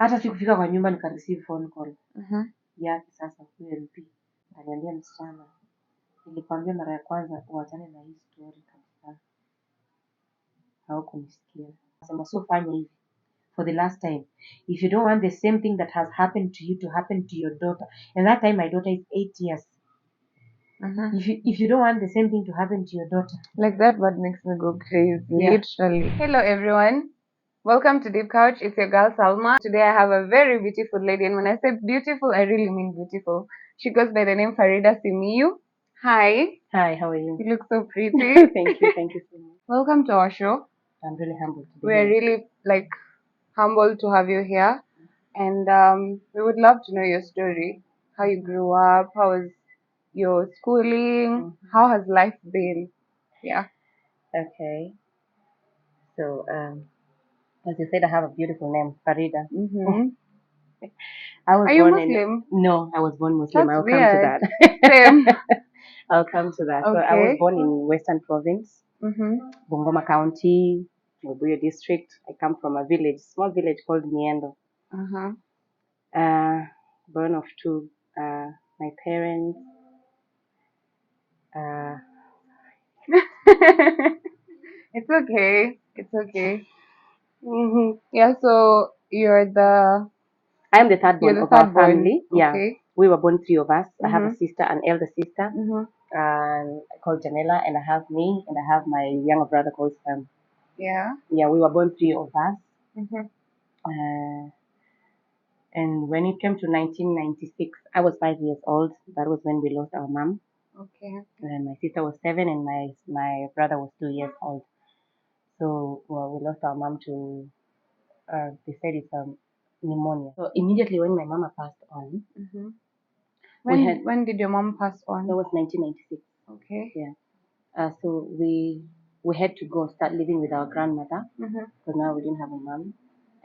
Hata sikufika kwa nyumba nika receive phone call yake. Sasa huyo MP akaniambia, msichana, nilikwambia mara ya kwanza uachane na hii story kabisa, haukunisikia. Nasema so fanya hivi for the last time, if you don't want the same thing that has happened to you to happen to your daughter, and that time my daughter is 8 years. If you don't want the same thing to happen to your daughter, like that word makes me go crazy. Yeah. Literally. Hello everyone, welcome to Deep Couch. It's your girl Salma. Today I have a very beautiful lady, and when I say beautiful, I really mean beautiful. She goes by the name Faridah Simiyu. Hi. Hi, how are you? You look so pretty. Thank you so much. Welcome to our show. I'm really humbled to be We're here. really humbled to have you here, and we would love to know your story, how you grew up, how was your schooling, how has life been? Yeah. Okay. So, as you said, I have a beautiful name, Farida. I was Are you born Muslim? No, I was born Muslim. That's I'll come weird. to that. Same. I'll come to that. So I was Okay. born in Western Province, Bungoma County, Webuye District. I come from a village, small village called Miendo. Born of two. My parents. It's okay. It's okay. Yeah. So I'm the third born you're the of our third born. family. Yeah. Okay. We were born three of us. I have a sister, an elder sister, called Janela, and I have me, and I have my younger brother called Sam. Yeah. Yeah, we were born three of us. And when it came to 1996, I was 5 years old. That was when we lost our mom. Okay. And my sister was 7, and my brother was 2 years old. So we lost our mom to, they said it's pneumonia. So immediately when my mama passed on, When did your mom pass on? that was 1996. Okay. Yeah. So we had to go start living with our grandmother, because now we didn't have a mom,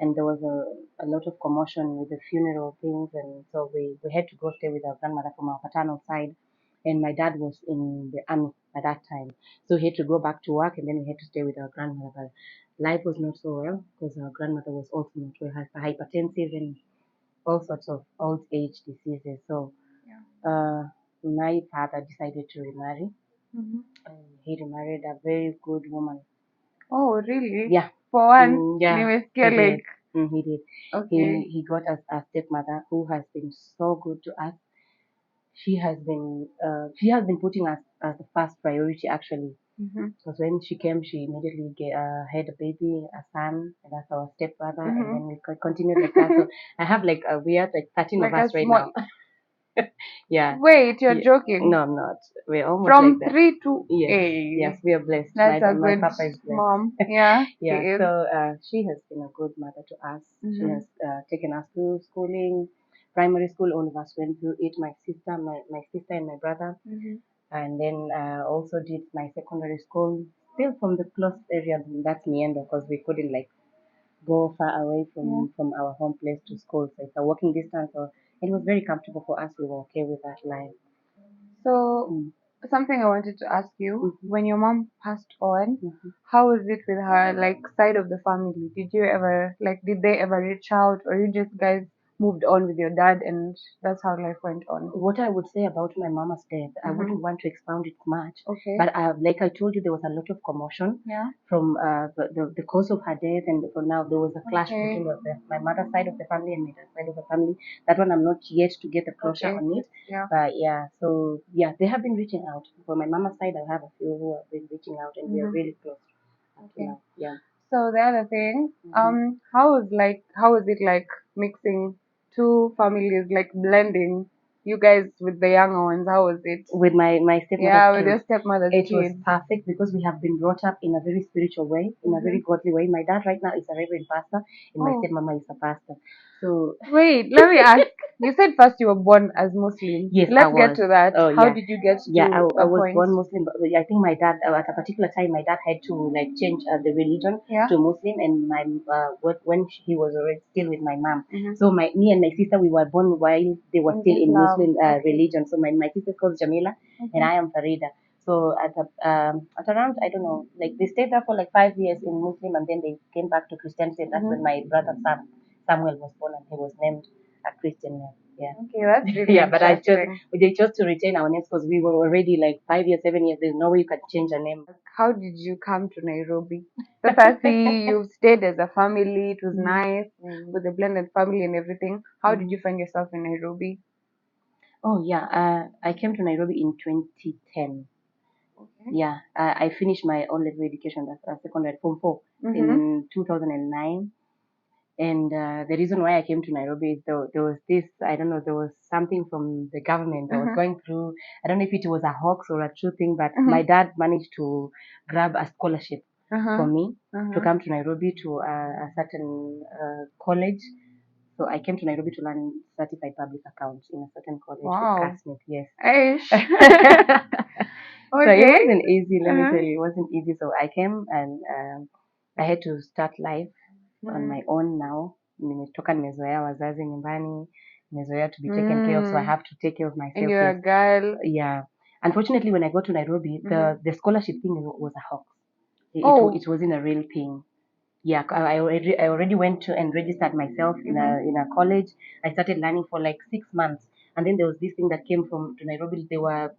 and there was a lot of commotion with the funeral things, and so we had to go stay with our grandmother from our paternal side. And my dad was in the army at that time, so he had to go back to work, and then we had to stay with our grandmother. But life was not so well because our grandmother was also not well, hypertensive and all sorts of old age diseases. So my father decided to remarry. And he remarried a very good woman. Oh, really? Yeah. For one, Yeah. nimesikia like. He did. Okay. He got us a stepmother who has been so good to us. She has been putting us as the first priority, actually. Because when she came, she immediately had a baby, a son, and that's our stepbrother, and then we continued like that. So I have we are 13 of us right now. Yeah. Wait, you're joking? No, I'm not. We're almost From like that. 3 to Yes, we are blessed. That's a my good papa is blessed. mom. Yeah. Yeah, he is. so she has been a good mother to us. She has taken us through schooling, primary school. All of us went through it. My sister and my brother, and then also did my secondary school still from the close area. That's Miendo, because we couldn't go far away from our home place to school. So it's a walking distance. So it was very comfortable for us. We were okay with that life. So something I wanted to ask you, when your mom passed on, how was it with her, side of the family? Did you ever, did they ever reach out, or you just guys moved on with your dad and that's how life went on? What I would say about my mama's death, I wouldn't want to expound it much. Okay. But like I told you, there was a lot of commotion from the cause of her death, and for now there was a clash between my mother's side of the family and my dad's side of the family. That one I'm not yet to get the closure on it. Yeah. But so they have been reaching out. For my mama's side, I have a few who have been reaching out, and we are really close. Okay. Now. Yeah. So the other thing, how was it like mixing two families, blending you guys with the younger ones? How was it? With my stepmother's Yeah, with kids. your stepmother's It was kids. perfect because we have been brought up in a very spiritual way, in a very godly way. My dad right now is a reverend pastor, and my stepmama is a pastor. So wait, let me ask. You said first you were born as Muslim. Yes, Let's I was. get to that. Oh, How yeah. did you get to I a was point? born Muslim, but I think my dad at a particular time my dad had to change the religion to Muslim, and my when he was already still with my mom. So me and my sister, we were born while they were still in Muslim religion. So my sister is called Jamila, and I am Farida. So at around, I don't know, they stayed there for 5 years in Muslim, and then they came back to Christianity, and that's when my brother Samuel was born and he was named a Christian name. Yeah. Okay, that's really Yeah, but interesting. they chose to retain our names because we were already like 5 years, 7 years. There's no way you can change a name. How did you come to Nairobi? Sasa see, you stayed as a family. It was nice with the blended family and everything. How did you find yourself in Nairobi? Oh yeah, I came to Nairobi in 2010. Okay. Yeah, I finished my O-level education at secondary form 4 in 2009. And the reason why I came to Nairobi is there was this, I don't know, there was something from the government that was going through. I don't know if it was a hoax or a true thing, but my dad managed to grab a scholarship for me to come to Nairobi to a certain college. So I came to Nairobi to learn certified public accounts in a certain college. Wow. Yes. Aish. So it Okay. wasn't easy, let me tell you, it wasn't easy. So I came and I had to start life on my own now. Nimetoka nimezoea wazazi nyumbani, nimezoea to be taken care of, so I have to take care of myself. And you're a girl. Yeah. Unfortunately, when I got to Nairobi, the scholarship thing was a hoax. It wasn't a real thing. Yeah, I already went to and registered myself in a college. I started learning for like 6 months, and then there was this thing that came from to Nairobi. They were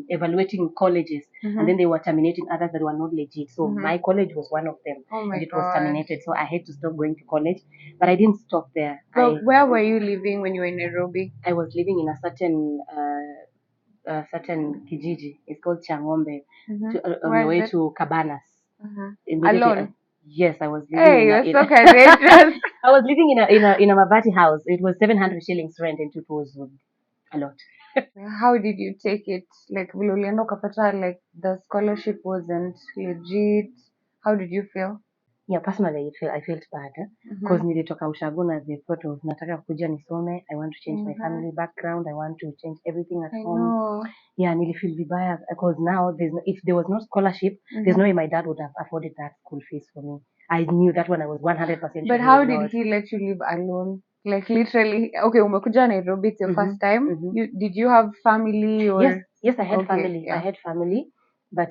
evaluating colleges, and then they were terminating others that were not legit. So my college was one of them, and it was terminated. So I had to stop going to college, but I didn't stop there. So where were you living when you were in Nairobi? I was living in a certain kijiji. It's called Changombe, on your way to Cabanas. Alone? Yes, I was living. Hey, you're so courageous. I was living in a Mabati house. It was 700 shillings rent, and it was a lot. How did you take it? Like, vile ulienda ukapata like the scholarship wasn't legit. How did you feel? Yeah, personally, I felt bad because nilitoka ushago na the thought of nataka kuja nisome. I want to change my family background. I want to change everything at home. Know. Yeah, nilifeel vibaya because now if there was no scholarship, there's no way my dad would have afforded that school fees for me. I knew that when I was 100% sure. But how did he let you live alone? Like literally, okay, umekuja Nairobi, it's your first time. Did you have family or? Yes, I had family. Yeah. I had family, but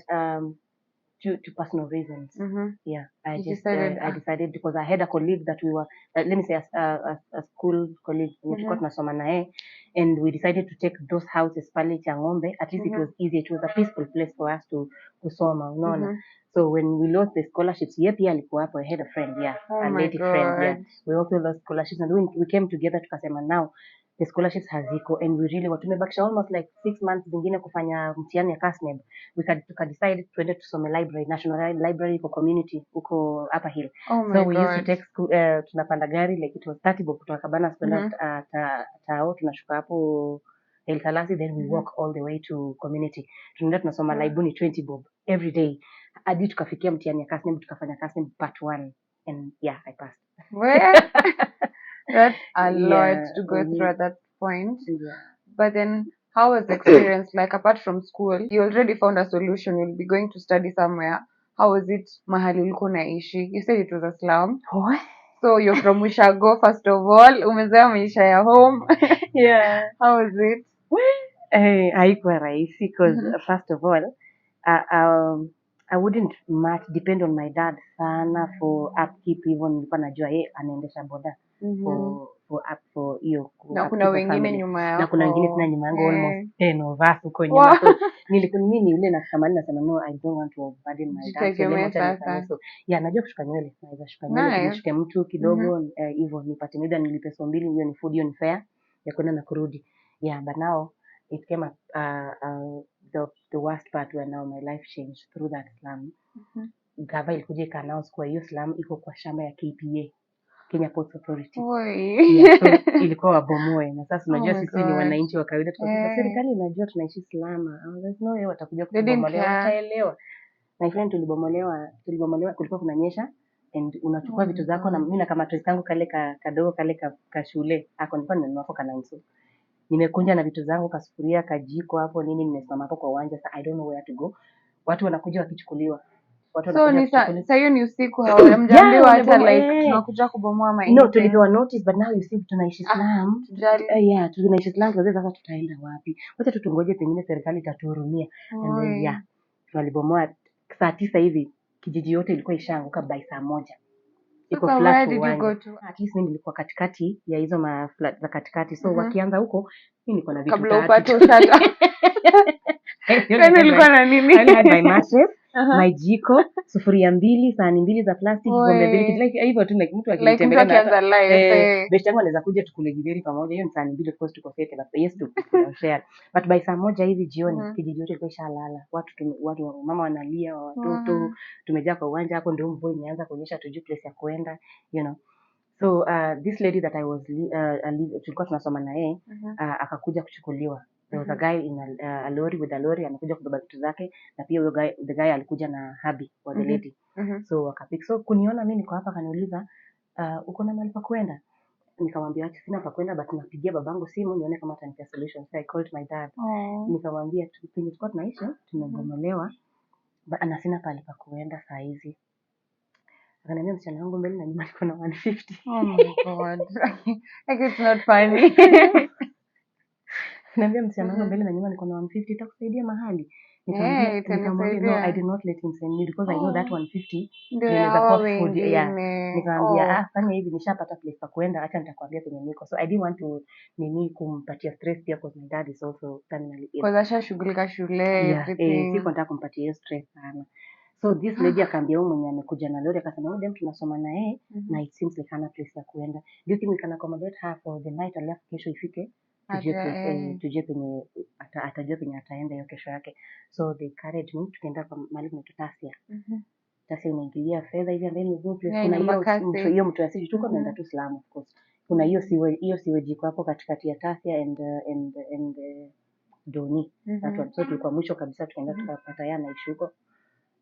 to personal reasons. Yeah, I decided because I had a colleague that we were, let me say, a school colleague, tunasoma naye, and we decided to take those houses pale Changombe. At least it was easy. It was a peaceful place for us to kusoma, unaona. So when we lost the scholarships, yeye pia alikuwa hapo. I had a friend, a lady friend, we also lost scholarships, and we came together tukasema now the scholarships haziko, and we really tumebakisha almost like 6 months zingine kufanya mtihani ya KASNEB. Tukadecide tuende tusome library, National Library for community huko Upper Hill. So we used to take school, tunapanda gari like it was 30 bob kutoka Cabanas kwenda Tao, tunashuka hapo El Talasi, then we walk all the way to community. Tunaenda tunasoma library 20 bob every day hadi tukafikia mtihani ya KASNEB, tukafanya KASNEB part 1, and yeah, I passed. That's a lot to go through at that point. But then how was the experience? Like apart from school, you already found a solution. You'll be going to study somewhere. How was it mahali ulikuwa unaishi? You said it was a slum. What? So you're from Ushago, first of all. Umezoea maisha ya home. Yeah. How was it? Haikuwa rahisi because first of all, I wouldn't much depend on my dad sana for upkeep. Even nilikuwa najua yeye anaendesha boda for hiyo, na kuna wengine nyuma yako, na kuna wengine tena nyuma yangu, almost 10 of us huko nyuma. So nilikuwa mimi yule natamani nasema no, I don't want to burden my dad. So yeah, najua kushuka nywele, naweza shuka nywele, nishuke mtu kidogo hivyo nipate mida, nilipe so mbili, hiyo ni food, hiyo ni fare ya kwenda na kurudi. Yeah, but now it came up the worst part where now my life changed through that slum. Gava ilikuja ika-announce kwa hiyo slum iko kwa shamba ya KPA, Kenya Ports Authority. Yeah, so ilikuwa wabomoe, na sasa unajua sisi ni wananchi wa kawaida, tukasema serikali inajua tunaishi slum, there's no way watakuja kubomolewa, wataelewa. My friend tulibomolewa, kulikuwa kunanyesha, and unachukua vitu zako, na mimi na kama trace yangu kale kadogo kale ka shule ako nilikuwa nimenunua kwa Nairobi. Nimekunja na vitu zangu, kasufuria, kajiko hapo nini, nimesimama hapo kwa uwanja. I don't know where to go. Watu wanakuja wakichukuliwa. So sasa hiyo ni usiku, hamjaambiwa hata like tunakuja kubomoa maeneo? No, tulipewa notice, but now you see tunaishi slum. Yeah, tunaishi slum, sasa tutaenda wapi? Wacha tutungoje pengine serikali itatuhurumia. And then yeah, walibomoa saa 9 hivi, kijiji yote ilikuwa ishaanguka by saa 1. iko So flat where to did you uwanja. go to? At least mimi nilikuwa katikati ya hizo ma flat za katikati, so wakianza huko mimi niko na vitu Kabla tatu. upate ushata. Kwani ulikuwa na nini? I had my mattress, my jiko, sufuria mbili, sahani mbili za plastic, kikombe mbili, kitu like hivyo tu, like mtu akitembelea na akianza life. best yangu anaweza kuja tukule githeri pamoja. Hiyo ni sahani mbili, of course tuko fete, but yes to share. But by saa moja hivi jioni kijiji yote ilikuwa ishalala. Watu mama wanalia, watoto tumejaa kwa uwanja hapo, ndio mvua imeanza kuonyesha, tujui place ya kuenda, you know. So this lady that I was tulikuwa tunasoma na yeye akakuja kuchukuliwa. There was a guy in a lorry with a lorry, amekuja kubeba vitu zake, na pia the guy alikuja na hubby wa the lady. So akapik, so kuniona mimi niko hapa, kaniuliza uko na mahali pa kwenda? Nikamwambia acha sina pa kwenda, but napigia babangu simu nione kama atanipea solution. So I called my dad. Nikamwambia tulikuwa tunaishi tumegomolewa, na sina pahali pa kuenda saa hizi. Akaniambia msichana wangu mbele na nyuma niko na 150. Oh my god. Like it's not funny. Niambia msichana wangu mbele na nyuma niko na 150, itakusaidia mahali? Nikamwambia no, I did not let him send me because I know that 150 inaweza cost food. Nikamwambia fanya hivi, nishapata place pa kuenda, acha nitakwambia penye niko. So I didn't want to kumpatia stress pia, because my dad is also terminally ill. Kwa sababu shughulika shule everything. Siko nataka kumpatia hiyo stress sana. So this lady akaambia huyu mwenye amekuja na lori, akasema huyu dem tunasoma na yeye na it seems like hana place ya kuenda. Do you think we can accommodate her for the night, alafu kesho ifike tujue penye atajua penye ataenda hiyo kesho yake. So they carried me, tukaenda kwa mahali kunaitwa Tasia. Tasia inaingilia fedha hivi, and then you go place, kuna hiyo mtu asiji tuko naenda tu Islam, of course. Kuna hiyo siwe jiko hapo katikati ya Tasia and Doni. So tulikuwa mwisho kabisa, tukaenda tukapata yana ishuko,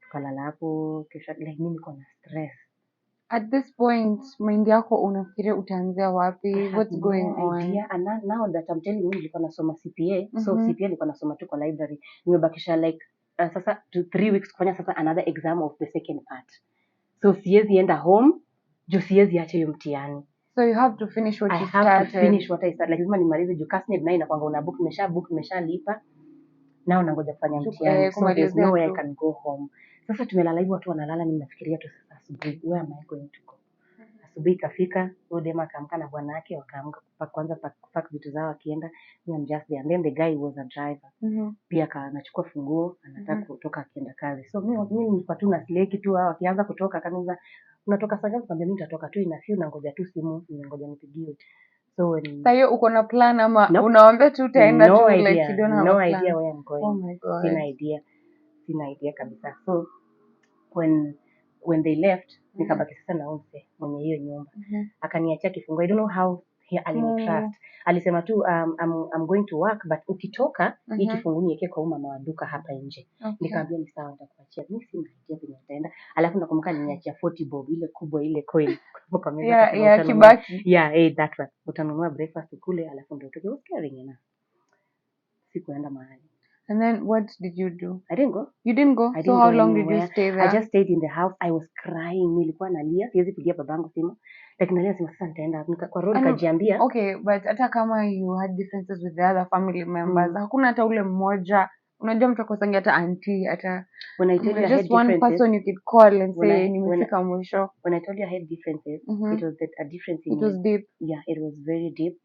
tukalala hapo. Kesho like mimi niko na stress. At this point, mind yako unafikiria utaanzia wapi? What's going on? Idea. And now that I'm telling you, nilikuwa nasoma CPA. So CPA nilikuwa nasoma tu kwa library. Nimebakisha like sasa 3 weeks kufanya sasa another exam of the second part. So siwezi enda home, juu siwezi acha hiyo mtihani. So you have to finish what you started. I have to finish what I started. Like lazima nimalize, juu CASNEB nayo inakwanga una book, nimeshalipa. Now nangoja kufanya mtihani. So there's no way I can go home. Sasa tumelala hivyo, watu wanalala, mimi nafikiria tu sasa asubuhi, where am I going to go? Asubuhi kafika, huyo dema akaamka na bwana yake, wakaamka kwanza pack vitu zao akienda. Me I'm just there, and then the guy was a driver. Pia anachukua funguo, anataka kutoka akienda kazi. So mimi nilikuwa tu na sleki tu, hao akianza kutoka kaniza unatoka saa ngapi? Nikamwambia mimi nitatoka tu ina few, na ngoja tu simu, ngoja nipigie. So sasa hiyo uko na plan ama unaomba tu utaenda tu like you don't have no a plan? idea where I'm going. Oh my god. Sina idea kabisa. So when they left, nikabaki sasa na Onse mwenye hiyo nyumba. Akaniachia kifungo. I don't know how he alinitrust. Alisema tu I'm going to work, but ukitoka hii kifungu niweke kwa mama wa duka hapa nje. Nikamwambia ni sawa, nitakuachia. Mimi sina idea penye nitaenda. Alafu nakumbuka niachia 40 bob ile kubwa ile coin kwa meza. Yeah, kibaki. Yeah, that one. Utanunua breakfast kule, alafu ndio utoke. Was caring enough. Sikuenda mahali. And then what did you do? I didn't go. You didn't go? So how long did you stay there? I just stayed in the house. I was crying. Nilikuwa nalia. Siwezi pigia babangu simu. Like nalia sema sasa nitaenda. Kwa road kajiambia. Okay, but hata kama you had differences with the other family members, hakuna hata ule mmoja. Unajua mtakosangia hata auntie, hata when I told you just one person you could call and say nimefika mwisho. When I told you I had differences, it was a difference in it was deep. Yeah, it was very deep.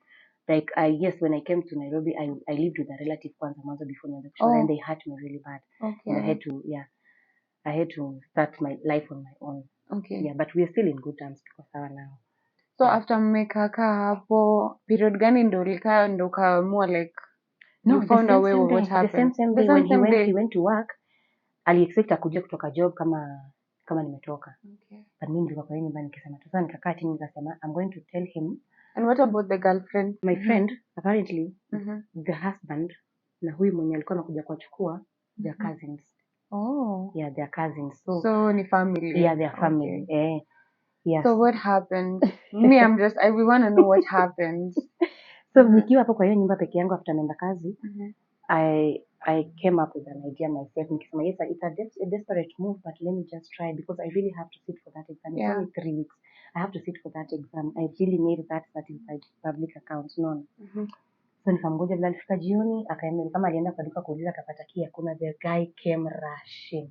Like yes, when I came to Nairobi, I lived with a relative kwanza mwanzo before my adoption, and they hurt me really bad. Okay. And I had to start my life on my own. Okay. Yeah, but we are still in good terms because sawa now. So after mmekaa hapo, period gani ndo ulikaa ndo kaamua like you found a way of what happened? The same day when he went to work, aliexpect akuje kutoka job kama nimetoka. Okay. But mimi nilikuwa kwa nyumbani nikasema sasa, nikakaa chini nikasema I'm going to tell him. And what about the girlfriend? My friend, apparently, the husband na huyu mwenye alikuwa anakuja kuachukua, they are cousins. Oh. Yeah, they are cousins. So ni family. Yeah, they are family. Okay. Yes. So what happened? We want to know what happened. So nikiwa hapo kwa hiyo nyumba peke yangu after naenda kazi, I came up with an idea myself. Nikisema yes, it's a desperate move, but let me just try because I really have to sit for that exam. It's only 3 weeks. I have to sit for that exam. I really need that certified public account. No. So nikamgoja bila, alifika jioni, akaenda kama alienda kwa duka kuuliza akapata kia, kuna the guy came rushing.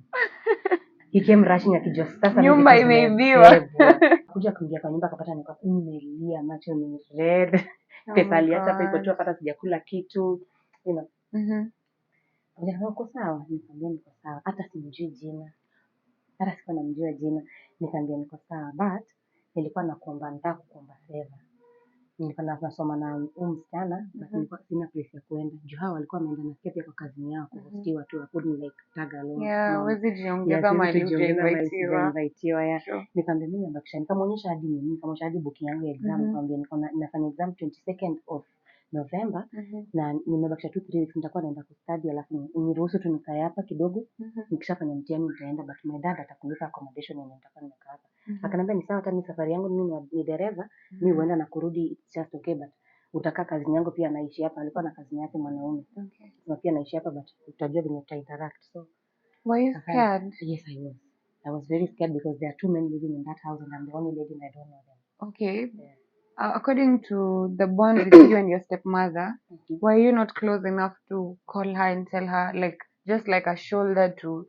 he came rushing akijua sasa Nyumba imeibiwa. Kuja kuingia kwa nyumba akapata niko nimelia, macho ni red. Pesa my aliacha hapo iko God. tu, hata sijakula kitu, you know. Mhm. Uko sawa? Nikamwambia niko sawa. Hata simjui jina. Hata sikuwa namjua jina. Nikamwambia niko sawa, but nilikuwa nataka kuomba favor. Nilikuwa nasoma na huyu msichana, but nilikuwa sina place ya kuenda. Juu hao walikuwa wameenda na pia kwa kazi yao kuhostiwa tu, I couldn't like tag along. Yeah, huwezi jiongeza mahali hujainvitiwa. Yeah. Sure. Nikamwambia mimi nabakisha, nikamwonyesha hadi booking yangu ya exam. Nikamwambia nafanya exam 22nd of November na nimebakisha tu 3 weeks, nitakuwa naenda kustudy, alafu niruhusu tu nikae hapa kidogo. Nikishafanya mtihani nitaenda, but my dad atakulipa accommodation yenye nitakuwa nimekaa hapa. Akaniambia ni sawa, hata mimi safari yangu mimi ni dereva, mimi huenda na kurudi, it's just okay, but utakaa kazi yangu pia naishi hapa. Alikuwa na kazi yake mwanaume. Okay. Na pia naishi hapa, but utajua venye interact. So were you scared? Yes, I was. I was very scared because there are two men living in that house and I'm the only lady and I don't know them. Okay. Yeah. According to the bond with you and your stepmother, were you not close enough to call her and tell her, like, just like a shoulder to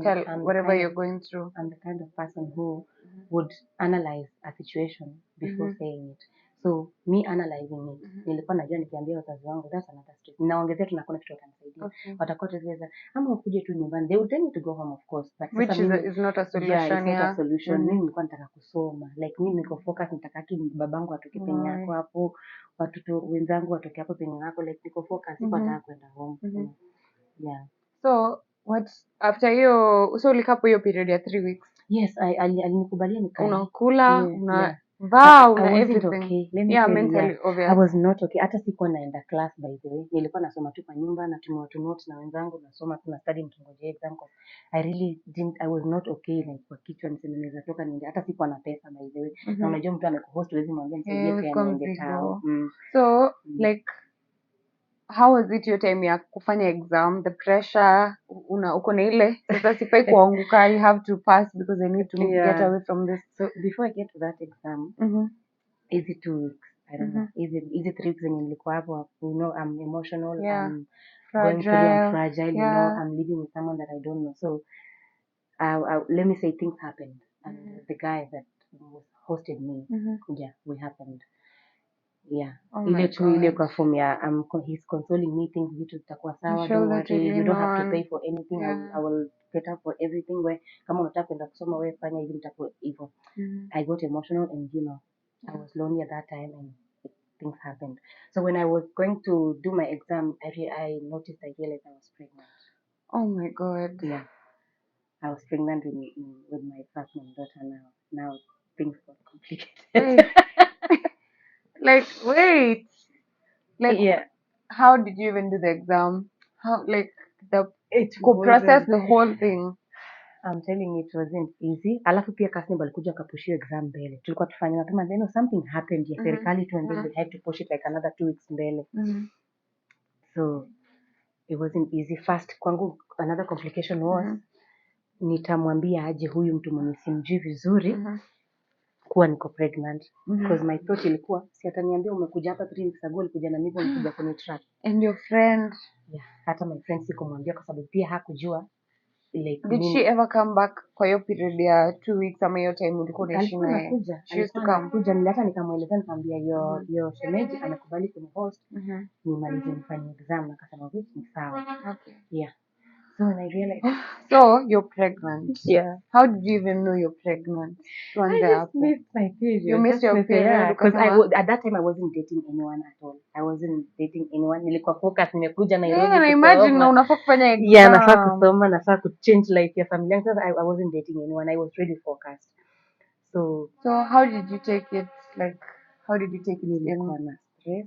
tell whatever you're going through? I'm the kind of person who would analyze a situation before saying it. So me analyzing it, nilikuwa najua nikiambia wazazi wangu, that's another story. Naongezea tunakuna kitu watanisaidia. Okay. Watakuwa tuweza ama ukuje tu nyumbani. They would tell me to go home, of course, but which is not a solution. Yeah, it's not a solution. Mimi nilikuwa nataka kusoma. Like mimi niko focus, nataka babangu atoke penye yako hapo, watoto wenzangu watoke hapo penye yako, like niko focus, siko nataka kwenda home. Yeah. So what after you, so ulikapo hiyo period ya 3 weeks? Yes, alinikubalia nikae. Unakula, everything. Okay. Let me yeah, tell mentally you, obvious. I was not okay. Hata sikuwa naenda class, by the way. Nilikuwa nasoma tu kwa nyumba, natumwa tu notes na wenzangu, nasoma tu na study nikingojea exam. I was not okay, like kwa kichwa niseme naweza toka niende. Hata sikuwa na pesa, by the way. Na unajua mtu amekuhost huwezi mwambia nisaidie pia niende town. So like how was it your time ya kufanya exam, the pressure, uko na ile sasa sifai kuanguka, you have to pass because I need to get away from this. So before I get to that exam, easy 2 weeks, I don't know, easy 3 weeks yenye nilikuwa hapo, you know, I'm emotional, I'm going through, I'm fragile, you know, I'm living with someone that I don't know. So let me say things happened, and the guy that hosted me, yeah, we happened. Yeah. Ile kwa form ya he's consoling me, things vitu zitakuwa sawa, don't worry, you don't have to pay for anything. I will get up for everything. Where kama unataka kwenda kusoma wewe fanya hivi, nitakuwa hivyo. I got emotional and you know, I was lonely at that time and things happened. So when I was going to do my exam, I noticed, I realized I was pregnant. Oh my God. Yeah. I was pregnant with my firstborn daughter. Now things got complicated. Like, wait. Like, yeah. How did you even do the exam? How, like, process the whole thing? I'm telling you, it wasn't easy. Alafu pia Kasnib alikuja akapushia exam mbele. Tulikuwa tufanya mapema, then something happened ya serikali tu, and then they had to push it like another 2 weeks mbele. So it wasn't easy. First kwangu another complication was nitamwambia aje huyu mtu mwenye simjui vizuri kuwa niko pregnant, because my thought ilikuwa si ataniambia umekuja hapa 3 weeks ago, ulikuja na mimi ulikuja kuni track. And your friend? Yeah, hata my friend sikumwambia kwa sababu pia hakujua. Like, did she ever come back kwa hiyo period ya 2 weeks ama hiyo time ulikuwa unaishi naye? She used to come. Kuja hata nikamweleza, nikamwambia your shemeji amekubali kunihost, nimalize nifanye exam, akasema which ni sawa. Okay. Yeah. So when I realized, so you're pregnant. Yeah. How did you even know you're pregnant? I just missed my period. You missed your period because at that time I wasn't dating anyone at all. I wasn't dating anyone. Nilikuwa focus, nimekuja Nairobi. Yeah, I imagine unafaa kufanya exam. Yeah, nafaa kusoma, nafaa ku change life ya familia. So I wasn't dating anyone. I was really focused. So how did you take it? Like, how did you take it? Nilikuwa na stress,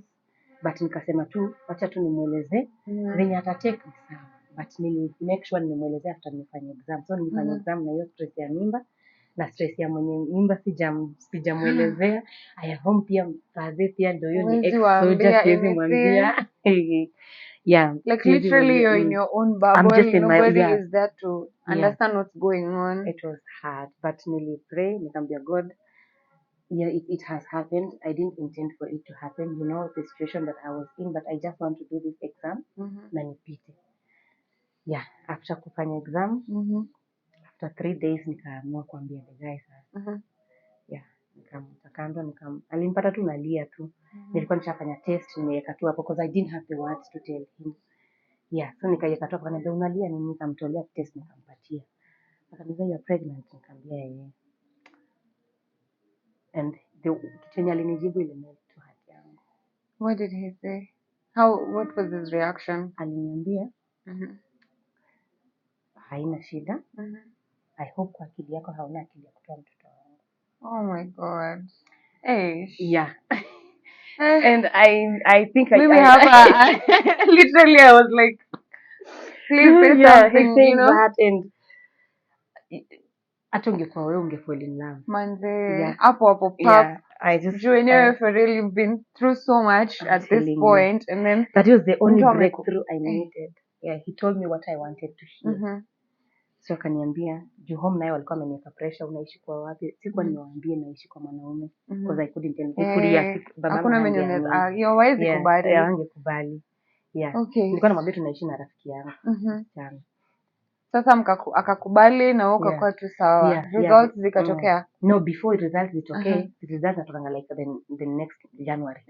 but nikasema tu wacha tu nimueleze venye atatake ni sawa, but nili make sure nimueleze after nifanye exam. So nilifanya exam na hiyo stress ya mimba na stress ya mwenye mimba sijamuelezea. I home pia mfaze pia ndio hiyo ni ex-soldier, siwezi mwambia. Yeah, like literally you're in your own bubble. I'm just in nobody my is there to understand what's going on. It was hard, but nili pray, nikamwambia God, yeah, it has happened. I didn't intend for it to happen, you know, the situation that I was in, but I just want to do this exam na nipite. Yeah, after kufanya exam, after 3 days nikaamua kuambia the guy sasa. Yeah, nikamwita kando, alimpata tu nalia tu. Nilikuwa nishafanya test nimeweka tu hapo because I didn't have the words to tell him. Yeah, so nikaiweka tu hapo, akaniambia unalia nini? Nikamtolea test nikampatia. Akaniambia you're pregnant, nikamwambia yeye. And kitu yenye alinijibu ile melt to heart yangu. What did he say? What was his reaction? Aliniambia haina shida. I hope kwa akili yako hauna akili ya kutoa mtoto wangu. Oh my God. Hey. Yeah. And I think literally I was like, please say something, you know. That and hata ungekuwa wewe ungefall in love. Manze, hapo pop. Yeah, I just for real, you've been through so much at this point, and then that was the only breakthrough I needed. Yeah, he told me what I wanted to hear. So akaniambia juu home nayo walikuwa wameniweka pressure, unaishi kwa wapi? Sikuwa niwaambie naishi kwa mwanaume because I couldn't tell him. Hakuna mwenye hawezi kubali. Hangekubali. Yeah. Okay. Nilikuwa namwambia tunaishi na rafiki yangu. Sasa akakubali na wewe ukakuwa tu sawa. Results zikatokea. No, before results zitokee, results natokanga like the next January.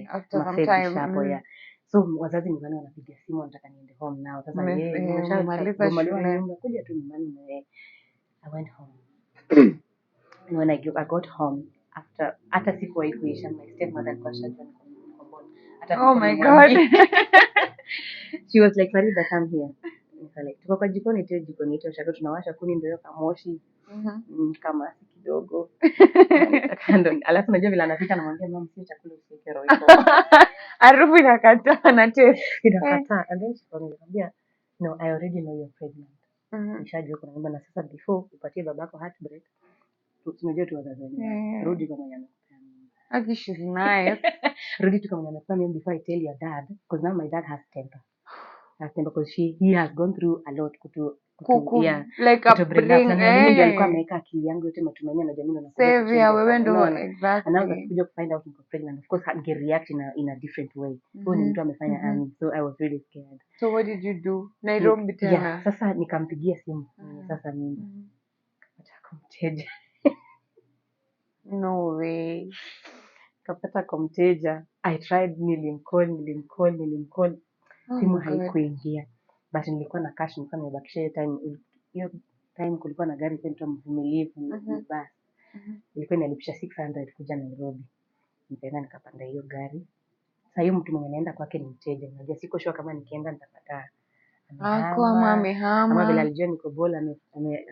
After some time. Yeah. So wazazi nyumbani wanapiga simu wanataka niende home now. Sasa nimemaliza shule kuja tu nyumbani na I went home. And when I got home after hata sikuwahi kuisha, my stepmother alikuwa shajua oh my God. She was like, Faridah, come here. Like, tuko kwa jikoni yetu shaka tunawasha kuni ndio kama moshi kama kidogo. Kando alafu najua vile anapika namwambia mama sio chakula usiweke roho iko. Harufu inakataa na taste inakataa. And then she told me, no, I already know you're pregnant. Nishajua kuna mambo na sasa before upatie babako heartbreak. Tunajua tu wazazi wenyewe. Rudi kama yana. Aki she's nice. Rudi tu kama yana before I tell your dad because now my dad has temper. Because he has gone through a lot like a bring ndio alikuwa ameweka akili yangu yote matumaini na jamii na save wewe ndo exactly anaanza kuja find out niko pregnant. Of course he react in a different way. Huyo ni mtu amefanya so I was really scared. So what did you do? Nairobi tena. Yeah, sasa nikampigia simu. Sasa mimi nataka mteja. No way. Kapata kwa mteja. I tried nilimcall. Simu haikuingia. But nilikuwa na cash, nilikuwa nimebakisha hiyo time kulikuwa na gari kwenda Mvumilivu basi. Nilikuwa nalipisha 600 kuja Nairobi. Nikaenda nikapanda hiyo gari. Sasa hiyo mtu mwenye naenda kwake ni mteja. Najua siko sure kama nikienda nitapata. Amehama. Bila alijua niko bola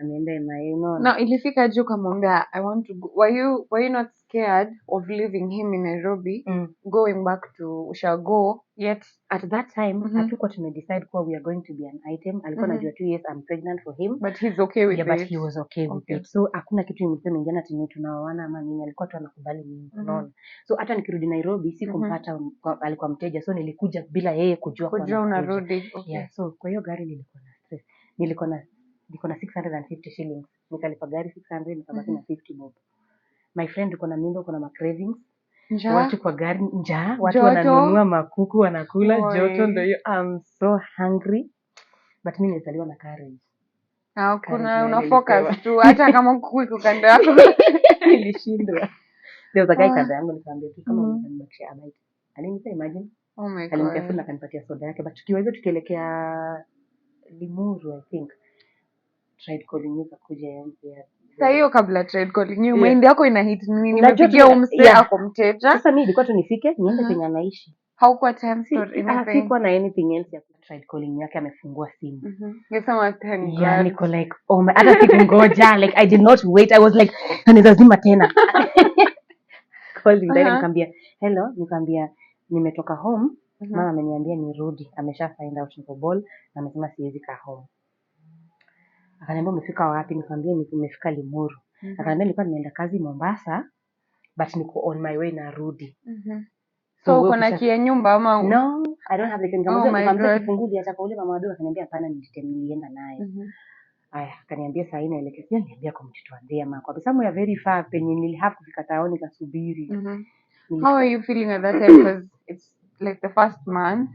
ameenda na na ilifika juu kamwambia I want to go. Were you not scared of leaving him in Nairobi going back to Ushago? Yet at that time hatukuwa tumedecide kuwa we are going to be an item. Alikuwa anajua 2 years I'm pregnant for him, but he's okay with it. But he was okay with it. So hakuna kitu ilikuwa imeingiana tunaoana ama nini, alikuwa tu anakubali mimi unaona. So hata nikirudi Nairobi sikumpata alikuwa mteja, so nilikuja bila yeye kujua unarudi. Yeah, so kwa hiyo gari nilikuwa na stress. Nilikuwa na 650 shillings. Nikalipa gari 600 nikabaki na 50 bob. My friend uko na mimba, uko na cravings. Watu kwa gari njaa, watu wananunua makuku wanakula, joto ndio hiyo. I'm so hungry. But mimi nilizaliwa na courage. Kuna una focus tu hata kama kuku iko kando yako. Nilishindwa. Leo zakai kando yangu nikamwambia tu kama unanibakisha abite. Alinipa imagine. Oh my God. Alinitafuna akanipatia soda yake, but tukiwa hivyo tukielekea Limuru I think. Tried calling you kuja MPESA. Sasa hiyo kabla tried calling you mind yako ina hit nini? Nimepigia umse ako mteja. Sasa mimi nilikuwa tu nifike niende penye anaishi. Haukuwa time store anything. Sikuwa na anything else ya tried calling yake amefungua simu. Yesema thank God. Yeah, niko like oh my, hata sikungoja like I did not wait. I was like nizazima tena. Calling then nikamwambia hello, nikamwambia nimetoka home. Mama ameniambia nirudi. Amesha find out niko ball na amesema siwezi kaa home. Akaniambia umefika wapi? Nikamwambia nimefika Limuru. Akaniambia nilikuwa nimeenda kazi Mombasa but niko on my way narudi. So uko na kia nyumba ama? No, I don't have the nikamwambia kifungulia hata kwa ule mama wadogo. Akaniambia hapana, nilienda naye. Aya, akaniambia saa hii naelekea. Niambia kwa mtoto wangu ama kwa sababu ya very far penye nilihave kufika taoni kasubiri. How are you feeling at that time? Because it's like the first month.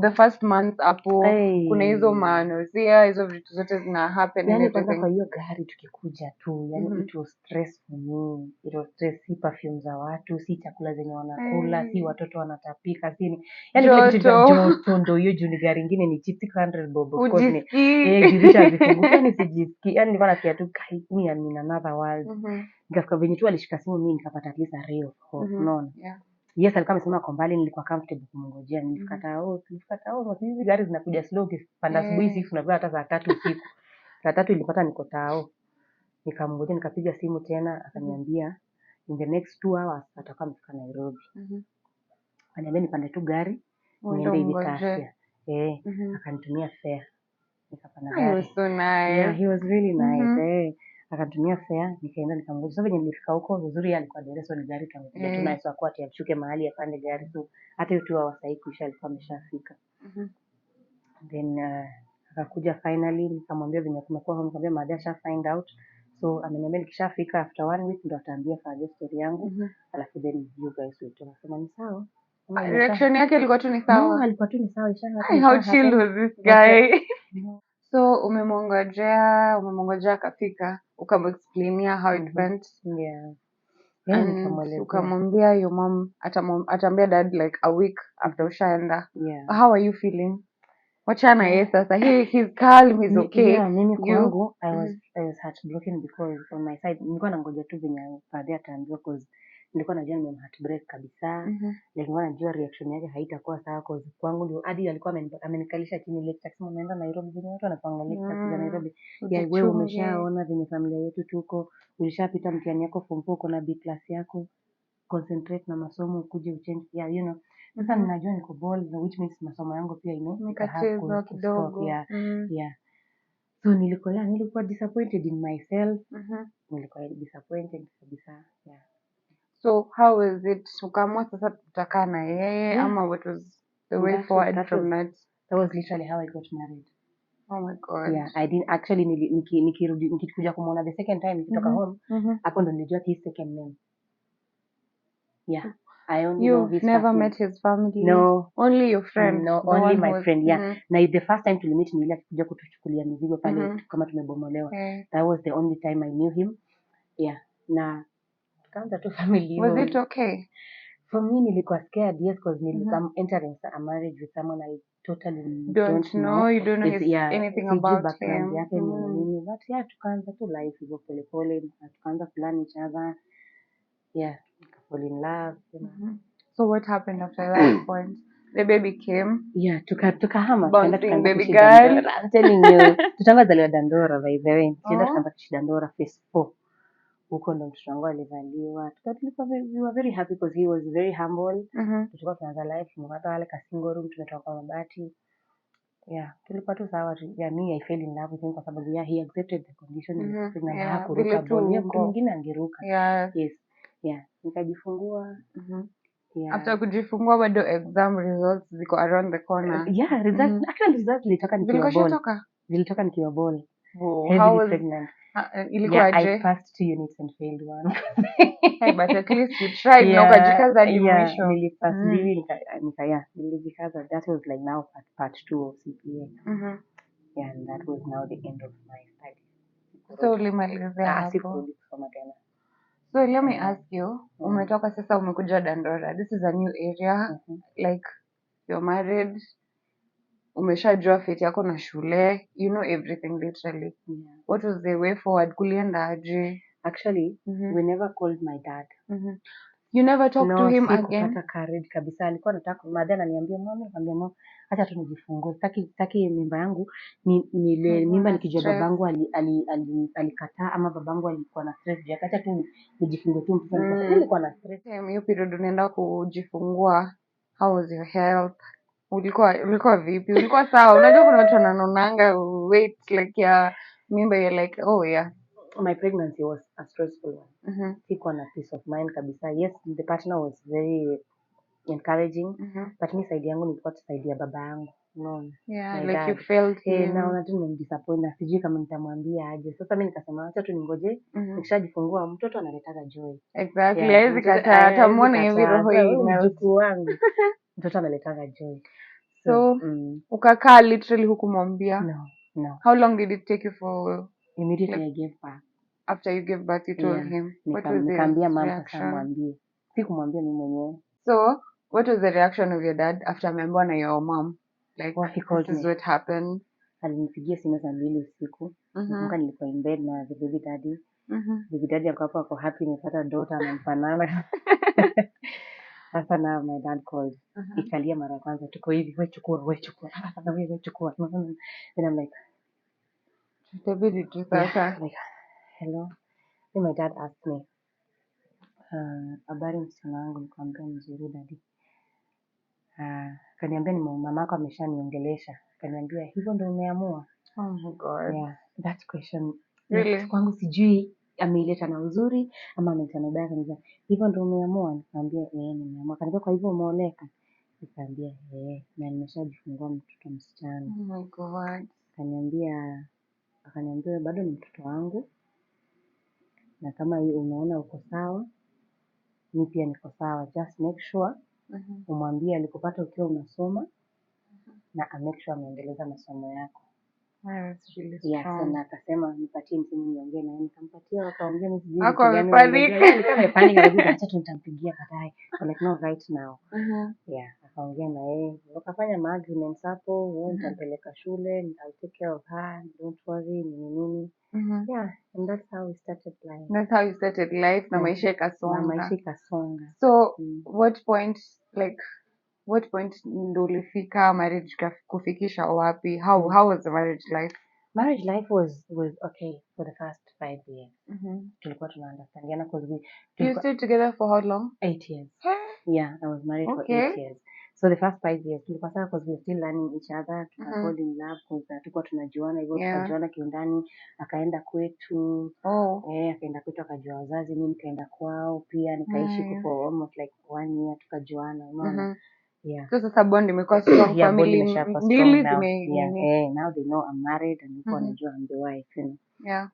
the first month hapo kuna hizo manosia hizo vitu zote zina happen yani kwanza kwa hiyo gari tukikuja tu yani it was stress for me, it was stress. Si perfume za watu, si chakula zenye wanakula, si watoto wanatapika, si yani kile kitu joto ndio hiyo. Juu gari ingine ni cheap 600 bob, of course ni dirisha zifunguka, ni sijiski yani nilikuwa nasikia tu me I'm in another world. Nikafika venye tu alishika simu mimi nikapata at least a ray of hope, unaona. Yes, alikuwa amesema kwa mbali, nilikuwa comfortable kumngojea. Nilifika hizi gari zinakuja slow, ukipanda asubuhi hivi unafika hata saa 3 usiku. Saa 3 ilipata niko tao. Nikamngojea, nikapiga simu tena, akaniambia in the next 2 hours atakuwa amefika Nairobi. Akaniambia nipande tu gari niende hivi Kasia. Akanitumia fare. Nikapanda gari. He was so nice. Yeah, he was really nice. Akanitumia fare, nikaenda nikamgoja. Sasa venye nilifika huko vizuri, alikuwa deresa ni gari tunakuja tu naye, so akwa ashuke mahali apande gari, so hata hiyo tu wasai kuisha alikuwa ameshafika. Then akakuja finally, nikamwambia venye kumekuwa home, nikamwambia madha sha find out, so ameniambia nikishafika after 1 week ndo ataambia Faridah story yangu, alafu then you guys will talk. Sema ni sawa. Reaction yake ilikuwa tu ni sawa. No, alikuwa tu ni sawa. How chill was this guy? So umemongojea akafika, ukamexplainia how it went. And ukamwambia your mom ataambia dad like a week after ushaenda. How are you feeling? Wachana yeye sasa. He's calm, he's okay. Mimi kwangu I was heartbroken because on my side nilikuwa nangoja tu venye Faridah ataambiwa, cause nilikuwa najua nime heartbreak kabisa. Nilikuwa najua reaction yake haitakuwa sawa, cause kwangu ndio hadi alikuwa amenikalisha chini lecture akisema naenda Nairobi, venye watu wanapanga lecture kuja Nairobi. Wewe umeshaona venye familia yetu tuko, ulishapita mtihani yako form 4, uko na B class yako, concentrate na masomo, ukuje uchange you know. Sasa ninajua niko bold, which means masomo yangu pia imekatizwa kidogo. So nilikuwa disappointed in myself. Nilikuwa disappointed kabisa. So how is it? Ukaamua sasa tutakaa na yeye ama what was the way forward from that? That was literally how I got married. Oh my God. Yeah, I didn't actually nikikuja kumuona the second time nikitoka home, hapo ndo nilijua his second name. Yeah. I only know his never met his family? No. Only your friend? No, only my friend, yeah. Na the first time tulimit ni ile akikuja kutuchukulia mizigo pale kama tumebomolewa. That was the only time I knew him. Yeah. Na tukaanza tu family. Was it okay? For me nilikuwa scared, yes, because nilikuwa entering a marriage with someone I totally don't know. You don't know anything about him. Yake nini. But yeah, tukaanza tu life hivyo pole pole, tukaanza plan each other. Yeah. Fall in love. So what happened after that point? The baby came. Yeah, tukahama Bouncing baby girl. I'm telling you. Tutangazaliwa Dandora by the way. Tukaanza kuishi Dandora phase 4. Huko ndo mtoto wangu alizaliwa. We were very happy because he was very humble. Tulikuwa tunaanza life, tumepata wale ka single room, tumetoka kwa mabati. Yeah, tulikuwa tu sawa. Yeah, me I fell in love with him kwa sababu he accepted the condition. Na hakuruka boni. Mtu mwingine angeruka. Yes. Yeah, nikajifungua. After kujifungua bado exam results ziko around the corner. Yeah, actually results zilitoka nikiwa ball. Zilitoka nikiwa ball. How was pregnant? Ilikuwa aje? I passed 2 units and failed 1. Hey, but at least you tried. No, ukajikaza hadi mwisho. Nilipass mbili nilijikaza. That was like now part 2 of CPA. Yeah, and that was now the end of my studies. So ulimalizia hapo. So let me ask you, umetoka sasa umekuja Dandora. This is a new area. Like you're married. Umeshajua fate yako na shule. You know everything literally. What was the way forward? Kulienda aje? Actually, we never called my dad. You never talked to him again? No, courage kabisa. Alikuwa anataka madha ananiambia mama, nikamwambia no, acha tu nijifungue. Sitaki mimba yangu ni mimba nikijua babangu alikataa ama babangu alikuwa na stress. Acha tu nijifungue tu mtoto. Nilikuwa na stress. Hiyo period unaenda kujifungua. How was your health? Ulikuwa vipi? Ulikuwa sawa? Unajua kuna watu wananonanga weight like ya mimba, you're like oh yeah. My pregnancy was a stressful one. Sikuwa na peace of mind kabisa. Yes, the partner was very encouraging, but mi side yangu nilikuwa tusaidia baba yangu. No. Yeah, like dad. You felt him. Naona tu nimedisappoint, sijui kama nitamwambia aje. Sasa mimi nikasema acha tu ningoje, nikishajifungua mtoto analetaga joy. Exactly. Haiwezi kataa, atamuona hivi roho hii mjukuu wangu. Mtoto analetaga joy. So ukakaa literally hukumwambia? No. How long did it take you for? Immediately I gave birth. After you gave birth, you told him. What was his Nikaambia mama reaction? mwambie. Sikumwambia mimi mwenyewe. So what was the reaction of your dad after ameambiwa na your mom? Like, he called this is me. what happened. Alinipigia simu saa 2 usiku. Nakumbuka nilikuwa in bed na the baby daddy. Baby daddy ako happy nimepata daughter anamfanana. Sasa na my dad called. Ikalia mara ya kwanza tuko hivi, wewe chukua. Sasa wewe chukua. Then I'm like, itabidi tu sasa. Like, hello. Then my dad asked me, habari msichana wangu, nikamwambia mzuri daddy. Kaniambia ni mamako ameshaniongelesha. Kaniambia hivyo ndio umeamua? Oh my God. Yeah, that question. Really? Kwangu sijui ameileta na uzuri ama ameleta na ubaya. Kaniambia hivyo ndio umeamua? Nikamwambia nimeamua. Kaniambia kwa hivyo umeoleka? Nikamwambia na nimeshajifungua mtoto msichana. Oh my God. Akaniambia bado ni mtoto wangu. Na kama hii unaona uko sawa, mimi pia niko sawa. Just make sure umwambie alikupata ukiwa unasoma na make sure ameendeleza masomo yako. That's really strong. Yeah, so na akasema nipatie simu niongee na yeye. Nikampatia, akaongea mimi sijui Ako amepanic alikuwa acha tu nitampigia baadaye. Like no right now. Yeah, akaongea na yeye. Wakafanya agreements hapo, wewe nitampeleka shule, I'll take care of her, don't worry, nini. Yeah, and that's how we started life. That's how you started life. Na maisha ikasonga. So what point ndo ulifika marriage kufikisha wapi? How was the marriage life? Marriage life was okay for the first 5 years. Tulikuwa tunaunderstandiana because you stayed together for how long? 8 years. Yeah, I was married for 8 years. So the first 5 years tulikuwa sawa because we were still learning each other, fall in love because tulikuwa tunajuana hivyo, tukajuana kiundani. Akaenda kwetu. Akaenda kwetu akajua wazazi, mimi nikaenda kwao pia nikaishi for almost like 1 year tukajuana, unaona. Yeah. So sasa bond imekuwa strong, family mbili now they know I'm married and people wanajua I'm the wife, you know. Yeah.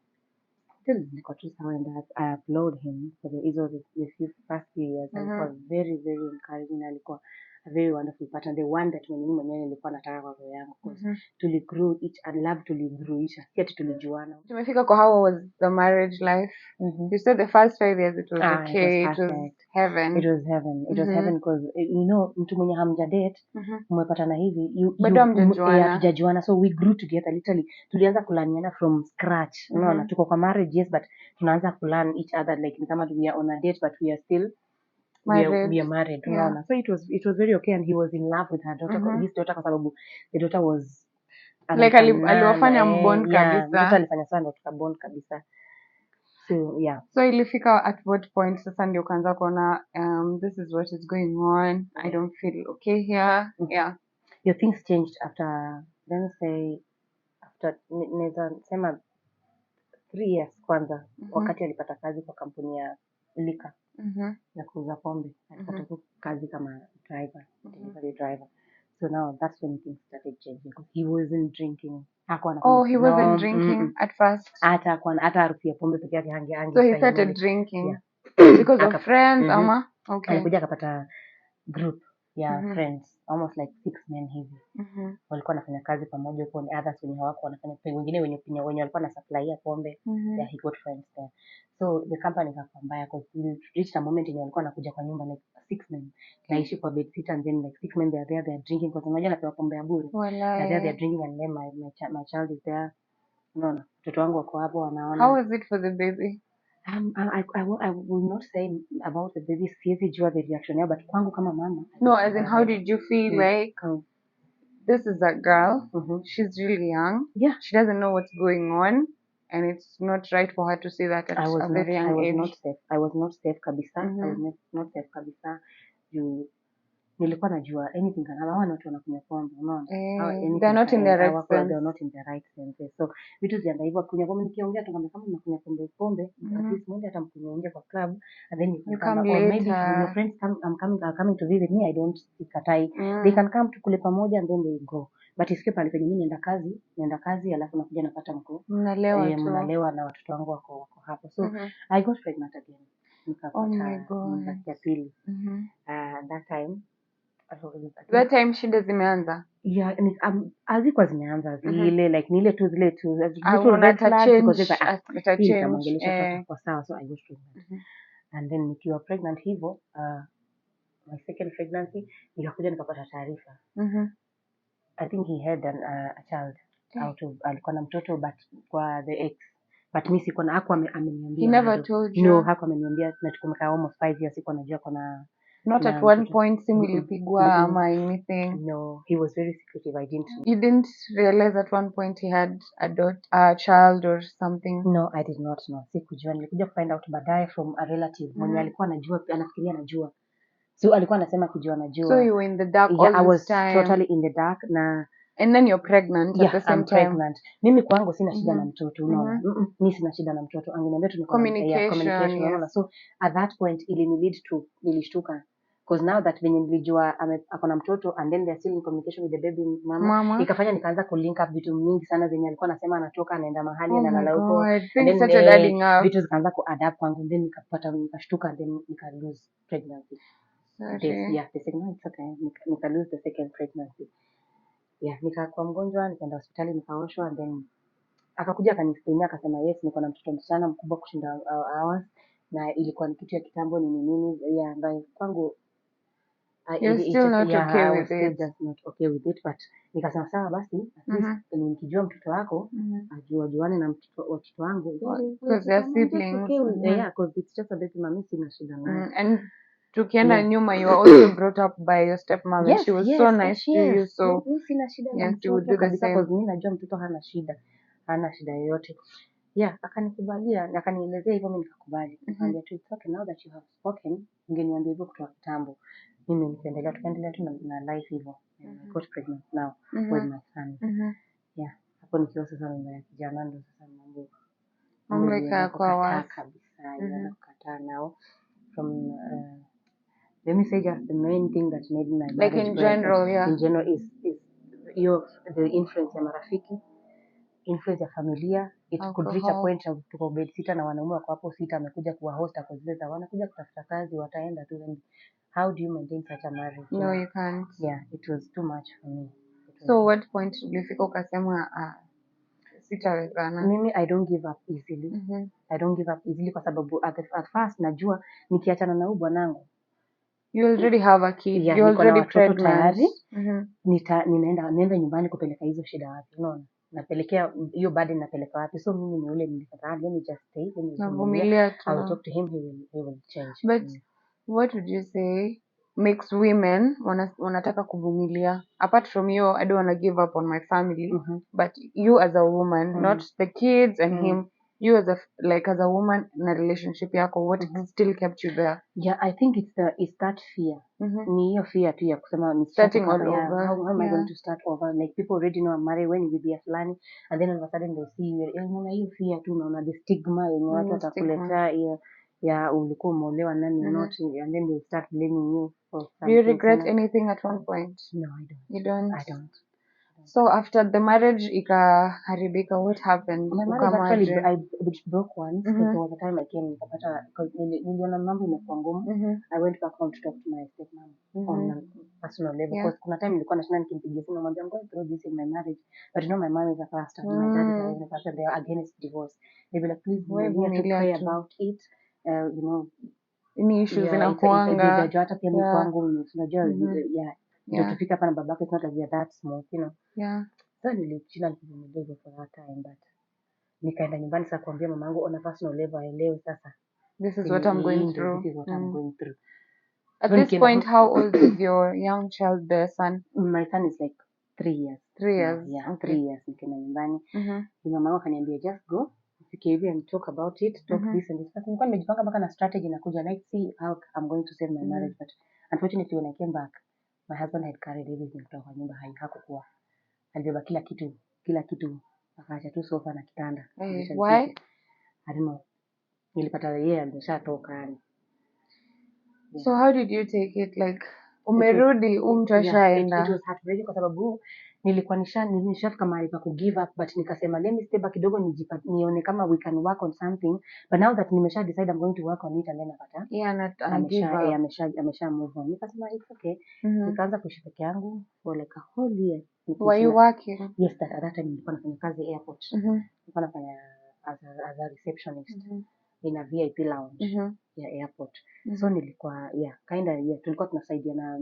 Still niko tu sawa and I applaud him for the first few years. Alikuwa very very encouraging, alikuwa a very wonderful partner, the one that mimi mwenyewe nilikuwa nataka kwa roho yangu because tuligrew each and love tuligrewisha, si ati tulijuana. Tumefika kwa how was the marriage life? You said the first 5 years it was okay, it was heaven. It was heaven because you know mtu mwenye hamja date mmepatana hivi bado hamjajuana, so we grew together literally. Tulianza kulaniana from scratch, unaona. Tuko kwa marriage yes, but tunaanza kulearn each other like kama we are on a date but we are still married. We are married, unaona. So it was very okay and he was in love with her daughter, his daughter, kwa sababu the daughter was like aliwafanya mbond kabisa. Mtoto alifanya sana ndo tukabond kabisa. So yeah. So ilifika at what point sasa ndio ukaanza kuona this is what is going on, I don't feel okay here. Yeah. Your things changed after, let me say, after naweza sema 3 years kwanza, wakati alipata kazi kwa kampuni ya lika ya kuuza pombe. Alipata kazi kama driver, delivery driver. So now that's when things started changing because he wasn't drinking. He wasn't drinking at first. Hata harufu ya pombe pekee yake hangi. So he started drinking because of friends ama? Okay. Alikuja akapata group ya friends, almost like 6 men hivi. Walikuwa wanafanya kazi pamoja huko, ni others wenye hawako wanafanya, wengine wenye walikuwa na supply ya pombe. He got friends there. So the company ikakuwa mbaya because we reached a moment yenye walikuwa wanakuja kwa nyumba like 6 men. Naishi kwa bed sitter and then like 6 men they are drinking because unajua napewa pombe ya bure. They are drinking and then my child is there. Unaona, mtoto wangu wako hapo wanaona. How was it for the baby? I will not say about the baby, siwezi jua the reaction yao, but kwangu kama mama. No, as in how did you feel like this is a girl, she's really young, she doesn't know what's going on and it's not right for her to say that at a very young age. I was not safe kabisa. I was not safe kabisa. Nilikuwa najua anything can happen. Hawa watu wanakunywa pombe, unaona. They're not in their right sense. They're not in their right sense. So vitu zianda hivyo kunywa pombe, nikiongea tu kama unakunywa pombe, at least mwende hata mkunywa nje kwa club and then you come or maybe your friends are coming to visit me, I don't sikatai. They can come tukule pamoja and then they go. But isike pale penye mimi naenda kazi alafu nakuja napata mnalewa na watoto wangu wako hapo. So I got pregnant again. Nikapata mimba ya pili. That time That time shida zimeanza. Yeah, hazikuwa zimeanza zile like ni ile tu I little want red to flags change, because hii change. nitamwongelesha tu kwa sawa, so I was pregnant. And then nikiwa pregnant hivyo my second pregnancy nikakuja nikapata taarifa. I think he had a child out of alikuwa na mtoto but kwa the ex, but mimi siko na hakuwa ameniambia. He never told you? No, hakuwa ameniambia, na tumekaa almost 5 years siko najua kuna not at one point simu ilipigwa ama anything. No, he was very secretive. I didn't know. You didn't realize at one point he had a child or something? No, I did not know. Sikujua, nilikuja find out baadaye from a relative mwenye alikuwa anajua, anafikiria anajua. So alikuwa anasema kijua anajua. So you were in the dark yeah, all this time? I was totally in the dark na and then you're pregnant at the same I'm time. Pregnant. Mimi kwangu sina shida na mtoto, unaona. Mimi sina shida na mtoto. Angeniambia tu communication, unaona. So at that point nilishtuka. Because now that venye nilijua ako na mtoto and then they're still in communication with the baby mama. Ikafanya nikaanza kulink up vitu mingi sana zenye alikuwa anasema anatoka anaenda mahali na analala huko. And then vitu zikaanza ku add up kwangu, then nikashtuka, then nika lose pregnancy. The second, it's okay. Nika lose the second pregnancy. Yeah, nikakuwa mgonjwa, nikaenda hospitali nikaoshwa, and then akakuja akaniexplainia akasema yes, niko na mtoto msichana mkubwa kushinda ours, na ilikuwa ni kitu ya kitambo nini yeah, ambayo kwangu you're still not okay with it. Just not okay with it, but nikasema sawa basi, at least nikijua mtoto wako ajuane na watoto wangu because they are siblings. Yeah, because it's just a baby, mami sina shida nayo. And tukienda nyuma, you were also brought up by your stepmom. Yes, she was so nice to you, so sina shida na yes, you would do the same. Because mimi najua mtoto hana shida yoyote. Yeah, akanikubalia, akanielezea hivyo, mimi nikakubali. Nikamwambia tu it's okay, now that you have spoken, ungeniambia hivyo kutoka kitambo. Mimi tukaendelea tu na life hivyo. I got pregnant now with my son. Yeah, hapo nikiwa sasa mama ya kijana, ndo sasa mambo ikawa wazi kabisa, kukataa nao from let me say just the main thing that made my marriage like in general, in general is the influence ya marafiki, influence ya familia. It could reach a point of tuko bed sita na wanaume wako hapo sita, amekuja kuwa host kwa zile za wanakuja kutafuta kazi, wataenda tu. And how do you maintain such a marriage? No, you can't. Yeah, it was too much for me. So what point ulifika ukasema sitawezana? Mimi I don't give up easily. I don't give up easily kwa sababu at first najua nikiachana na huyu bwanangu, you already have a kid, you already pregnant, ninaenda nyumbani kupeleka hizo shida wapi? Unaona, napelekea hiyo burden napeleka wapi? So mimi ni ule nilipata, let me just stay, let me I'll talk to him, he will change. But what would you say makes women wanataka kuvumilia? Apart from you, I don't want to give up on my family, but you as a woman, not the kids and him, you as a woman in a relationship yako, what still kept you there? Yeah, I think it's that fear. Ni hiyo fear tu ya kusema starting all over. How am I going to start over? Like people already know I'm married, when you be a fulani, and then all of a sudden they see you. Unaona hiyo fear tu, unaona the stigma yenye watu watakuletea hiyo ya ulikuwa umeolewa nani not, and then they start blaming you for something. Do you regret anything at one point? No, I don't. You don't? I don't. So after the marriage ikaharibika, what happened? My marriage actually it broke once, because there was a time I came nikapata, because niliona mambo imekuwa ngumu. I went back home to talk to my stepmom on a personal level, because kuna time nilikuwa nashinda nikimpigia simu namwambia I'm going through this in my marriage, but you know my mom is a pastor, my dad is a pastor, they are against divorce. They be like, please, we have to pray about it. You know, any issues zinakuanga hata pia mimi kwangu unajua ndio tufika hapa na babako, it's not like we are that small, you know. So nilichinda nikivumilia for that time, but nikaenda nyumbani sasa kuambia mamangu on a personal level, aelewe sasa this is what I'm going through. This is what I'm going through. At this point, how old is your young child, the son? My son is like 3 years. 3 years. Yeah, okay. 3 years. Nikaenda nyumbani. Mamangu akaniambia just go, ufike hivi and talk about it, talk this and this. Nilikuwa nimejipanga mpaka na strategy nakuja, like see how I'm going to save my marriage, but unfortunately when I came back, my husband had carried everything kutoka kwa nyumba, hakukuwa. Alibeba kila kitu akaacha tu sofa na kitanda. Why? I don't know. Nilipata yeye ameshatoka yani. So how did you take it? Like umerudi mtu ashaenda. It was heartbreaking kwa sababu nilikuwa nishafika mahali pa give up, but nikasema let me stay back kidogo nione kama we can work on something, but now that nimesha decide I'm going to work on it, and then napata amesha move on. Nikasema it's okay. Nikaanza kuishi peke yangu for like a whole year. Were you working? Yes, at that time nilikuwa nafanya kazi airport. Nilikuwa nafanya as a receptionist in a VIP lounge ya airport. So nilikuwa tulikuwa tunasaidiana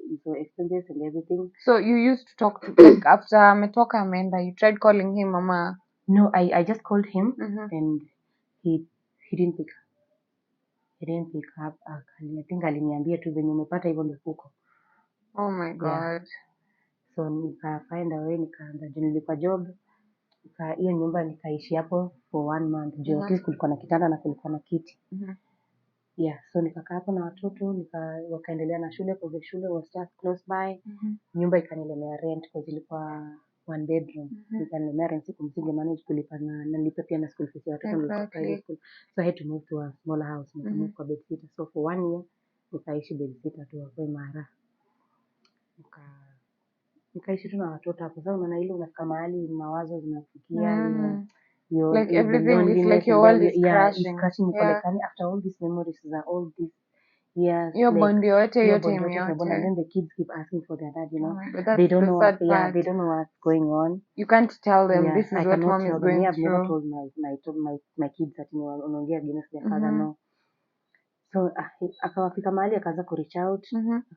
hizo expenses and everything. So you used to talk to like after ametoka ameenda, you tried calling him mama? No, I just called him and he didn't pick up. He didn't pick up. I think aliniambia tu venye umepata hivyo ndio kuko. Oh my God. Yeah. So nikafind a way, nikaanza nilipa job. Hiyo nyumba nikaishi hapo for 1 month. At least kulikuwa na kitanda na kulikuwa na kiti. Yeah, so nikakaa hapo na watoto, wakaendelea na shule kwa the shule was just close by. Nyumba ikanilemea rent kwa ilikuwa 1 bedroom. Ikanilemea rent siku msingi manage kulipa na nilipa pia na school fees ya watoto nilikuwa private school. So I had to move to a smaller house. Nikamove kwa bedsitter. So for 1 year nikaishi bedsitter tu hapo Mara. Nikaishi tu na watoto hapo. Sasa unaona ile unafika mahali mawazo zinafikia like everything is like your world is crashing. Like after all these memories, all these years, your bond yote and then the kids keep asking for their dad, you know. They don't know what, they don't know what's going on. You can't tell them this is what mom is going through. I've never told my kids that unaongea against their father, no. So akawafika mahali akaanza ku reach out,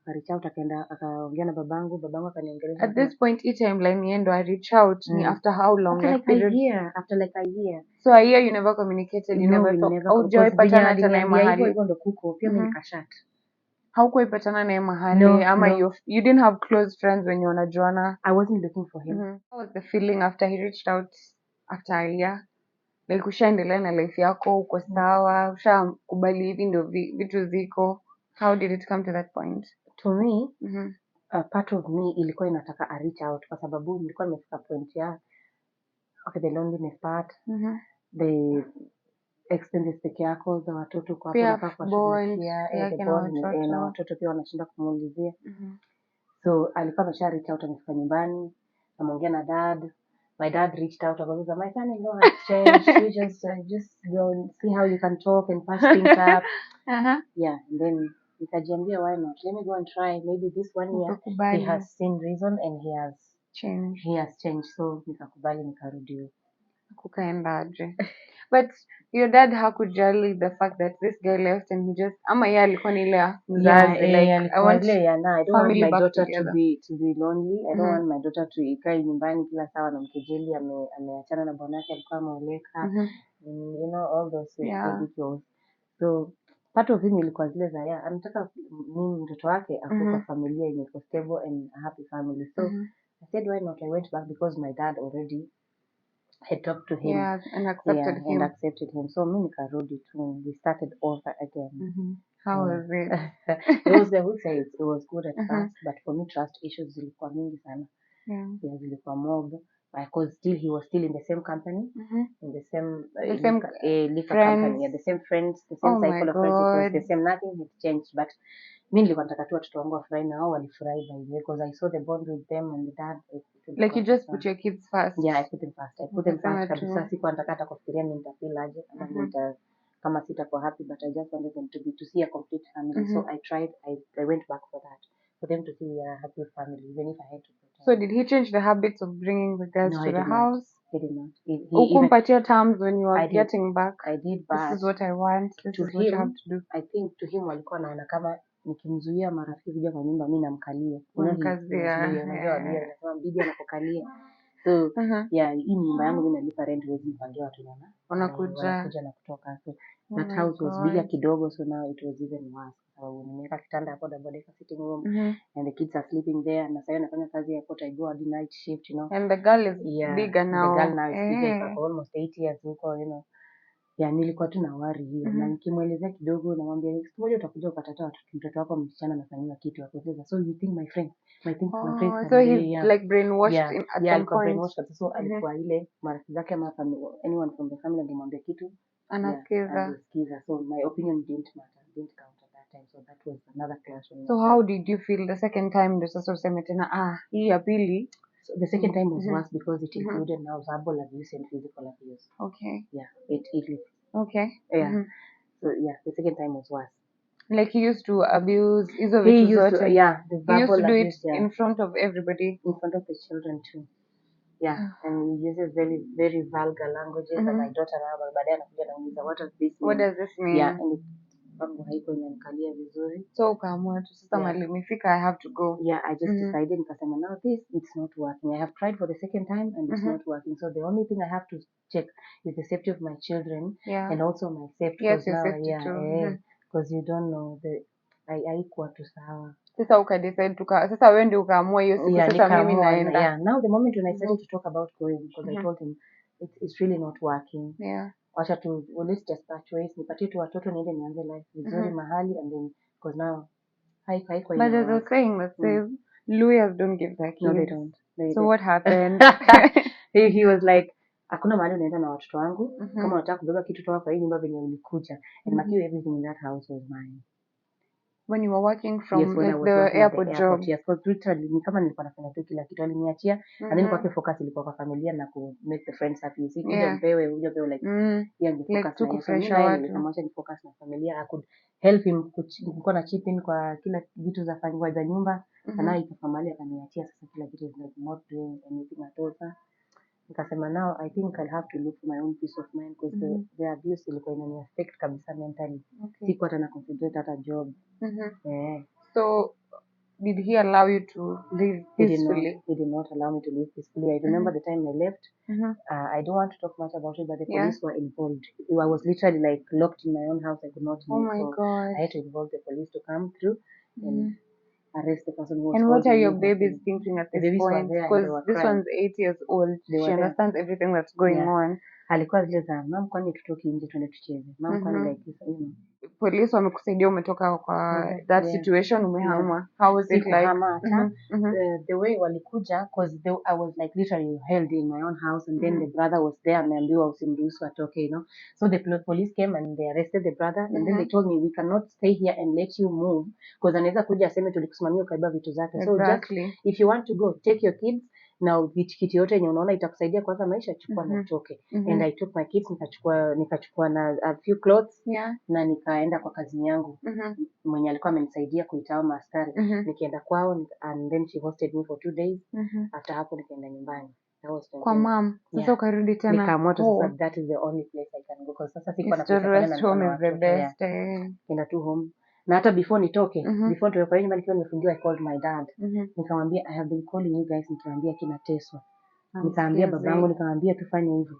reach out akaenda akaongea na babangu akaniongelea. At this point each timeline yendo I reach out ni after how long? After like a year. So a year you never communicated, you never talked. Au joy patana tena mahali hivyo ndo kuko pia mimi nikashat. Haukuipatana naye mahali ama you didn't have close friends when you wanajuana? I wasn't looking for him. How was the feeling after he reached out after a year? Like ushaendelea na life yako, uko sawa, ushakubali hivi ndio vitu ziko. How did it come to that point? To me, part of me ilikuwa inataka a reach out kwa sababu nilikuwa nimefika point ya the loneliness part, the expenses peke yako za watoto kwa hapo kwa shule na watoto pia wanashinda kumuulizia. So alikuwa amesha reach out, amefika nyumbani, ameongea na dad. My dad reached out about my son-in-law has changed. You just go and see how you can talk and patch things up. Yeah, and then nikajiambia why not? Let me go and try. Maybe this 1 year he has seen reason and he has changed. So nikakubali nikarudi. Kukaendaje? But your dad hakujali the fact that this guy left and he just ama yeye alikuwa ni ile mzazi like I want I don't want my daughter to be lonely. I don't want my daughter to ikae nyumbani kila saa na mkejeli ameachana na bwana yake alikuwa ameoleka. You know all those ridiculous. So part of him ilikuwa zile za anataka mimi mtoto wake akuwe kwa familia yenye stable and a happy family. So I said why not? I went back because my dad already had talked to him and accepted him. So mimi nikarudi tu, we started over again. How was it? They would say it was good at first, but for me trust issues zilikuwa mingi sana. Zilikuwa mob because he was still in the same company, in the same liquor company, the same friends, the same cycle of friends, it was the same, nothing had changed. But mimi nilikuwa nataka tu watoto wangu wafurahi na wao walifurahi by the way because I saw the bond with them and the dad. Like you just put your kids first. Yeah, I put them first. Kabisa sikuwa nataka hata kufikiria mimi nitafeel aje kama sitakuwa happy, but I just wanted them to see a complete family. So I went back for that, for them to see we are a happy family even if I had to pretend. So did he change the habits of bringing the girls to the house? He did not. Ukumpatia terms when you were getting back? I did, but this is what I want, this is what you have to do. I think to him walikuwa naona kama nikimzuia marafiki kuja kwa nyumba mimi namkalia. Unajua bibi anapokalia. So hii nyumba yangu mimi nalipa rent, huwezi nipangia watu wanakuja na kutoka. So that house was bigger kidogo, so now it was even worse. So nimeweka kitanda hapo double sitting room and the kids are sleeping there, na sasa nafanya kazi hapo, I go at night shift, you know. And the girl is bigger now. The girl now is bigger, for almost 8 years huko, you know. Nilikuwa tu na worry hiyo. Na nikimuelezea kidogo namwambia siku moja utakuja ukatata mtoto wako msichana anafanyiwa kitu hapo. So you think my friends so he's like brainwashed at some point. Brainwashed. So alikuwa ile marafiki zake ama anyone from the family angemwambia kitu anasikiza. So my opinion didn't count at that time. So that was another clash. So how did you feel the second time ndio sasa useme tena hii ya pili So the second time was worse because it included now verbal abuse and physical abuse. Okay. Yeah, it Okay. yeah. So yeah, the second time was worse. Like he used to abuse, He used to, the yeah, the he used verbal to do it abuse, yeah, in front of everybody. in front of the children too. Yeah, and he uses very very vulgar languages. And my daughter now, baadaye anakuja anauliza what does this mean? What does this mean? Yeah, and pangu haiko inanikalia vizuri. So ukaamua tu sasa mali imefika, I have to go. Yeah, I just decided nikasema now this it's not working. I have tried for the second time and it's not working. So the only thing I have to check is the safety of my children and also my safety. Yes, your now, safety yeah, too. because you don't know haikuwa tu sawa. Sasa ukadecide sasa wewe ndio ukaamua hiyo siku sasa mimi naenda. Yeah, now the moment when I started to talk about going, because I told him it's really not working. Yeah. Wacha tu, well, let's just patch ways, nipatie tu watoto niende nianze life vizuri mahali, and then because now haiko. But there's a saying that says lawyers don't give their kids. No, they don't. So what happened? He was like, hakuna mahali unaenda na watoto wangu, kama unataka kubeba kitu toka kwa hii nyumba venye ulikuja, and Matthew, everything in that house was mine. When you were working from when the airport job. Yes, because literally ni kama nilikuwa nafanya tu kila kitu, aliniachia and then kwake focus ilikuwa kwa familia na ku make the friends happy. Si kuja mpewe like yeah, ni focus na kufresh nikamwacha ni focus na familia. I could help him kulikuwa na chip in kwa kila vitu za fanywa za nyumba, na ikafika mahali akaniachia sasa kila kitu, is like not doing anything at all. Nikasema now I think I'll have to look for my own peace of mind because the abuse ilikuwa inani affect kabisa mentally. Sikuwa hata na concentrate hata job. So did he allow you to live peacefully? He did not allow me to live peacefully. I remember the time I left. I don't want to talk much about it, but the police were involved. I was literally like locked in my own house. I could not leave. Oh my God. I had to involve the police to come through and arrest the person who was. And what are your babies thinking at this point? Because this one's 8 years old. She understands everything that's going on. Alikuwa zile za mom, kwani tutoki nje tuende tucheze. Mom, kwani like this, Police wamekusaidia umetoka kwa that situation umehama. How was it like? The way walikuja, because I was like literally held in my own house, and then the brother was there, ameambiwa usimruhusu atoke, so the police came and they arrested the brother, and then they told me we cannot stay here and let you move because anaweza kuja aseme tulikusimamia ukaiba vitu zake. So just if you want to go, take your kids. Now kitu yote yenye unaona itakusaidia kwanza maisha, chukua na utoke. And I took my kids, nikachukua na a few clothes, na nikaenda kwa kazi yangu mwenye alikuwa amenisaidia kuitao maaskari. Nikaenda kwao, and then she hosted me for 2 days. After hapo nikaenda nyumbani. Kwa mom. Sasa ukarudi tena. Nikaamua tu sasa that is the only place I can go because sasa sikuwa na pesa kwenda na home is the best. Nikaenda tu home. Na hata before nitoke, before tuwe kwa nyumba nikiwa nimefungiwa, I called my dad. Nikamwambia I have been calling you guys, nikamwambia kina Teswa. Nikaambia babangu, nikamwambia tufanye hivi.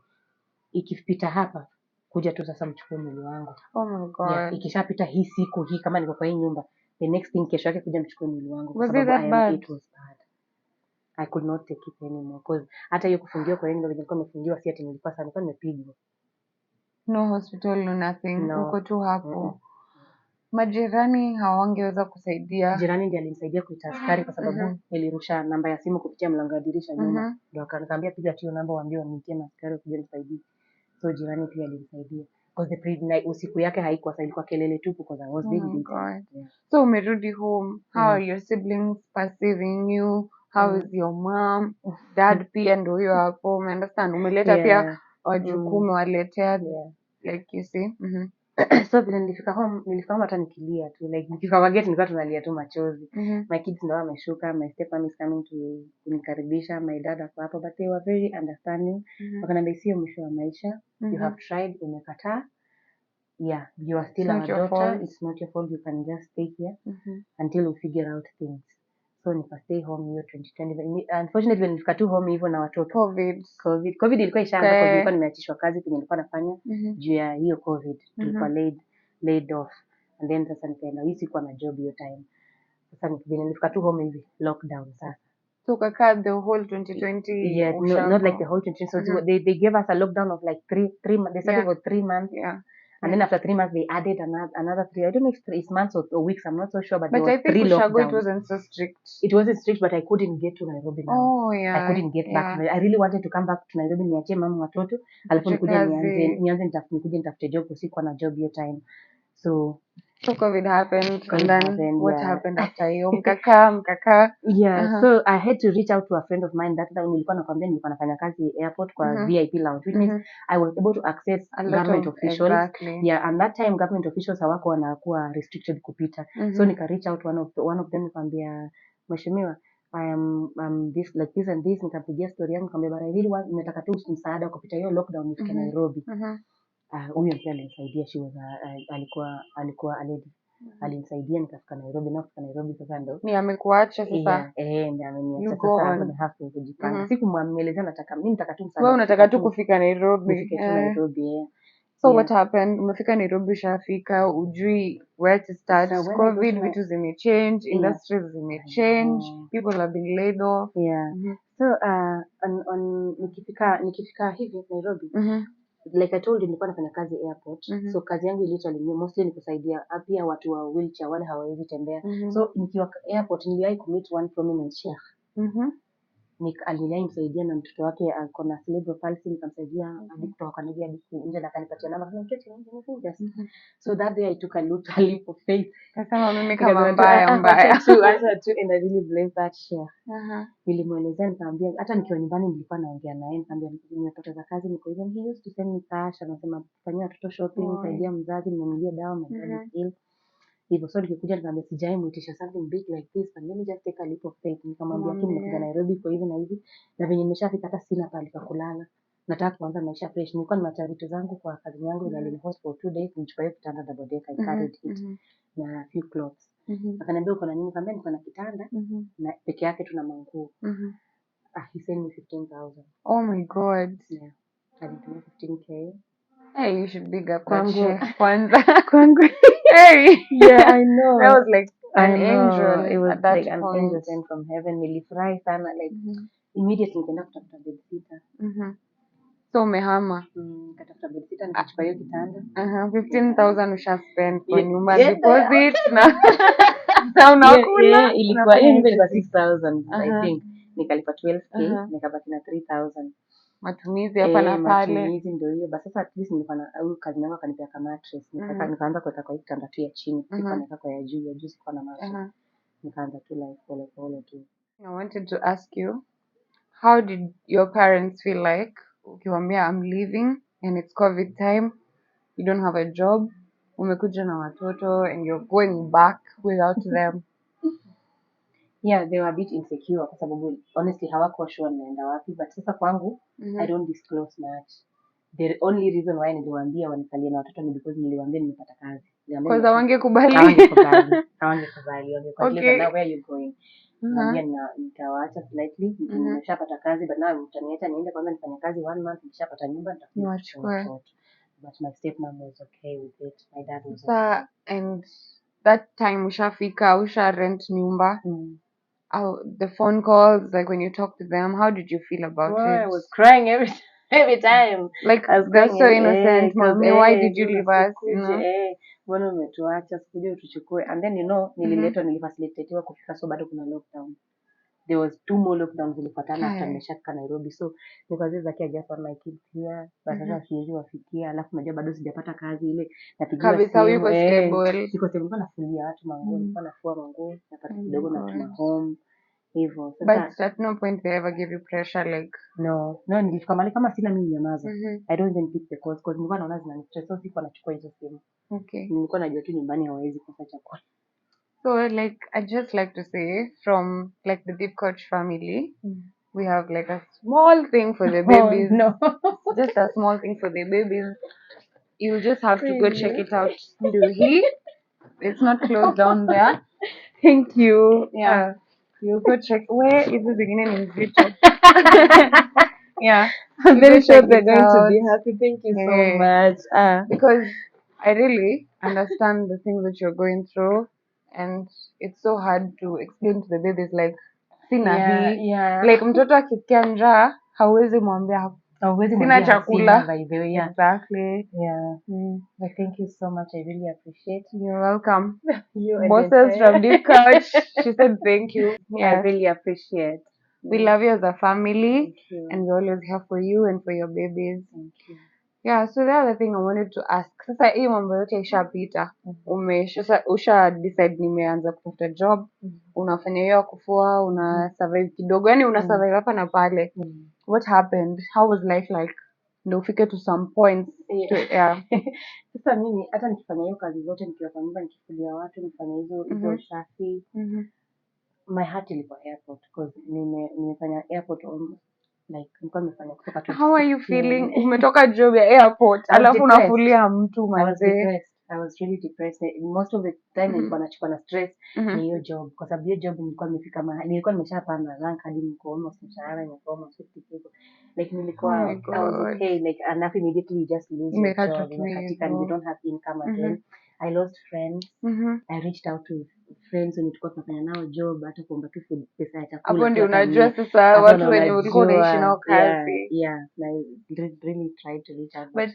Ikipita hapa, kuja tu sasa mchukue mwili wangu. Oh my God. Ikishapita hii siku hii kama niko kwa hii nyumba, the next thing kesho yake kuja mchukue mwili wangu. Was it that bad? It was bad. I could not take it anymore because hata hiyo kufungiwa kwa nyumba nilikuwa nimefungiwa, si ati nilikuwa sana, nilikuwa nimepigwa. No hospital, no nothing. Uko tu hapo. Majirani hawangeweza kusaidia. Jirani ndiye alinisaidia kuita askari kwa sababu nilirusha namba ya simu kupitia mlango wa dirisha nyuma. Ndio akaniambia piga tu namba waambie wanitie askari kuja nisaidie. So jirani pia alinisaidia. Because the usiku yake haikuwa sasa, ilikuwa kelele tu because I was being beaten. So umerudi home. How are your siblings perceiving you? How is your mom? Dad pia ndio huyo hapo. Understand? Umeleta pia wajukuu umewaletea. Like you see. So vile nilifika home hata nikilia tu, like nikifika kwa gate nilikuwa tunalia tu machozi. My kids ndio wameshuka, my stepmom is coming to kunikaribisha, my dad ako hapo, but they were very understanding. Wakaniambia sio mwisho wa maisha, you have tried, umekataa. Yeah, you are still our daughter, it's not your fault, you can just stay here until we figure out things. So nikastay home hiyo 2020. Unfortunately nilifika tu home hivyo na watoto. COVID ilikuwa ishaanza kwa nilikuwa nimeachishwa kazi kwenye nilikuwa nafanya juu ya hiyo COVID. Tulikuwa laid off. And then sasa nikaenda hii sikuwa na job hiyo time. Sasa nilifika tu home hivi lockdown sasa. So kakaa the whole 2020? Yeah, not like the whole 2020. So they gave us a lockdown of like 3 months. They started with 3 months. Yeah. And then after 3 months, they added another 3. I don't know if 3 months or weeks. I'm not so sure. But I think 3 lockdowns. It wasn't so strict. It wasn't strict, but I couldn't get to Nairobi now. Oh, yeah. I couldn't get back. I really wanted to come back to Nairobi, niachie mama watoto. Alafu nikuje nitafute job, kusikuwa na job hiyo time. So So COVID happened, COVID and then happened, what yeah. happened after hiyo? Mkakaa. Yeah, so I had to reach out to a friend of mine that time. Nilikuwa nakwambia nilikuwa nafanya kazi airport kwa VIP lounge, which means I was able to access A lot government of officials. exactly. Yeah, and that time government officials hawako wanakuwa restricted kupita. So nika reach out one of them, nikamwambia mheshimiwa, I'm this like this and this, nikampigia story yangu, nikamwambia bara really nataka tu msaada kupita hiyo lockdown nifike Nairobi. Huyo pia alinisaidia, she was alikuwa a lady. Alinisaidia nikafika Nairobi, na kufika Nairobi sasa ndo ni amekuacha sasa. Ndio ameniacha go sasa, on. hapo hapo kujipanga. Sikumwelezea nataka tu msaada. Wewe unataka tu kufika Nairobi. Nifike tu Nairobi. So what happened? Umefika Nairobi, ushafika, ujui where to start. So when I COVID, got to vitu zimechange, industries zimechange, people have been laid off. So nikifika hivi Nairobi, like I told you, nilikuwa nafanya kazi airport. So kazi yangu literally mostly ni kusaidia pia watu wa wheelchair, wale hawawezi tembea. So nikiwa airport niliwahi kumit one prominent sheikh. Aliniwahi msaidia na mtoto wake ako na cerebral palsy, nikamsaidia hadi kutoka kwa ndege hadi nje, na akanipatia namba kama keti nje. So that day I took a leap of faith. Kasema mimi kama mbaya. And I really blame that sheikh. Nilimwelezea, nikamwambia hata nikiwa nyumbani nilikuwa naongea naye, nikamwambia nimepoteza kazi, niko hivyo. He used to send me cash, anasema fanyia watoto shopping, saidia mzazi, mnunulie dawa, mzazi ill hivyo. So nikikuja nikamwambia sijai muitisha something big like this, but let me just take a leap of faith. Nikamwambia nimekuja Nairobi kwa hivi na hivi, na venye nimeshafika hata sina pale pa kulala, nataka kuanza maisha fresh. Nilikuwa nimeacha vitu zangu kwa kazi yangu ile in hospital for 2 days, nichukue kitanda double decker, I carried it na a few clothes. Akaniambia uko na nini? Nikamwambia niko na kitanda na peke yake tuna manguo. He sent me 15,000. Oh my God. Yeah. Alitumia 15K. Hey, you should big up Kwangu. Kwangu. Hey. Yeah, I know. That was like an I know. angel. It was at that like point. An angel sent from heaven. Nilifurahi sana, like immediately nikaenda kutafuta bedsitter. So umehama. Nikatafuta bedsitter, nikachukua hiyo kitanda. 15,000 usha spend kwa nyumba deposit na unakula. Ilikuwa 6,000 I think. Nikalipa 12K, nikabaki na 3,000. Matumizi hapa na pale. Matumizi ndio hiyo. Basi sasa at least nilikuwa na kazi yangu, akanipea kama mattress. Nikaanza kuweka kwa kitanda tu ya chini. Sikuwa naweka kwa ya juu sikuwa na mattress. Nikaanza tu like pole tu. I wanted to ask you, how did your parents feel like ukiwaambia I'm leaving and it's COVID time, you don't have a job, umekuja na watoto and you're going back without them? Yeah, they were a bit insecure kwa sababu honestly hawakuwa sure naenda wapi, but sasa kwangu I don't disclose much. The only reason why niliwaambia wanikalie na watoto ni because niliwaambia nimepata kazi. Because hawangekubali. Hawangekubali. Okay. Now where are you going? Niambia nitawaacha slightly, nimeshapata kazi, but now utaniacha niende kwanza nifanye kazi 1 month, nikishapata nyumba niwachukue. But my stepmom was okay with it. My dad was okay. And that time usha rent nyumba. The phone calls, like when you talk to them, how did you feel about it? I was crying every time. Like they're so innocent, mommy. Why did you leave us? Mbona umetuacha, sikuje utuchukue. And then nilifacilitatiwa kufika, so bado kuna lockdown. There was 2 more lockdowns zilifuatana after nimeshafika Nairobi. So because I just want my kids here, but sasa siwezi wafikia, alafu najua bado sijapata kazi ile napigia kabisa. Yuko stable. Siko stable, nilikuwa nafulia watu manguo, nilikuwa nafua manguo, napata kidogo na tuma home. Hivyo sasa. But at no point they ever give you pressure like no, nilifika mahali kama sina mimi nyamaza. I don't even pick the calls because nilikuwa naona zinanistress, so sikuwa nachukua hizo simu. Okay. Nilikuwa najua tu nyumbani hawezi kosa chakula. So like I just like to say, from like the Deep Coach family, we have like a small thing for the babies. Oh, no. Just a small thing for the babies. You just have to go check it out. It's not closed down there. Thank you. Yeah. You go check. Where is the beginning in Victor? Yeah. I'm very sure they're going to be happy. Thank you so much. Because I really understand the things that you're going through, and it's so hard to explain to the babies like sina hii. Like mtoto akisikia njaa hauwezi mwambia sina chakula. Exactly. Yeah. But thank you so much. I really appreciate. You're welcome. Bosses from Deep Couch. She said thank you. Yeah, I really appreciate. We love you as a family, and we're always here for you and for your babies. Thank you. Yeah, so the other thing I wanted to ask, sasa hii mambo yote ishapita, usha decide nimeanza kutafuta job, unafanya hiyo ya kufua, una survive kidogo, yani una survive hapa na pale. What happened? How was life like? Ndio ufike to some point. Sasa mimi hata nikifanya hiyo kazi zote, nikiwa kwa nyumba nikifulia watu, nifanya hizo usafi, my heart ilikuwa airport because nimefanya airport almost like nilikuwa nimefanya kutoka 2016. How are you feeling? Umetoka job ya airport alafu unafulia mtu manze. I was really depressed. Most of the time nilikuwa nachukua na stress ni hiyo job, kwa sababu hiyo job nilikuwa nimefika mahali, nilikuwa nimeshapanda rank hadi niko almost mshahara nilikuwa almost 50k. Like nilikuwa I was okay, like enough immediately you just lose your job, umekatika, and you don't have income again. I lost friends. I reached out to friends wenye tulikuwa tunafanya nao job, hata kuomba tu pesa ya chakula. Hapo ndio unajua sasa watu wenye ulikuwa unaishi nao kazi. Yeah, I really tried to reach out. But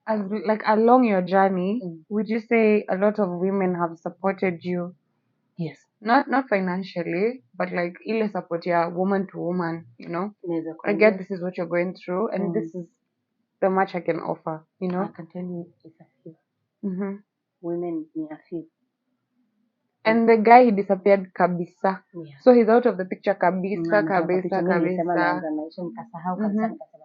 as like along your journey, would you say a lot of women have supported you? Yes. Not financially, but like ile support ya woman to woman, you know? I get this is what you're going through, and this is the much I can offer, you know? I can tell you it's a few. Women ni a few. And the guy, he disappeared kabisa. Yeah. So he's out of the picture kabisa. Nikasahau kabisa, nikasema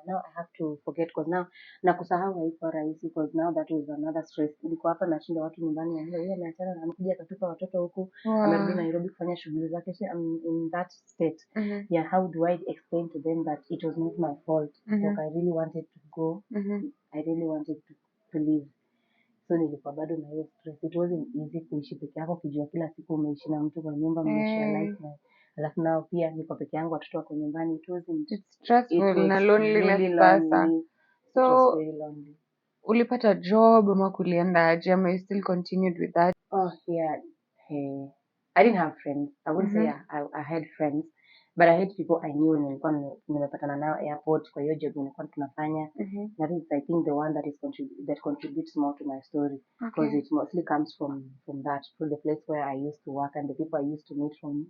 now I have to forget, because now na kusahau haikuwa rahisi, because now that was another stress. Nilikuwa hapa nashinda watu nyumbani, wanajua yeye ameachana na amekuja akatupa watoto huku, amerudi Nairobi kufanya shughuli zake. So I'm in that state. Yeah, how do I explain to them that it was not my fault? Like I really wanted to go. I really wanted to leave. So nilikuwa bado na hiyo stress. It wasn't easy kuishi peke yako ukijua kila siku umeishi na mtu kwa nyumba, mmeshare life, na alafu nao pia niko peke yangu, watoto wako nyumbani. It's stressful na loneliness sasa. So ulipata job ama kulienda aje, ama you still continued with that? Oh yeah. I didn't have friends. I wouldn't say I had friends, but I had people I knew nilikuwa nimepatana nao airport kwa hiyo job nilikuwa tunafanya. That is, I think, the one that contributes more to my story, because it mostly comes from the place where I used to work and the people I used to meet from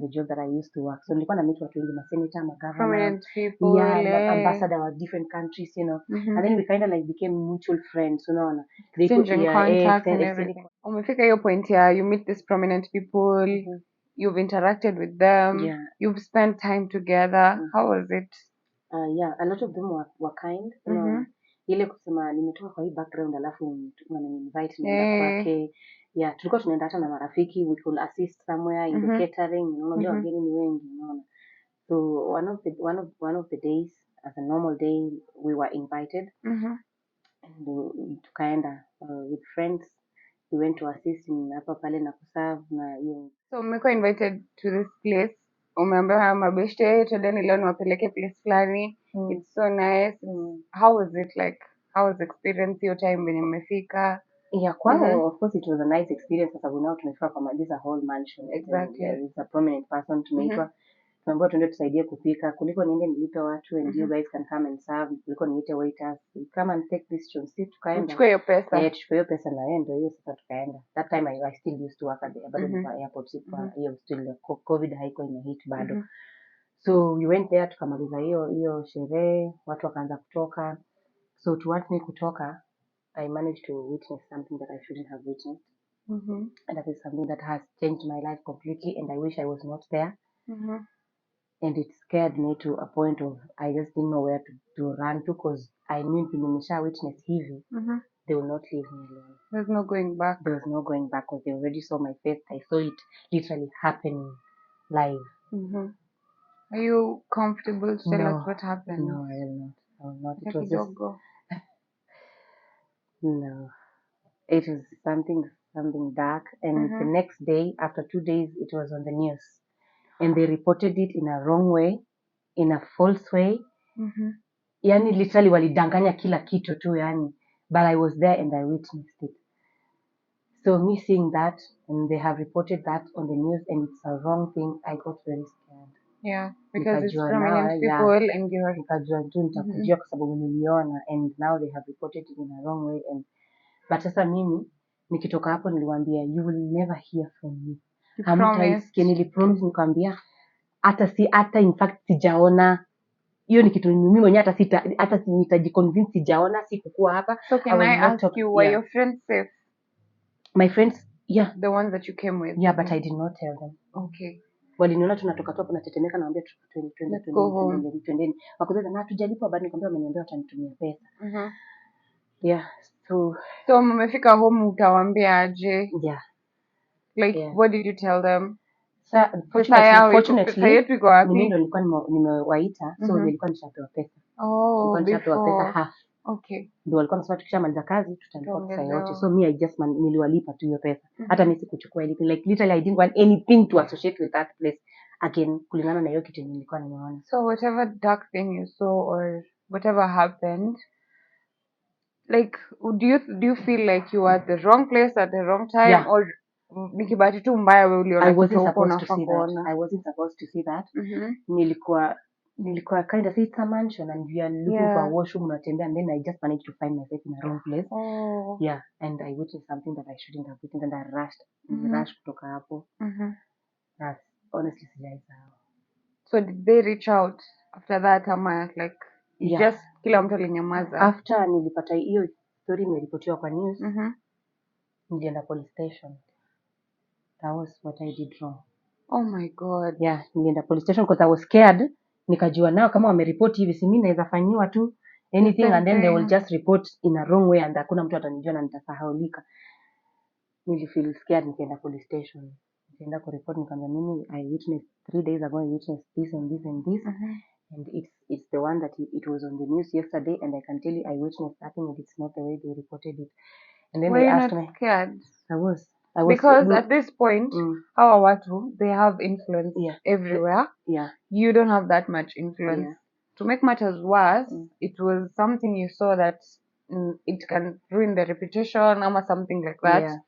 the job that I used to work. So nilikuwa na meet watu wengi, masenator, prominent people, ambassador of different countries, you know. And then we kind of like became mutual friends, unaona. They could contact and everything. Umefika hiyo point ya you meet these prominent people, you've interacted with them, you've spent time together. How was it? Yeah, a lot of them were kind. Ile kusema nimetoka kwa hii background alafu wanani-invite nienda kwake. Yeah, tulikuwa tunaenda hata na marafiki, we could assist somewhere in the catering, unajua wageni ni wengi, unaona. So one of the days, as a normal day, we were invited. And tukaenda with friends. We went to assist in hapa pale na kuserve na hiyo. So mmekuwa invited to this place. Umeambiwa mabeshte twendeni leo niwapeleke place fulani. It's so nice. How was it like? How was the experience your time when mmefika? Yeah, of course it was a nice experience, kwa sababu now tumefika kwa this a whole mansion. Exactly. It's a prominent person tumeitwa. Tumeambiwa tuende tusaidie kupika, kuliko niende nilipe watu and you guys can come and serve, kuliko niite waiters, come and take this chance. Tukaenda. Chukua hiyo pesa. Chukua hiyo pesa na yeye ndio hiyo sasa tukaenda. That time I still used to work at the airport. Hiyo still COVID haikuwa imehit bado. So we went there, tukamaliza hiyo sherehe, watu wakaanza kutoka. So towards me kutoka, I managed to witness something that I shouldn't have witnessed. And that is something that has changed my life completely, and I wish I was not there. And it scared me to a point of I just didn't know where to run to, because I knew nimesha witness hivi, they will not leave me alone. There's no going back. There's no going back, because they already saw my face. I saw it literally happening live. Are you comfortable to tell us what happened? No, I will not. It was just... No. It was something dark. And the next day, after 2 days, it was on the news. And they reported it in a wrong way, in a false way. Yani literally walidanganya kila kitu tu yani. But I was there and I witnessed it. So me seeing that, and they have reported that on the news, and it's a wrong thing, I got very scared. Yeah, because it's prominent people and you are... Nikajua tu nitakujua kwa sababu niliona, and now they have reported it in a wrong way. But sasa mimi nikitoka hapo niliwaambia you will never hear from me. Hamtaisikia, nilipromise nikamwambia hata in fact sijaona. hiyo ni kitu mimi mwenyewe hata nitajiconvince sijaona sikukua hapa. So can I ask you, were your friends safe? My friends, yeah, the ones that you came with? Yeah, but I did not tell them. Okay. Waliniona tunatoka tu hapo natetemeka, naambia twendeni. Wakuza na tujalipo bado, nikamwambia wameniambia watanitumia pesa. Yeah, so mmefika home utawaambia aje? Yeah. Like what did you tell them? Fortunately mimi ndo nilikuwa nimewaita, so nilikuwa nishapewa pesa. Nilikuwa nishapewa pesa half. Okay. Ndio walikuwa wanasema tukishamaliza kazi tutalipa pesa yote. So me I just niliwalipa tu hiyo pesa. Hata mimi sikuchukua anything, like literally I didn't want anything to associate with that place again, kulingana na hiyo kitu nilikuwa nimeona. So whatever dark thing you saw or whatever happened, like do you feel like you were at the wrong place at the wrong time? Yeah. Or nikibati tu mbaya wewe uliona kitu huko unafakuona? I wasn't supposed to see that. Nilikuwa kind of, it's a mansion and you are looking for a washroom, unatembea, and then I just managed to find myself in a wrong place. Yeah, and I witnessed something that I shouldn't have witnessed, and I rushed kutoka hapo. That's honestly sijaisahau. So did they reach out after that, ama like just kila mtu alinyamaza? After nilipata hiyo story imeripotiwa kwa news, nilienda police station. That was what I did wrong. Oh my God. Yeah, nilienda police station because I was scared. Nikajua nao kama wameripoti hivi, si mimi naweza fanyiwa tu anything, and then they will just report in a wrong way and hakuna mtu atanijua na nitasahaulika. Nilifeel scared, nikaenda police station. Nikaenda kureport, nikamwambia mimi I witnessed 3 days ago, I witnessed this and this and this. And it's the one that it was on the news yesterday, and I can tell you I witnessed that thing and it's not the way they reported it. And then they asked me. Scared? I was because at this point hawa watu they have influence everywhere. You don't have that much influence. To make matters worse, it was something you saw that it can ruin the reputation or something like that.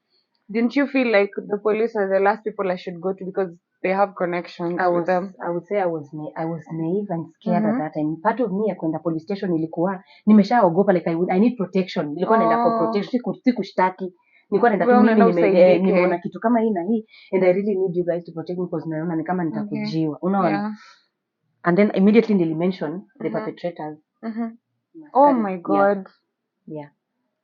Didn't you feel like the police are the last people I should go to because they have connections with them? I would say I was naive and scared at that time. Part of me ya kwenda police station ilikuwa nimeshaogopa, like I need protection. Nilikuwa naenda for protection, sikushtaki. Nilikuwa naenda tu mimi nimeona kitu kama hii na hii, and I really need you guys to protect me because naona ni kama nitakujiwa. Unaona? And then immediately nili mention the perpetrators. Oh my God. Yeah.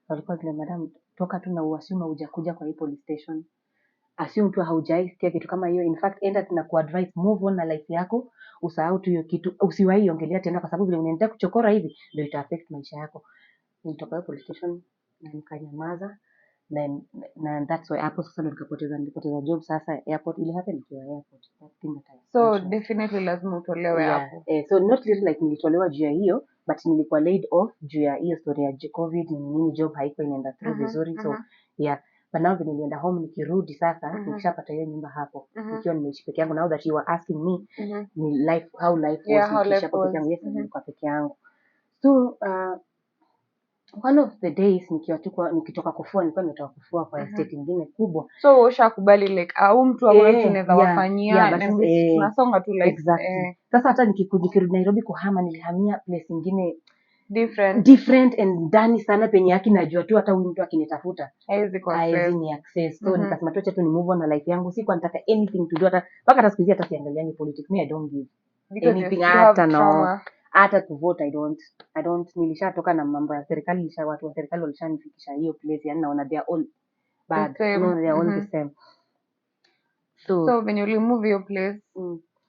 Walikuwa zile, madam, toka tu na uassume hujakuja kwa hii police station. Assume tu haujaisikia kitu kama hiyo. In fact, enda tuna kuadvise move on na life yako. Usahau tu hiyo kitu. Usiwahi ongelea tena kwa sababu vile unaendelea kuchokora hivi ndio ita affect maisha yako. Nilitoka hiyo police station na nikanyamaza. Na that's why hapo sasa nilipoteza job. Sasa airport ile happen ikiwa airport. So definitely lazima utolewe hapo. So not really like nilitolewa juu ya hiyo, but nilikuwa laid off juu ya hiyo story ya COVID, nini job haiko inaenda through vizuri. So but now when nilienda home, nikirudi sasa nikishapata hiyo nyumba hapo, nikiwa nimeishi peke yangu. Now that you are asking me ni life, how life was nikisha peke yangu, nilikuwa peke yangu. So one of the days nikitoka kufua, nilikuwa nimetoka kufua kwa estate nyingine kubwa. So ushakubali like au mtu ambaye tunaweza wafanyia na tunasonga tu like sasa hata nikirudi Nairobi kuhama, nilihamia place nyingine different and ndani sana penye yake najua tu hata huyu mtu akinitafuta haiwezi ni access. So nikasema tu acha tu ni move on na life yangu, sikuwa nataka anything to do, hata siku hizi hata siangaliani politics. Me I don't give anything, hata to vote I don't. Nilishatoka na mambo ya serikali, watu wa serikali walishanifikisha hiyo place, yani naona they are all bad, they are all the same. So when you remove your place,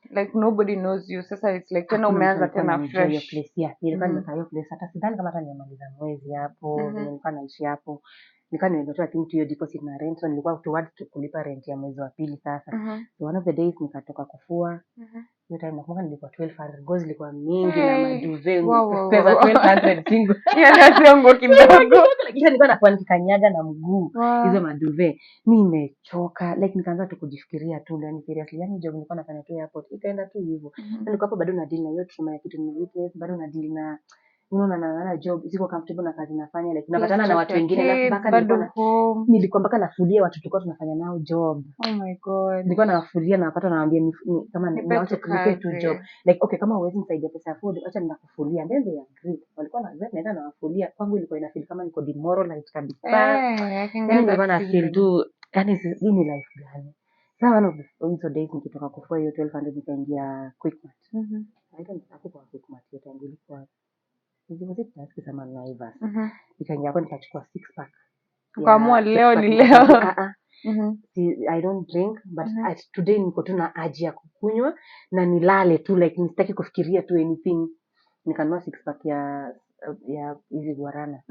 like nobody knows you. Sasa it's like tena umeanza tena fresh. Nilikuwa nimekaa hiyo place, hata sidhani kama hata nimemaliza mwezi hapo. Nilikuwa naishi hapo, nilikuwa nimetoa tu hiyo deposit na rent, so nilikuwa towards kulipa rent ya mwezi wa pili sasa. So one of the days nikatoka kufua. Hiyo time nakumbuka nilikuwa 1200, gozi zilikuwa mingi na maduve pesa 1200 single. Sio kidogo. Kisha nilikuwa nafua nikikanyaga na mguu hizo maduve. Mimi nimechoka, like nikaanza tu kujifikiria tu, yani seriously, yani job nilikuwa nafanya tu airport ikaenda tu hivyo. Nilikuwa hapo bado na deal na hiyo trauma ya kitu ni weakness, bado na deal na na job, siko comfortable na kazi nafanya, like napatana na watu wengine, na mpaka nilikuwa mpaka nafulia watu tulikuwa tunafanya nao job. Oh my God. Nilikuwa nawafulia na napata nawaambia kama niache kulipe tu job, like okay, kama huwezi nisaidia pesa ya food acha ninakufulia, and then they agreed. Walikuwa naenda nawafulia, kwangu ilikuwa ina feel kama niko demoralized kabisa. Yani nilikuwa na feel tu, yani hii ni life gani? Sasa one of those days nikitoka kufua hiyo 1200 nikaingia Quickmart. I don't hakuwa Quickmart hiyo time ilikuwa was it Tuskys ama Naivas. Nikaingia hapo nikachukua 6 pack. Ukaamua leo ni leo. I don't drink but today niko tu na urge ya kukunywa na nilale tu like nisitaki kufikiria tu anything. Nikanunua 6 pack ya hizi guarana.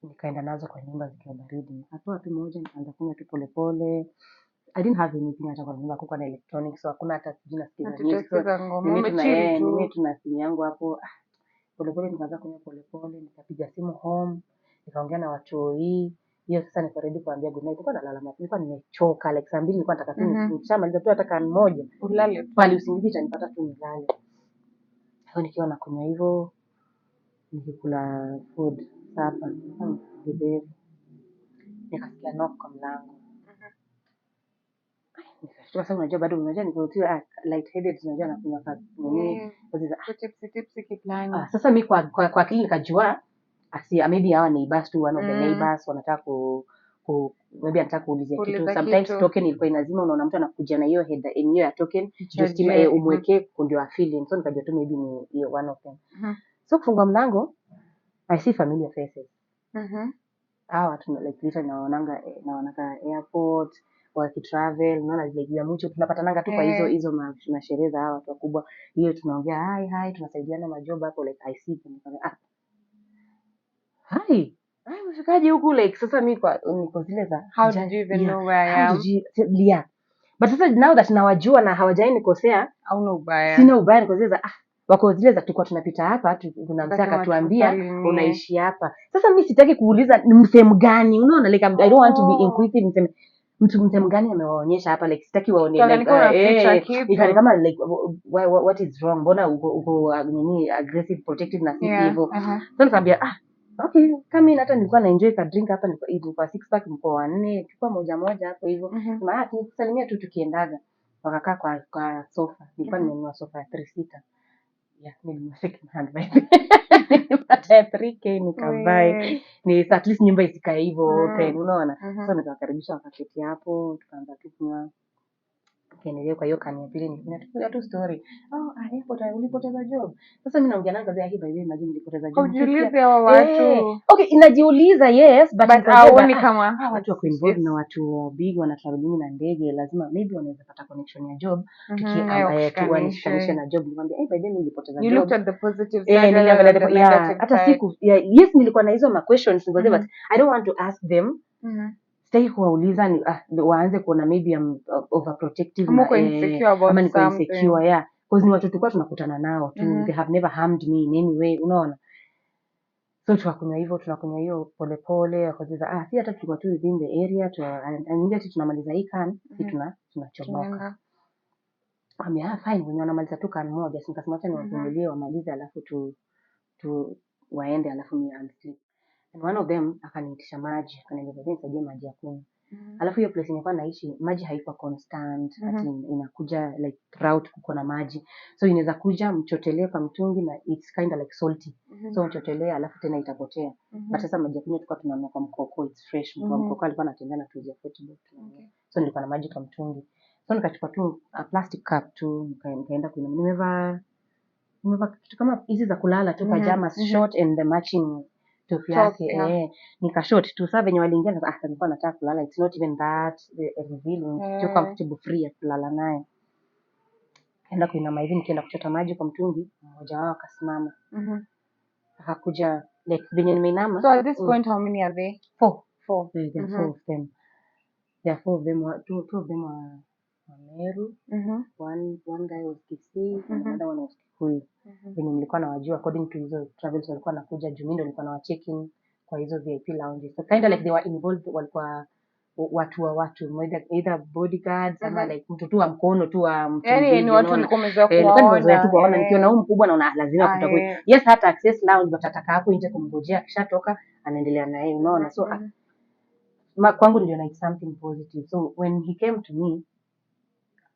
Nikaenda nazo kwa nyumba zikiwa baridi. Nikatoa tu moja nikaanza kunywa tu polepole. I didn't have anything hata kwa nyumba kuko na electronics so hakuna hata sijina sikiza mimi tuna simu yangu hapo polepole nikaanza kunywa polepole nikapiga simu home nikaongea na watu hii hiyo sasa niko ready kuambia good night. Nilikuwa nalala mapema nilikuwa nimechoka like saa 2 nilikuwa nataka tu nikishamaliza tu hata kan moja ulale pale usingizi itanipata tu nilale. Hapo nikiwa nakunywa hivyo nikikula food sapa nikasikia knock kwa mlango. Sasa unajua bado unajua nikotiwa light headed unajua nakunywa nini tipsy kiplani. Sasa mimi kwa akili nikajua maybe hawa neighbors tu one of the neighbors wanataka maybe anataka kuulizia kitu sometimes token ilikuwa inazima unaona mtu anakuja na hiyo header hiyo ya token just umweke ndio afili so nikajua tu maybe ni hiyo one of them. So kufungua mlango I see familiar faces. Hawa watu like literally naonanga airport wakitravel unaona like ya mwisho tunapatananga tu kwa hizo masherehe za hawa watu wakubwa hiyo tunaongea hi tunasaidiana majob hapo like I see them hi mshikaji huku like sasa mimi niko zile za how did you even know where I am but sasa now that nawajua na hawajai nikosea au no ubaya sina ubaya niko zile za wako zile za tulikuwa tunapita hapa kuna msaka akatuambia unaishi hapa sasa mimi sitaki kuuliza ni msemo gani unaona like I don't want to be inquisitive msemo gani amewaonyesha hapa like sitaki waone like kama like what is wrong mbona uko nini aggressive protective na sisi hivyo so nikamwambia okay kama mimi hata nilikuwa na enjoy ka drink hapa nilikuwa 6 pack mko 4 chukua moja hapo hivyo maana tukusalimia tu tukiendaga wakakaa kwa sofa nilikuwa nimenunua sofa ya 3 seater nilinunua second hand by nilipata 3K nikabai ni at least nyumba isikae hivyo open unaona so nikawakaribisha wakaketi hapo tukaanza tu kunywa kiendelea kwa hiyo kani ya pili ninapiga tu story ulipoteza job sasa mimi naongea nanga za hii by the way imagine nilipoteza job ujiulize hawa watu okay inajiuliza yes but haoni kama watu wako involved na watu big wana traveling na ndege lazima maybe wanaweza pata connection ya job tukianganisha na job nikwambia by the way nilipoteza job you looked at the positive side hata siku yes nilikuwa na hizo ma questions but I don't want to ask them stay kuwauliza waanze kuona maybe I'm overprotective ama insecure about insecure because ni watu tulikuwa tunakutana nao they have never harmed me in any way unaona so tunakunywa hiyo polepole wakauliza si hata tulikuwa tu within the area ndio tunamaliza hii kan tunachomoka fine wenye wanamaliza tu kan moja nikasema acha niwavumilie wamalize alafu tu waende alafu ni sleep. And one of them akaniitisha maji akaniambia nisaidie maji ya kunywa alafu hiyo place nilikuwa naishi maji haikuwa constant ati inakuja like drought kuko na maji so inaweza kuja mchotelee kwa mtungi na it's kind of like salty so mchotelee alafu tena itapotea but sasa maji ya kunywa tulikuwa tunanunua kwa mkoko it's fresh mkoko alikuwa anatembea na tuzi ya 40 bob so nilikuwa na maji kwa mtungi so nikachukua tu a plastic cup tu nikaenda kuinama nimevaa kitu kama hizi za kulala tu pajamas short and the matching top yake nikashort tu sasa venye waliingia nilikuwa nataka kulala it's not even that revealing too comfortable free ya kulala naye kaenda kuinama hivi nikienda kuchota maji kwa mtungi mmoja wao akasimama akakuja like venye nimeinama so at this point how many are they 4 there are 4 of them two of them are Meru one guy was Kisii and another one was Kikuyu venye nilikuwa nawajua according to hizo travels walikuwa nakuja juu mimi ndo nilikuwa na check in kwa hizo VIP lounges so kind of like they were involved walikuwa watu either bodyguards ama like mtu tu wa mkono tu wa mtu ni watu walikuwa wamezoea kuona nikiona huyu mkubwa naona lazima kutakuwa yes hata access lounge but ataka hapo nje kumngojea akishatoka anaendelea na yeye unaona so kwangu ndio like something positive so when he came to me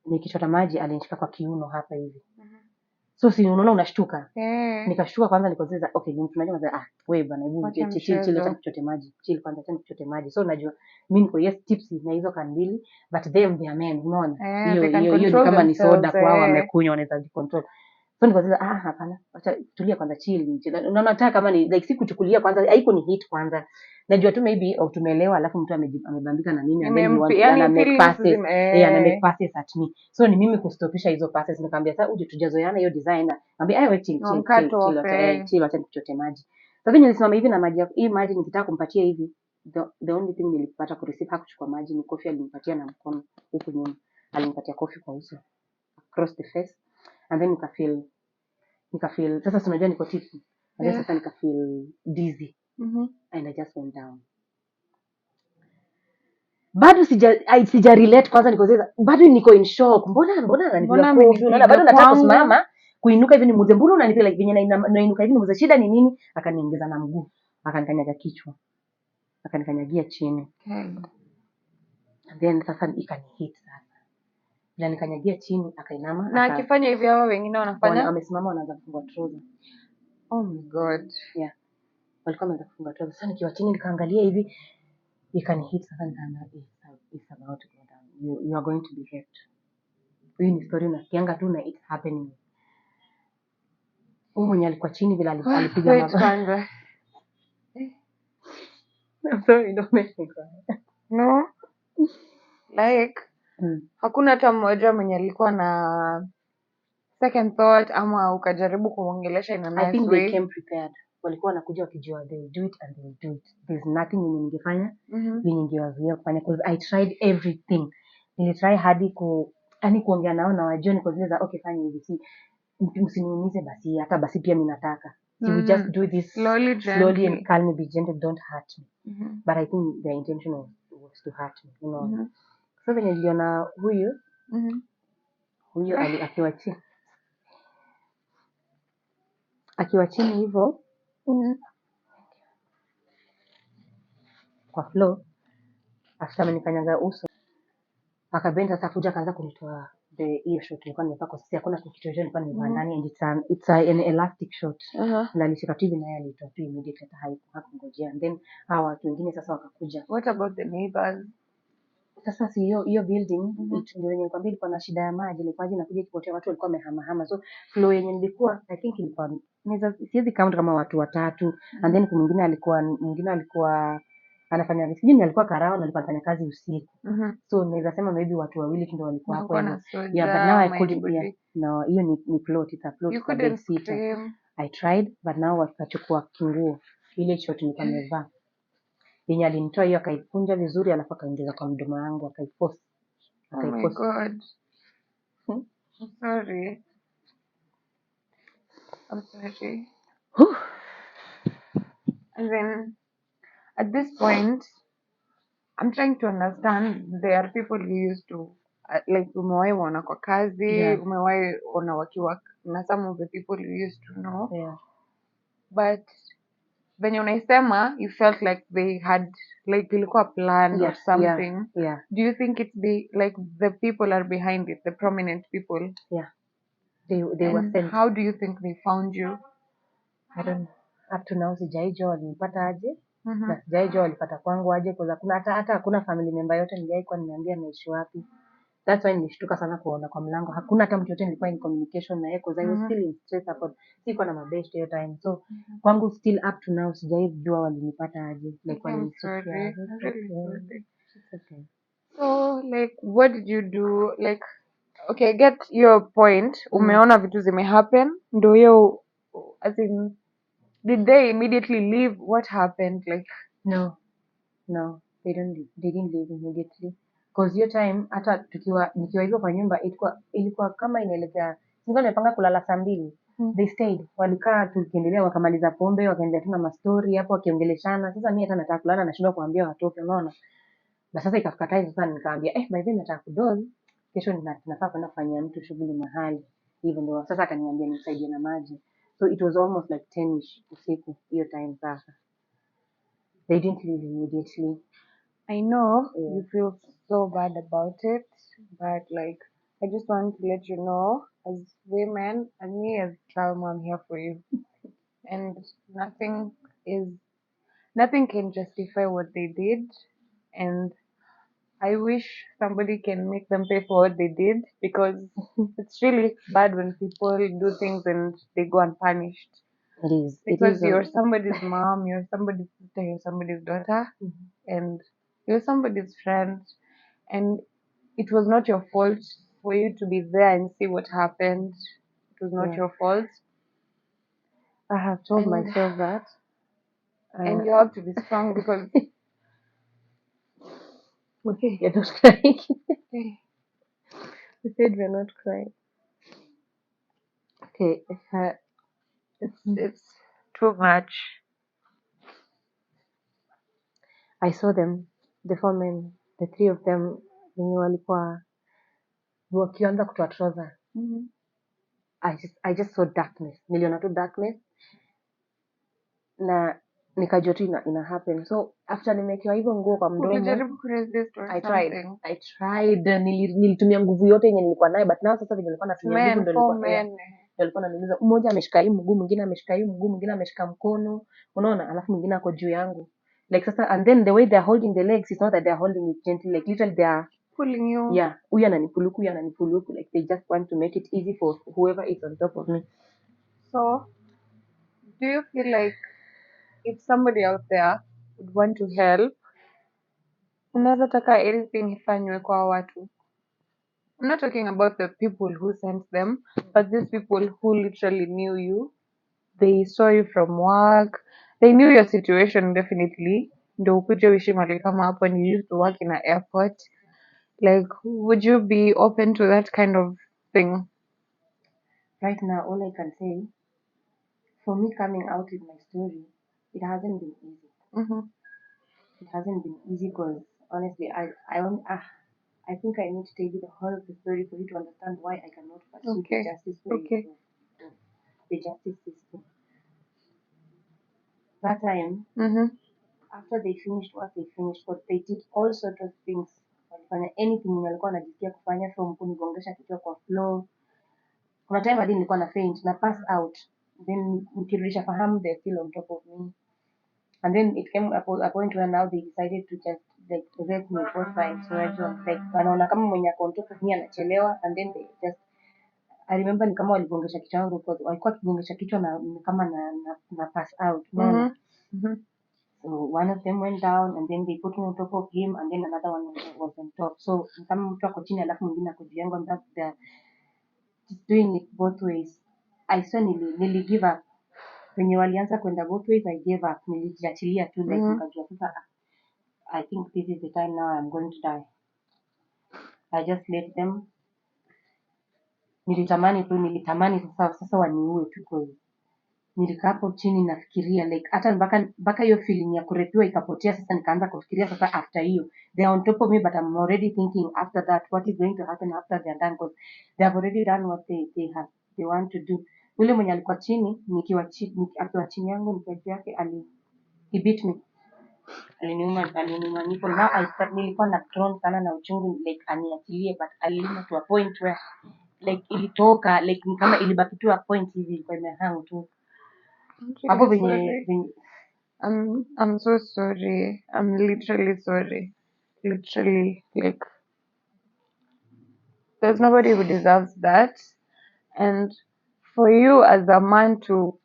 nikichota maji alinishika kwa kiuno hapa hivi So si unaona unashtuka. Eh. Nikashtuka kwanza, nikoseza okay, ni mtu najua wewe bwana, hebu Wacha chill mchezo. acha nichote maji. Chill kwanza, acha nichote maji. So najua mimi niko yes tipsy na hizo kandili, but them they are men, unaona? They can Hiyo ni control kama ni soda themselves, kwao wamekunywa, wanaweza control. So nikoseza hapana, acha tulia kwanza, chill. Na nataka kama ni like sikuchukulia kwanza, haiko ni hit kwanza. Najua tu maybe au tumeelewa, alafu mtu amebambika na mimi and then he wants yani ana make feelings passes. Ana make passes at me. So ni mimi kustopisha hizo passes, nikamwambia sasa uje tujazoeana hiyo designer. Nikamwambia wewe chill acha nikuchote maji. Sasa mimi nilisimama hivi na maji, hii maji nikitaka kumpatia hivi, the only thing nilipata ku receive hakuchukua maji, ni coffee alinipatia na mkono huku nyuma. Alinipatia coffee kwa uso, across the face, and then nikafeel sasa tunajua niko tipsy. And then sasa nikafeel dizzy. And I just went down. Bado sija relate kwanza, nikoseza bado niko in shock. Mbona ananipiga kofi? Unaona bado nataka kusimama kuinuka hivi nimuze, mbona unanipiga like venye nainuka hivi nimuze, shida ni nini? Akaniongeza na mguu, akanikanyaga kichwa, akanikanyagia chini. And then sasa ikanihit sasa. Bila nikanyagia chini, akainama na akifanya hivi hao wengine wanafanya amesimama, wanaanza kufunga trouser. Oh my god. Yeah. Walikuwa wameanza kufunga trouser. Sasa nikiwa chini nikaangalia hivi, ikanihit sasa, nikaanza it's about to go down. You are going to be raped. Hii ni story unasikianga tu na it's happening. Mwenye alikuwa chini vile alipiga mabaya. I'm sorry, don't make me cry. No. Like hakuna hata mmoja mwenye alikuwa na second thought ama ukajaribu kuongelesha in a nice way? I think they came prepared. Walikuwa wanakuja wakijua they will do it and they will do it. There's nothing yenye ningefanya yenye ningewazuia kufanya, because I tried everything. Nilitry hadi kuongea nao na wajua, niko zile za okay, fanya hivi, si msiniumize basi, hata basi pia mimi nataka. So we just do this slowly and calmly, be gentle, don't hurt me. But I think their intention was to hurt me, you know. So venye niliona huyu akiwa chini hivyo kwa floor, after amenikanyaga uso, akabenda sasa kuja kaanza kunitoa hiyo short nilikuwa nimevaa, kwa sababu hakuna kitu chochote nilikuwa nimevaa ndani, and it's an elastic short. Na alishika tu naye alitoa tu immediately, hata hakungojea. And then hawa watu wengine sasa wakakuja. What about the neighbors? Sasa si hiyo building ndio yenye nikwambia ilikuwa na shida ya maji, ilikuwa maji inakuja ikipotea, watu walikuwa wamehama. So floor yenye nilikuwa I think ilikuwa siwezi count kama watu watatu. And then mwingine alikuwa anafanya sijui alikuwa karao na alikuwa anafanya kazi usiku. So naweza sema maybe watu wawili ndio walikuwa hapo. Yeah, but now I couldn't. No, hiyo ni plot, it's a plot. You couldn't scream. I tried, but now wakachukua kinguo ile short nilikuwa nimevaa. Yenye alinitoa hiyo akaikunja vizuri, alafu akaongeza kwa mdomo wangu, akaipost. Oh my god. I'm sorry. And then at this point I'm trying to understand, there are people you used to like umewahi ona kwa kazi, umewahi ona wakiwa na some of the people you used to know. But venye unaisema you felt like they had like ilikuwa planned or something. Do you think it's the people are behind it, the prominent people? They were sent. How do you think they found you? I don't know. Up to now sijaijua walinipata aje. Na sijaijua walipata kwangu aje, kwa sababu hata hakuna family member yote niliaikuwa nimeambia naishi wapi. That's why nilishtuka sana kuona kwa mlango hakuna hata mtu yote nilikuwa in communication na yeye, because I was still in stress about sikuwa na mabest hiyo time. So kwangu still up to now sijaijua walinipata aje, like walinisikia. Okay. So like what did you do? Like okay, get your point. Umeona vitu zime happen, ndio hiyo, as in did they immediately leave? What happened? Like no, they didn't leave immediately, because hiyo time hata nikiwa hivyo kwa nyumba ilikuwa kama inaelekea, nilikuwa nimepanga kulala saa 2. They stayed, walikaa tukiendelea, wakamaliza pombe, wakaendelea tuna mastori hapo wakiongeleshana. Sasa mimi hata nataka kulala, nashindwa kuambia watoke, unaona. Na sasa ikafika time sasa nikaambia by the way nataka kudozi, kesho ninafaa kwenda kufanyia mtu shughuli mahali hivyo. Ndio sasa akaniambia nisaidie na maji. So it was almost like 10ish usiku hiyo time. Sasa they didn't leave immediately. I know you feel so bad about it, but like I just want to let you know, as women, and me as Salma, I'm here for you. And nothing is, nothing can justify what they did. And I wish somebody can make them pay for what they did, because it's really bad when people do things and they go unpunished. It is. It Because is. you're somebody's mom, you're somebody's sister, you're somebody's daughter, and you're somebody's friend, and it was not your fault for you to be there and see what happened. It was not Yeah. your fault, I have told and myself that. and you have to be strong because Okay, you're not crying. eh, You said we're not crying. Okay. it's too much. I saw them, the four men, the three of them, wenye walikuwa wakianza kutoa trouser. I just saw darkness. Niliona tu darkness na nikajua tu ina happen. So after nimewekewa hivyo nguo kwa mdomo, Ukijaribu kuresist or I tried. something. I tried. Nilitumia nguvu yote yenye nilikuwa nayo, but now sasa vile nilikuwa natumia nguvu Men, ndio four nilikuwa men. ndio alikuwa ananiuliza, mmoja ameshika hii mguu, mwingine ameshika hii mguu, mwingine ameshika mkono, unaona, alafu mwingine ako juu yangu, like sasa, and then the way they are holding the legs, it's not that they are holding it gently, like literally they are Pulling you. yeah, huyu ananipuluku, like they just want to make it easy for whoever is on top of me. So, do you feel like if somebody out there would want to help, unaweza taka anything ifanywe kwa watu? I'm not talking about the people who sent them, but these people who literally knew you. They saw you from work. They knew your situation definitely. Ndio ukuje uishi mahali kama hapo and you used to work in an airport. Like, would you be open to that kind of thing? Right now, all I can say, for me coming out with my story, it hasn't been easy. It hasn't been easy because honestly, I think I need to tell you the whole of the story for you to understand why I cannot pursue Okay. the justice Okay. of the justice system. That time, after they finished what they finished, but they did all sorts of things. Walifanya anything walikuwa wanajisikia kufanya, from kunigongesha kichwa kwa floor. Kuna time hadi nilikuwa na faint na pass out, then nikirudisha fahamu, they're still on top of me. And then it came a point where now they decided to just like rape me both sides. So like wanaona kama mwenye ako on top of me anachelewa, and then they just, I remember ni kama waligongesha kichwa yangu because walikuwa wakigongesha kichwa na kama na pass out. Unaona? So one of them went down and then they put me on top of him and then another one was on top. So ni kama mtu ako chini alafu mwingine ako juu yangu, and that's the just doing it both ways. I saw nili give up. Wenye walianza kwenda both ways, I gave up. Nilijiachilia tu like nikajua sasa I think this is the time now I'm going to die. I just let them. Nilitamani sasa waniue tu cause nilikaa hapo chini nafikiria like hata mpaka hiyo feeling ya kurepiwa ikapotea. Sasa nikaanza kufikiria sasa after hiyo they are on top of me, but I'm already thinking after that what is going to happen after they are done, because they have already done what they want to do. Yule mwenye alikuwa chini akiwa chini yangu nikiwa juu yake he beat me, aliniuma nipo. Now nilikuwa na drawn sana na uchungu like aniachilie, but aliniuma to a point where like ilitoka like ni kama ilibaki tu a point hivi ilikuwa imehang tu hapo venye. I'm so sorry. I'm literally sorry. Literally, like, there's nobody who deserves that. And for you as a man to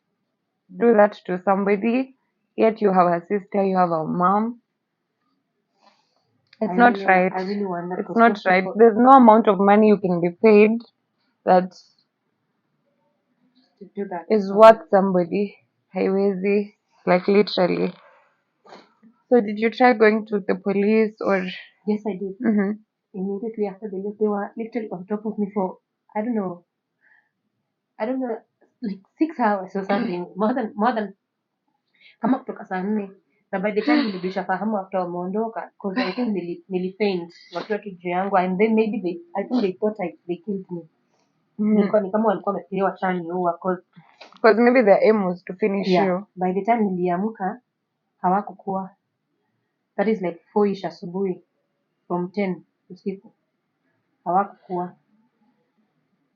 do that to somebody, yet you have a sister, you have a mom, it's not right. I really wonder, It's not right. There's no amount of money you can be paid that to do that is worth somebody. Haiwezi, like literally. So did you try going to the police or? Yes, I did. Immediately after they left, they were literally on top of me for I don't know, like 6 hours or something, more than kama kutoka saa 4, na by the time nilirudisha fahamu after wameondoka, because I think nilifaint wakiwa tu juu yangu, and then maybe I think they thought they killed me. Nilikuwa ni kama walikuwa wamefikiria washaniua because maybe their aim was to finish you. By the time niliamka hawakukuwa. That is like 4ish asubuhi, from 10 usiku hawakukuwa.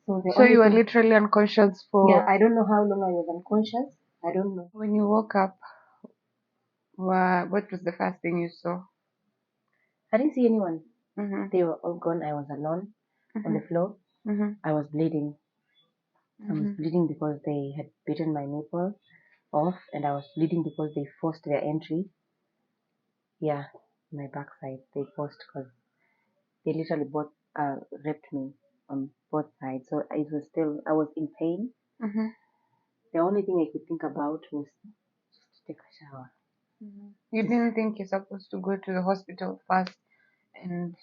So So you were literally unconscious for... Yeah, I don't know how long I was unconscious. I don't know. When you woke up, what was the first thing you saw? I didn't see anyone. Mm-hmm. They were all gone. I was alone on the floor. Mm-hmm. I was bleeding. I was bleeding because they had bitten my nipple off, and I was bleeding because they forced their entry. Yeah, my backside. They forced because they literally both raped me on both sides. So it was still, I was in pain. Mm-hmm. The only thing I could think about was just to take a shower. You didn't think you're supposed to go to the hospital first, and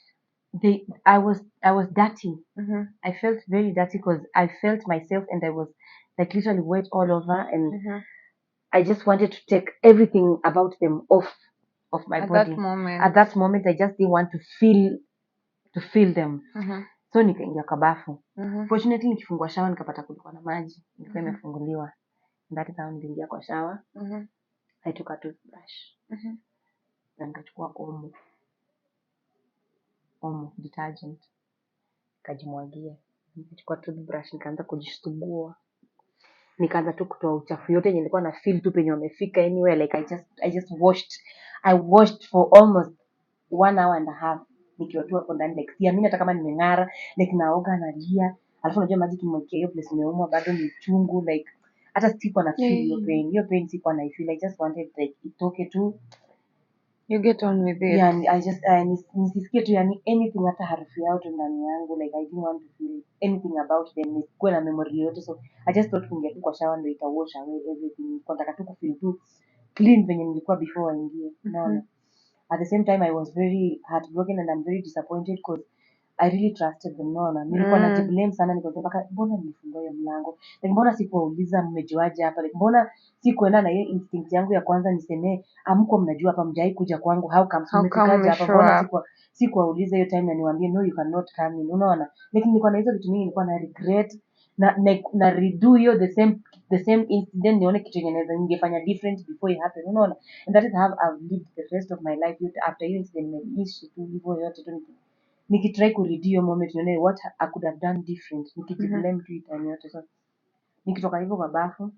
I was dirty. mm-hmm. I felt very dirty because I felt myself and I was like literally wet all over, and Mm-hmm. I just wanted to take everything about them off of my At body. that moment. At that moment, I just didn't want to feel them. Mm-hmm. So nikaingia kwa bafu. Mm-hmm. Fortunately nikifungua shower nikapata kulikuwa na maji, ilikuwa imefunguliwa. That is how niliingia kwa shower. Mm-hmm. I took a toothbrush. Mm-hmm. Na nikachukua omo detergent, nikajimwagia. Nikachukua toothbrush nikaanza kujisugua. Nikaanza tu kutoa uchafu yote yenye nilikuwa na feel tu penye wamefika. Anyway, like I just washed for almost 1 hour and a half nikiwa tu hapo ndani, like siamini hata kama nimeng'ara, like naoga nalia, alafu unajua maji kimwekea hiyo place imeuma bado ni chungu, like hata sikuwa na feel hiyo pain sikuwa na feel. I just wanted like itoke tu, You get on with it. yeah, I just nisisikie tu yani anything, hata harufu yao tu ndani yangu, like I didn't want to feel anything about them, nisikuwe na memory yote. So I just thought kuingia tu kwa shower ndio ita wash away everything. Nataka tu kufeel tu clean venye nilikuwa before waingie. Unaona, at the same time I was very heartbroken and I'm very disappointed because I really trusted them. Naona nilikuwa najiblame sana, nikasema mpaka mbona nilifungua hiyo mlango, like mbona sikuwauliza mmejuaje hapa, like mbona sikuenda na hiyo instinct yangu ya kwanza nisemee amko mnajua hapa, mjai kuja kwangu, how come mmefikaje hapa, mbona sikuwauliza hiyo time na niwaambie no you cannot come in. Unaona, like nilikuwa na hizo vitu mingi, nilikuwa na regret na redo hiyo the same incident, nione kitu yenye naweza ningefanya different before it happened. Unaona, and that is how I've lived the rest of my life after hiyo incident. Nimeishi tu hivyo yote tu nikitry kuredo hiyo moment nione what I could have done different, nikijiblame tu time yote. So nikitoka hivyo kwa bafu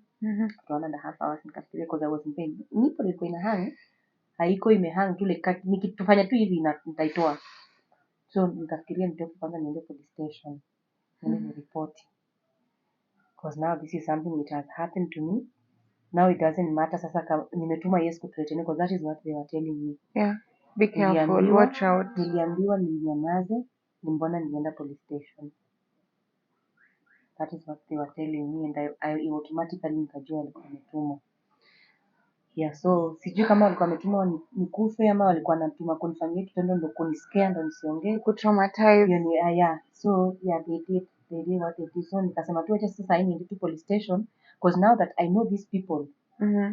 for 1.5 hours nikafikiria, because I was in pain, nipo ilikuwa ina hang, haiko imehang tu, like nikitufanya tu hivi nitaitoa. So nikafikiria nitoke kwanza niende police station niende report, because now this is something it has happened to me. Now it doesn't matter sasa nimetuma yes kuthreaten, because that is what they were telling me. Yeah, be careful, watch out. Niliambiwa ninyamaze, ni mbona nilienda police station. That is what they were telling me, and I automatically nikajua walikuwa wametuma. Yeah, so sijui kama walikuwa wametuma nikufe ama walikuwa wanatuma kunifanyia kitendo ndo kuniscare ndo nisiongee, kutraumatize. Yeah, so yeah, they did what they did. So nikasema tu acha sasa niende tu police station, because now that I know these people,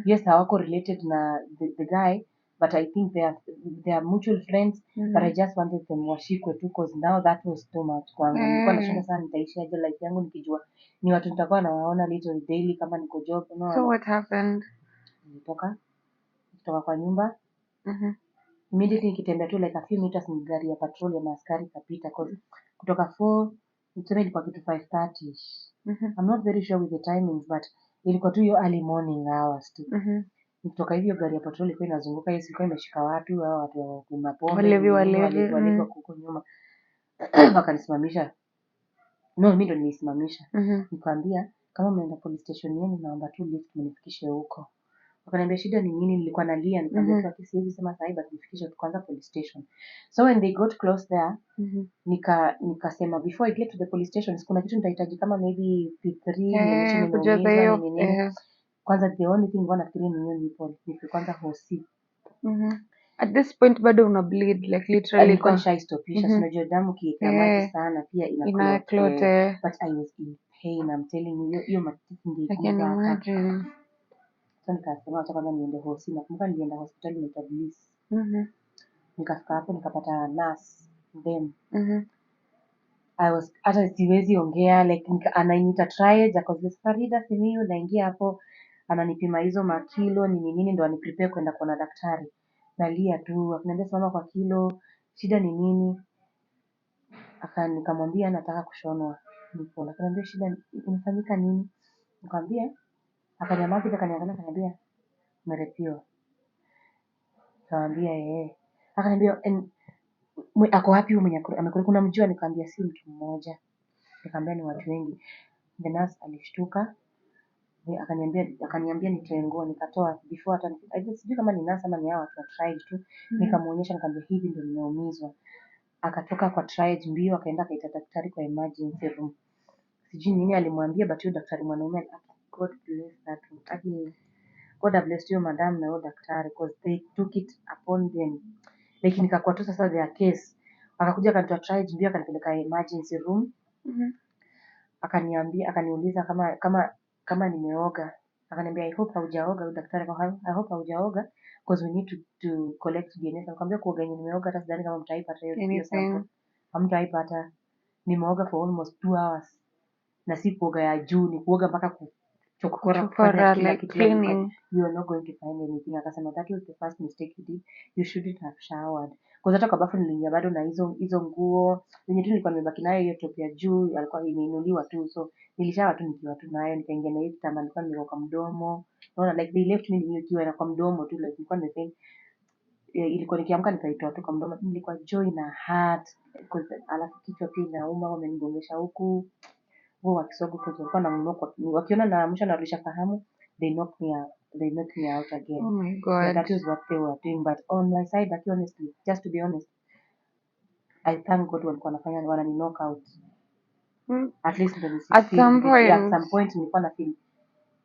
yes hawako related na the guy, but I think they are mutual friends, but I just wanted them washikwe tu, because now that was too much kwangu. Nilikuwa nashinda sana nitaishi aje life yangu nikijua ni watu nitakuwa nawaona little daily kama niko job. So what happened? Nilitoka kwa nyumba, immediately nikitembea tu like a few meters ni gari ya patrol ya maaskari kapita, cause kutoka 4 niseme ilikuwa kitu 5:30. I'm not very sure with the timings, but ilikuwa tu hiyo early morning hours tu. Nikitoka hivyo gari ya patrol ilikuwa inazunguka, hiyo ilikuwa imeshika watu hao, watu wa kunywa pombe, walevi huko nyuma. Wakanisimamisha. No, mimi ndo nilisimamisha. Nikamwambia kama mnaenda police station yenu naomba tu lift mnifikishe huko. Wakaniambia shida ni nini, nilikuwa nalia, nikamwambia tu siwezi sema sasa hivi, but nifikishe tu kwanza police station. So when they got close there, nikasema before I get to the police station kuna kitu nitahitaji kama maybe P3 nionyeshe nimeumiza nini. Kwanza the only thing wana nafikiri ni hiyo nipo kwanza hosi. At this point bado una bleed, like literally nilikuwa nishaistopisha. Unajua damu kiweka maji sana pia ina clot, but I was in pain, I'm telling you, hiyo matiti ndio hata. So nikasema acha kwanza niende hosi. Nakumbuka nilienda hospitali inaitwa Bliss. Nikafika hapo nikapata nurse then I was hata siwezi ongea, like ananiita triage, akaanza Faridah Simiyu, naingia hapo ananipima hizo makilo ni nini ndo aniprepare kwenda kuona daktari. Nalia tu, akaniambia simama kwa kilo, shida ni nini? Nikamwambia nataka kushonwa. nilipona. Akaniambia shida imefanyika nini? Nikamwambia, akanyamaza, akaniangalia, akaniambia umerepiwa. Nikamwambia akaniambia ako wapi huyo mwenye amekula? Kuna mjua? Nikamwambia si mtu mmoja. Nikamwambia ni watu wengi. The nurse alishtuka. Akaniambia nitoe nguo, nikatoa before hata sijui kama ni nurse ama ni hao watu wa triage tu. Nikamuonyesha, nikamwambia hivi ndio nimeumizwa. Akatoka kwa triage mbio, akaenda akaita daktari kwa emergency room. Sijui nini alimwambia, but huyo daktari mwanaume, God bless that room. God bless you madam na huyo daktari, because they took it upon them. Like nikakuwa tu sasa their case. Akakuja akanitoa triage mbio, akanipeleka emergency room. Akaniuliza kama nimeoga. Akaniambia I hope haujaoga. Daktari I hope haujaoga because we need to collect DNA. Nikamwambia kuoga yenye nimeoga hata sidhani kama mtaipata hiyo sample. Hamtaipata. Nimeoga for almost 2 hours. Na si kuoga ya juu, ni kuoga mpaka kuchokora kufanya kila kitu. You are not going to find anything. Akasema that was the first mistake you did. You shouldn't have showered. Kwa hata kwa bafu niliingia bado na hizo nguo zenye tu nilikuwa nimebaki nayo, hiyo top ya juu alikuwa imeinuliwa tu, so nilishawa tu nikiwa tu nayo. Nikaingia na hiyo kitambaa nilikuwa nimeweka kwa mdomo, unaona, like they left me nikiwa na kwa mdomo tu, like nilikuwa nimefanya ilikuwa nikiamka nikaitoa tu kwa mdomo. Nilikuwa joy na heart, alafu kichwa pia inauma, wamenigongesha huku huo wakisogo kwa walikuwa na mnoko, wakiona na mwisho narudisha fahamu, they knock me out again. Oh my God. Yeah, that is what they were doing, but on my side, honestly, just to be honest, I thank God walikuwa wanani knock out. At least at some point nilikuwa na feel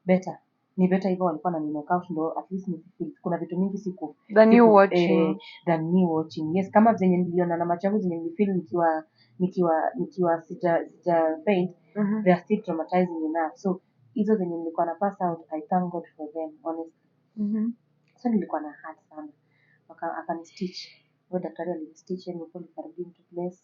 better. Ni better hivyo walikuwa wanani knock out, ndo at least nifeel kuna vitu mingi siku than you watching. Yes, kama zenye niliona na macho yangu zenye nilifeel nikiwa sija faint, they are still traumatizing enough. So hizo zenye nilikuwa na pass out, I thank God for them, honestly. So nilikuwa na heart sana. Akani stitch. Huyo daktari alinistitch and nilikuwa nikarudi into place.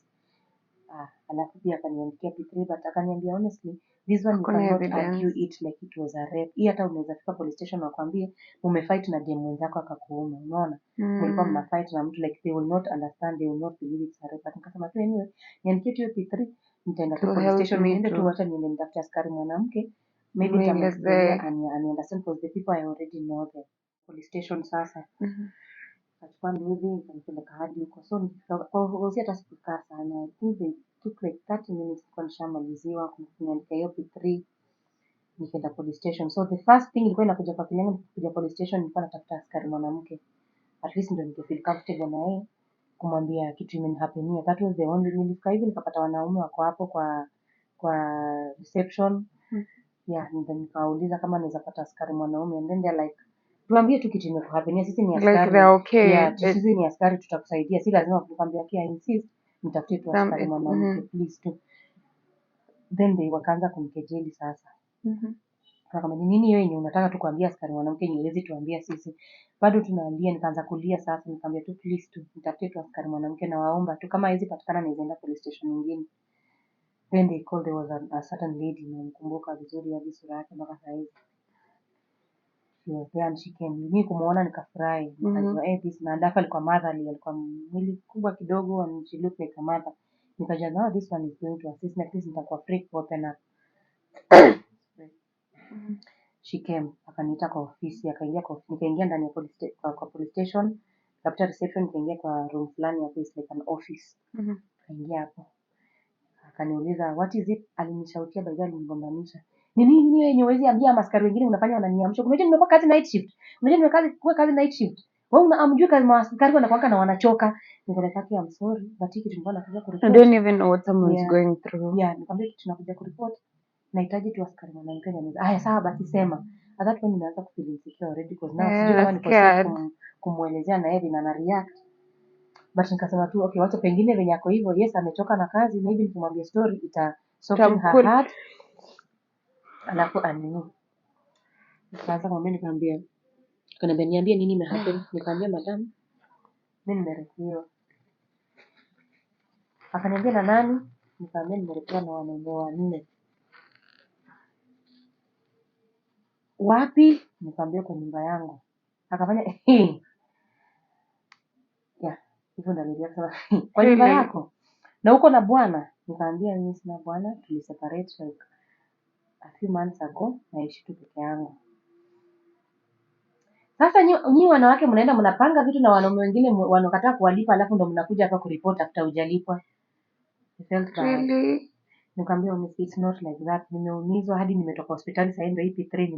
Alafu pia akaniandikia P3, but akaniambia honestly, this one you cannot argue it like it was a rape. Hii hata unaweza fika police station wakwambie umefight na dem mwenzako akakuuma, unaona? Mlikuwa mnafight na mtu, like they will not understand, they will not believe it's a rape. But nikasema tu anyway, niandikie tu P3, nitaenda tu police station, niende tu wacha niende nitafute askari mwanamke, maybe nitamwelezea and understand, because the people I already know the police station sasa. Kachukua nduthi nikanipeleka hadi huko, so nikifika kwa hata sikukaa sana. I think they took like 30 minutes kwa nishamaliziwa kuniandika hiyo P3, nikaenda police station. So the first thing ilikuwa inakuja kwa akili yangu kuja police station, nilikuwa natafuta askari mwanamke, at least ndio ningefeel comfortable na yeye kumwambia kitu imenihapenia. That was the only. Nilifika hivi nikapata wanaume wako hapo kwa reception. Yeah, then nikauliza kama naweza pata askari mwanaume, and then they're like, tuambie tu kitu imekuhapenia, sisi ni askari. Like they're okay. Yeah, sisi ni askari, tutakusaidia. Si lazima tukwambie kia insist, nitafutie tu askari mwanamke please tu. Then they wakaanza kunikejeli sasa. Kama nini hiyo yenye unataka tu kuambia askari mwanamke, niwezi tuambia sisi. Bado tunaambia, nikaanza kulia sasa, nikamwambia tu please tu nitafutie tu askari mwanamke, na waomba tu kama hizi patikana nienda police station nyingine. Then they called, there was a certain lady, namkumbuka vizuri hadi sura yake mpaka sasa hivi. She was there and she came. Mimi kumuona nikafurahi. Nikajua this na Dafa alikuwa mother, alikuwa mwili kubwa kidogo and she looked like a mother. Nikajua now this one is going to assist me, at least nitakuwa free to open up. She came, akaniita kwa ofisi, akaingia kwa ofisi, nikaingia ndani ya police station, after reception nikaingia kwa room fulani hapo, is like an office. Akaingia hapo. Akaniuliza what is it, alinishautia by the way, alinigombanisha. Ni nini yenye huwezi ambia askari wengine unafanya wananiamsha? Unajua nimekuwa kazi night shift. Unajua nimekuwa kazi night shift. Wewe unamjua kazi askari wanakuanga na wanachoka. Nikamwambia kaki, I'm sorry, but hiki kitu mbona nakuja kuripoti. I don't even know what someone is going through. Yeah, nikamwambia kitu nakuja kuripoti. Nahitaji tu askari mwanamke anaweza. Haya sawa basi sema. At that point nimeanza kufeel insecure already, because now sijui kama niko safe kumuelezea na yeye na react. But nikasema tu okay, wacha pengine venye yako hivyo, yes amechoka na kazi, maybe nikimwambia story ita soften her heart. Alafu anini, nikaanza kumwambia, nikamwambia, akaniambia niambie nini imehappen. Nikamwambia madam, mimi nimerepiwa. Akaniambia na nani? Nikamwambia nimerepiwa na wanaume wanne. Wapi? Nikamwambia kwa nyumba yangu. Akafanya yeah, hivyo ndio nilijua kwa nyumba yako na uko na bwana. Nikamwambia mimi sina bwana, tuliseparate like a few months ago, naishi tu peke yangu. Sasa nyi wanawake mnaenda mnapanga vitu na wanaume wengine wanakataa kuwalipa, alafu ndo mnakuja hapa kuripoti after hujalipwa. I felt bad. Really? Nikamwambia it's not like that. Nimeumizwa hadi nimetoka hospitali sasa ndio EP3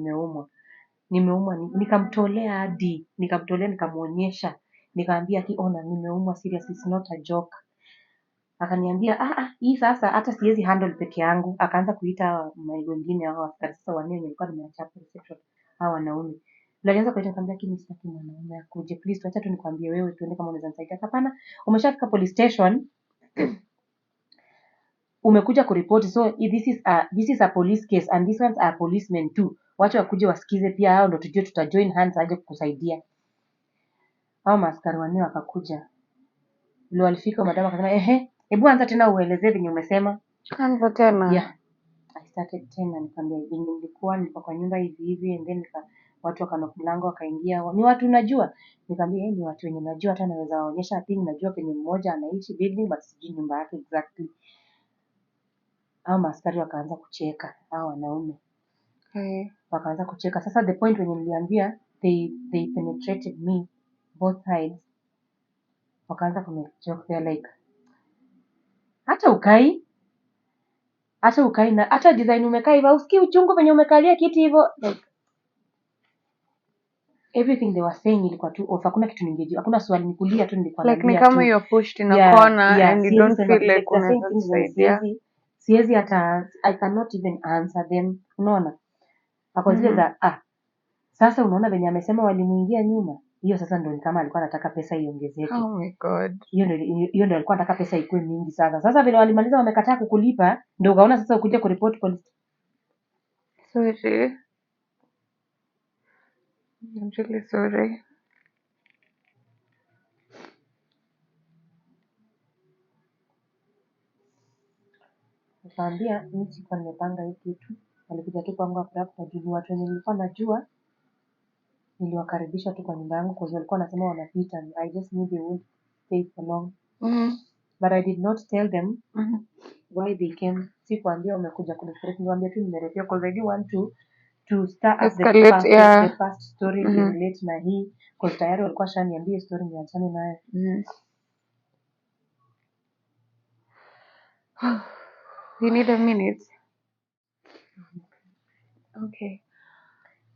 nimeumwa. Nikamtolea hadi nikamuonyesha. Nikamwambia kiona nimeumwa seriously, it's not a joke. Akaniambia hii sasa hata siwezi handle peke yangu. Akaanza kuita wengine hao askari sasa wanne nilikuwa nimeacha reception hao wanaume. Nilianza kuita nikamwambia kimi sitaki mwanaume akuje, please tuacha tu nikwambie wewe tuende kama unaweza nisaidia. Hapana, umeshafika police station. Umekuja kuripoti, so this is a police case and these ones are policemen too. Wacha wakuje wasikize pia, hao ndo tujue tutajoin hands aje kukusaidia. Hao maaskari wanne wakakuja. Ndio walifika, madam akasema hebu anza tena uelezee venye umesema. Anza tena. Yeah. I started tena nikamwambia nilikuwa kwa nyumba hivi and then watu wakanoka mlango wakaingia. Ni watu unajua? Nikamwambia ni watu wenye najua, hata naweza waonyesha thing, najua penye mmoja anaishi building but sijui nyumba yake exactly. Hao maaskari wakaanza kucheka, hao wanaume. Wakaanza kucheka. Sasa the point when niliambia they penetrated me both sides. Wakaanza kumjoke, they like hata ukai na hata design umekaa hivyo, usikii uchungu venye umekalia kiti hivyo, like everything they were saying ilikuwa tu off. Hakuna kitu ningejua, hakuna swali nikulia tu, nilikuwa like ni kama you're pushed in a corner and you don't feel like unaweza kusaidia. Siwezi hata I cannot even answer them, unaona? Hapo zile za sasa unaona venye amesema walimuingia nyuma. Hiyo sasa ndio kama alikuwa anataka pesa iongezeke. Oh my god. Hiyo ndio alikuwa anataka pesa ikuwe mingi sana. Sasa vile walimaliza wamekataa kukulipa, ndio ukaona sasa ukuje kuripoti police. Sorry. I'm really sorry. Nikamwambia mimi sikuwa nimepanga hii kitu. Walikuja tu kwangu hapo juu watu wenye nilikuwa najua. Niliwakaribisha tu kwa nyumba yangu kwa sababu walikuwa wanasema wanapita. I just knew they won't stay for long. But I did not tell them why they came. Sikuambia wamekuja kunifariki, niwaambia tu nimerepia because I didn't want to start at the first story relate na hii because tayari walikuwa shaniambia story niachane nayo. You need a minute. Okay.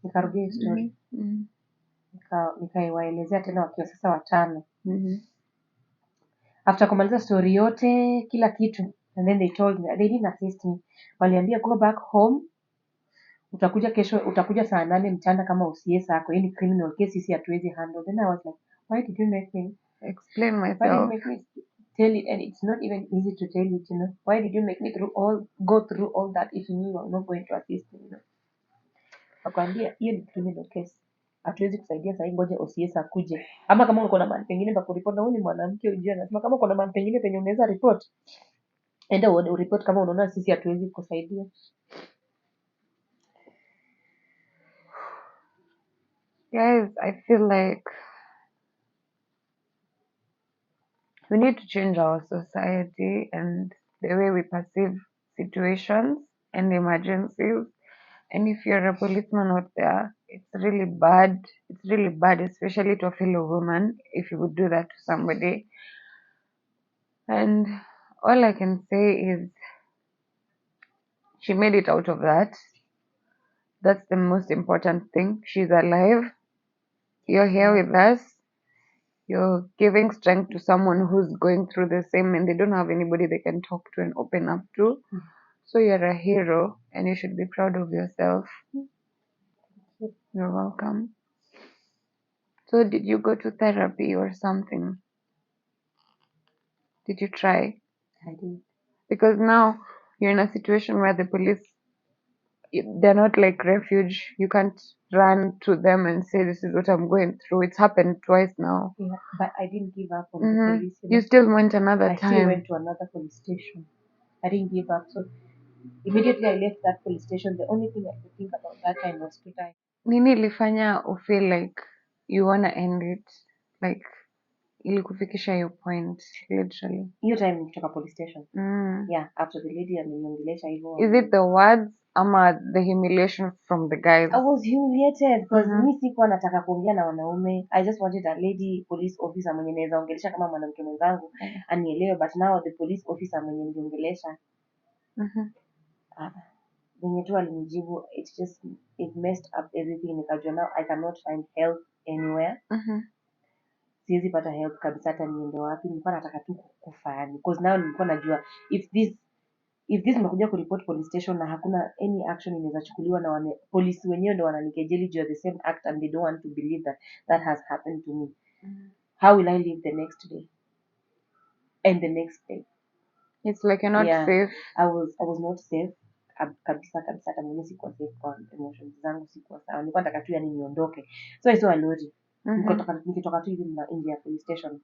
Nikarudia story. Nikaiwaelezea tena wakiwa sasa watano. After kumaliza story yote kila kitu, and then they told me, they didn't assist me. Waliambia go back home. Utakuja kesho, utakuja saa 8 mchana kama OCS yako. Hii ni criminal case, sisi hatuwezi handle. Then I was like, why did you make me explain myself? Why did you make me tell it? And it's not even easy to tell it, you know. Why did you make me go through all that if you knew I was not going to assist me, you know? Akwambia hiyo ni criminal case. Hatuwezi kusaidia sasa, ngoja OCS akuje. Ama kama uko na mahali pengine pa kuripoti, na wewe ni mwanamke ujue, nasema kama uko na mahali pengine penye unaweza report, enda ureport kama unaona sisi hatuwezi kusaidia. Guys, I feel like we need to change our society and the way we perceive situations and emergencies. And if you're a policeman out there, it's really bad. It's really bad, especially to a fellow woman, if you would do that to somebody. And all I can say is she made it out of that. That's the most important thing. She's alive. You're here with us. You're giving strength to someone who's going through the same and they don't have anybody they can talk to and open up to. So you're a hero and you should be proud of yourself. You're welcome. So did you go to therapy or something? Did you try? I did. Because now you're in a situation where the police, they're not like refuge. You can't run to them and say, this is what I'm going through. It's happened twice now. Yeah, but I didn't give up on the police. You still went another time. I still went to another police station. I didn't give up. So immediately I left that police station. The only thing I could think about that time was to die. Nini ilifanya feel like you wanna end it? Like ilikufikisha hiyo point literally? Hiyo time nikitoka police station. Yeah, after the lady ameniongelesha hivyo. Is it the words ama the humiliation from the guys? I was humiliated because mi sikuwa nataka kuongea na wanaume. I just wanted a lady police officer mwenye naweza ongelesha kama mwanamke mwenzangu anielewe, but now the police officer mwenye niongelesha venye tu alinijibu, it messed up everything. Nikajua now I cannot find help anywhere. Siwezi pata help kabisa, hata niende wapi. Nilikuwa nataka tu kufa because now nilikuwa najua if this nimekuja kuripoti police station na hakuna any action inaweza chukuliwa na polisi wenyewe ndio wananikejeli juu ya the same act and they don't want to believe that has happened to me. How will I live the next day and the next day? It's like you're not safe. I was not safe kabisa. Hata mimi sikuwa safe kwa emotions zangu, sikuwa sawa. Nilikuwa nataka tu yani niondoke. So I saw a lorry. Nikitoka tu hivi nje ya police station.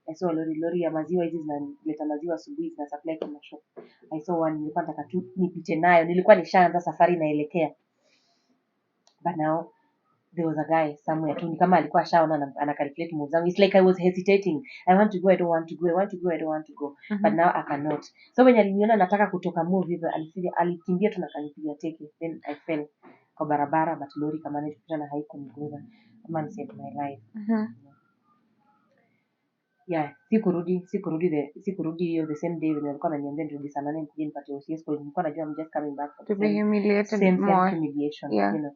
I saw a lorry ya maziwa, hizi zinaleta maziwa asubuhi, zina supply kwa shop. I saw one, nilikuwa nataka tu nipite nayo. Nilikuwa nishaanza safari naelekea. But now there was a guy somewhere tu, ni kama alikuwa ashaona ana calculate moves zangu. It's like I was hesitating. I want to go, I don't want to go. I want to go, I don't want to go. But now I cannot. So when aliniona nataka kutoka move hivyo, alikimbia tu na kanipiga teke. Then I fell kwa barabara, but lori kama nilipita na haikuniguza. Man saved my life. Yeah, sikurudi hiyo the same day when walikuwa wananiambia nirudi saa 8 nije nipate OCS, kwa nilikuwa najua I'm just coming back for to be humiliated more. Humiliation, you know.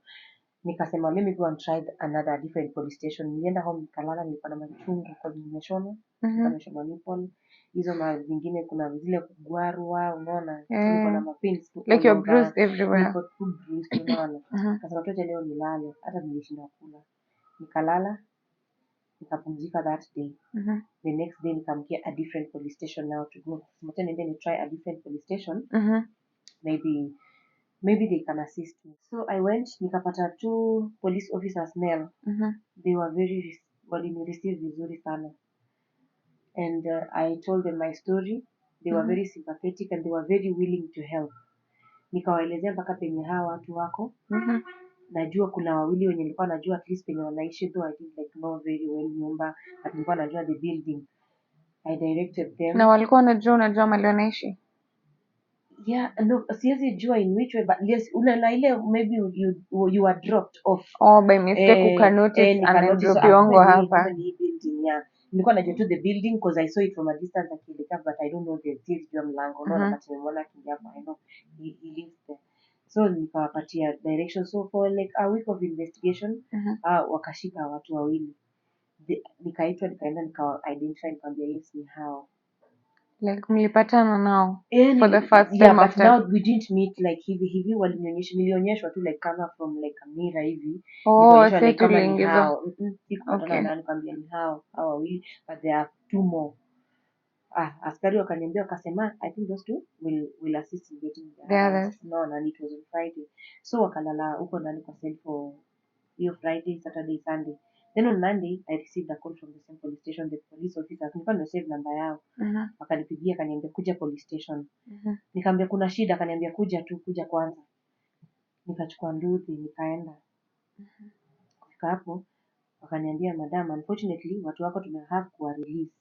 Nikasema let me go and try another different police station. Nilienda home nikalala, nilikuwa na machungu kwa nimeshona, nimeshona nipple hizo zingine, kuna zile kugwarwa, unaona, nilikuwa na mapins like you're bruised everywhere. Niko too bruised, unaona. Kasema toje leo nilale, hata nilishinda kula. Nikalala, nikapumzika that day. The next day nikamkia a different police station now to go. Sasa niende ni try a different police station. Maybe they can assist me. So I went, nikapata 2 police officers male. They were very received vizuri sana. And I told them my story. They were very sympathetic and they were very willing to help. Nikawaelezea mpaka penye hawa watu wako. Najua kuna wawili wenye nilikuwa najua at least penye wanaishi, though I didn't like know very well nyumba, but nilikuwa najua the building. I directed them. Na walikuwa unajua mahali wanaishi? Yeah, no, siwezi jua in which way, but yes, una ile maybe you were dropped off. By mistake ukanotice anadropiongo hapa. Nilikuwa najua tu the building because I saw it from a distance akielekea, but I don't know the jua mlango. No, but nimeona kingia hapo, I know he lives there. So nikawapatia direction. So for like a week of investigation, wakashika watu wawili. Nikaitwa, nikaenda, nika-identify, nikamwambia yes ni hao. Like mlipatana nao for the first time but now we didn't meet like hivi nilionyeshwa tu like kama from like a mirror hivi. Like kama ni hao. Sikupatana nao, nikamwambia ni hao wawili, but there are 2 more. Askari wakaniambia, wakasema I think those 2 will assist in getting the others. No, and it was on Friday. So wakalala huko ndani kwa cell for hiyo Friday, Saturday, Sunday. Then on Monday, I received a call from the same police station. The police officers, nilikuwa nimesave namba yao. Wakanipigia, akaniambia kuja police station. Nikamwambia kuna shida, akaniambia kuja kwanza. Nikachukua nduthi, nikaenda. Kufika hapo, wakaniambia madam, unfortunately, watu wako have kuwa release.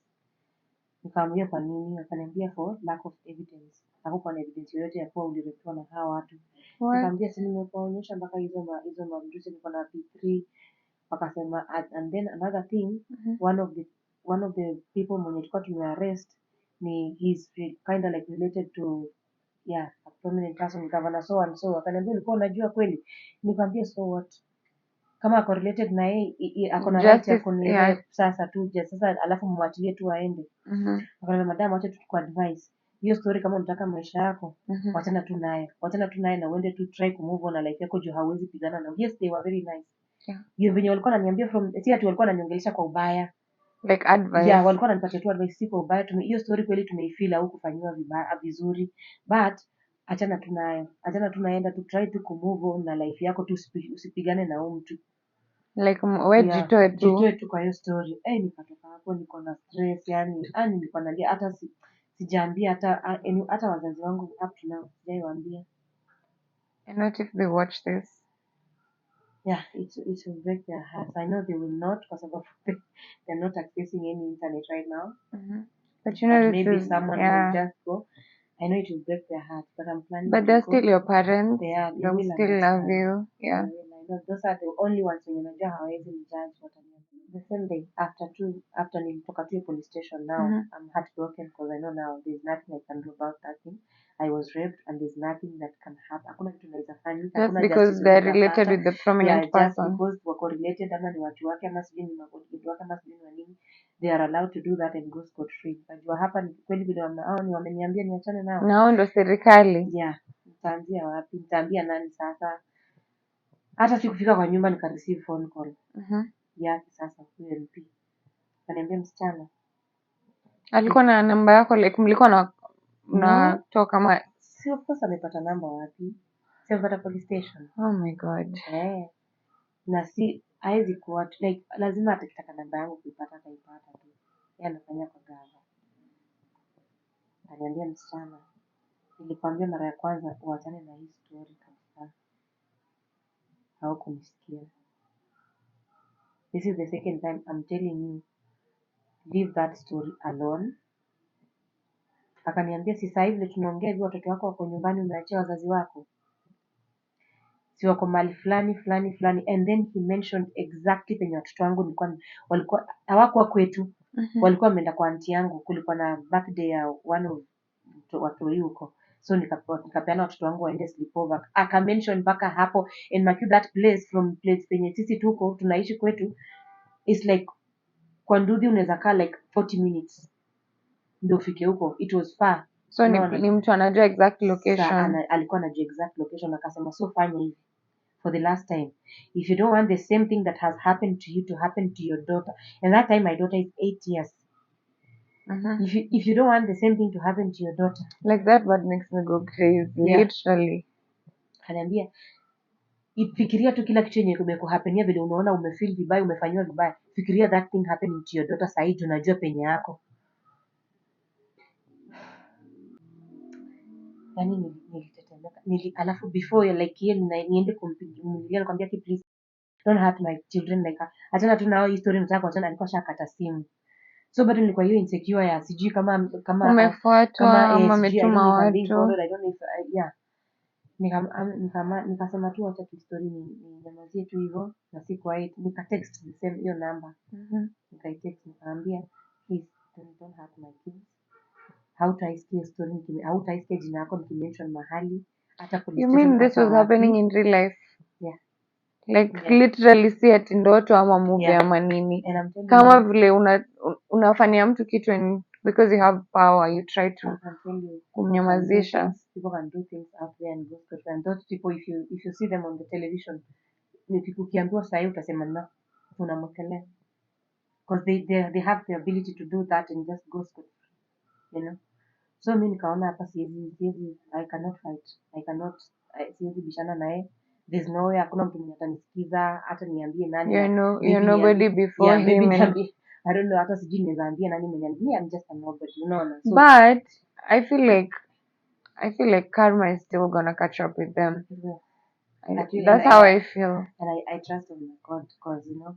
Nikamwambia kwa nini? Wakaniambia for lack of evidence. Hakukuwa na evidence yoyote ya kuwa ulirepiwa na hawa watu. Nikamwambia si nimekuonyesha mpaka hizo mabrusi, niko na P3. Wakasema, and then another thing, one of the people mwenye tulikuwa tumearrest he's kind of like related to a prominent person, governor so and so. Akaniambia ulikuwa unajua kweli? Nikamwambia so what? Kama ako related na yeye, ako na right ya kunielewa sasa tu sasa, alafu mwachilie tu aende. Akaniambia madam, acha tuchukue advice. Hiyo story kama unataka maisha yako, wachana tu naye na uende tu try to move on na life yako, juu hauwezi pigana na. Yes, they were very nice. Hiyo venye walikuwa wananiambia si ati walikuwa wananiongelesha kwa ubaya. Like advice. Yeah, walikuwa wananipatia tu advice, si kwa ubaya. Hiyo story kweli tumeifeel au kufanywa vizuri, but achana tu naenda tu try to move on na life yako tu, usipigane na mtu. Like wewe jitoe tu kwa hiyo story. Nikatoka hapo niko na stress, yani nilikuwa nalia, hata sijaambia hata wazazi wangu up to now, sijawaambia. And what if they watch this? yeah, it will break their hearts. I know they will not, because of they're not accessing any internet right now. But But this maybe is, someone will just go. I know it will break their hearts, but I'm planning but to they're go. still your parents. They They'll will still love understand. you. Yeah. They will. I know those are the only ones when unajua hawezi judge what I'm doing. The same day after nilitoka tu police station, now I'm heartbroken because I know now there's nothing I can do about that thing. I was raped and there's nothing that can happen. Hakuna kitu inaweza fanyika. Just Hakuna because justice they're unaweza related pata. with the Yeah, prominent just person. because wako related ama ni watu wake ama sijui ni magodi wake ama sijui ni wa nini, they are allowed to do that and go scot free. Najua hapa ni kweli vile hao ni wameniambia niachane nao. Nao ndo serikali. Yeah, nitaanzia wapi? Nitaambia nani sasa? Hata sikufika kwa nyumba nika receive phone call yake sasa, huyo MP kaniambia, msichana, Alikuwa na namba yako, like mlikuwa na talk kama? si of course amepata namba wapi? Si amepata police station. Oh my god. Na si haizi kuwa like lazima atakitaka namba yangu kuipata ataipata tu. Yeye anafanya kwa gava. Kaniambia, msichana, nilikwambia mara ya kwanza uachane na hii story kabisa. Haukunisikia. This is the second time I'm telling you, leave that story alone. Akaniambia, si sasa hivi tunaongea hivi, watoto wako wako nyumbani, umeachia wazazi wako, si wako mahali fulani fulani fulani. And then he mentioned exactly penye watoto wangu walikuwa hawakuwa kwetu, walikuwa wameenda kwa aunti yangu, kulikuwa na birthday ya one of watu huko, so nikapeana watoto wangu waende sleepover. Aka mention mpaka hapo, and mark that place from place penye sisi tuko tunaishi kwetu is like kwa Ndudhi unaweza kaa like 40 minutes ndio ufike huko. It was far. So ni mtu anajua exact location. Alikuwa anajua exact location. Akasema, so fanya hivi, for the last time, if you don't want the same thing that has happened to you to happen to your daughter, and that time my daughter is 8 years, if you don't want the same thing to happen to your daughter, like that what makes me go crazy. Literally kaniambia, fikiria tu kila kitu yenye kumekuhapenia, vile unaona umefeel vibaya, umefanywa vibaya, fikiria that thing happening to your daughter. Sasa hivi tunajua penye yako. Yani nilitetemeka. Alafu before like hiyo niende kumpigia nikwambia, please don't hurt my children, like achana tu nao, hii story nataka kuachana. Alikuwa shakata simu, so bado nilikuwa hiyo insecure ya sijui kama umefuatwa ama ametuma watu. I don't know if yeah, nikasema tu acha tu story ninyamazie tu hivyo, na sikuwahi nikatext the same hiyo namba, nikaitext nikamwambia, please don't hurt my kids. Hautaisikia story, hautaisikia jina yako nikimention mahali hata police You station. mean this was happening in real life? Yeah. Like literally, si ati ndoto ama movie ama nini. Kama vile unafanyia mtu kitu and because you have power you try to kumnyamazisha. People can do things out there and go and those people, if you see them on the television, ukiambiwa sahi utasema na unamwekelea, because they have the ability to do that and just go scot free, you know. So mimi nikaona hapa siwezi, I cannot fight, siwezi bishana naye. There's no way, hakuna mtu mwenye atanisikiza hata niambie nani. You're nobody before him. I don't know, hata sijui naweza ambia nani mwenye me, I'm just a nobody, you know. So, but I feel like karma is still gonna catch up with them. That's how I feel. And I trust in God, because you know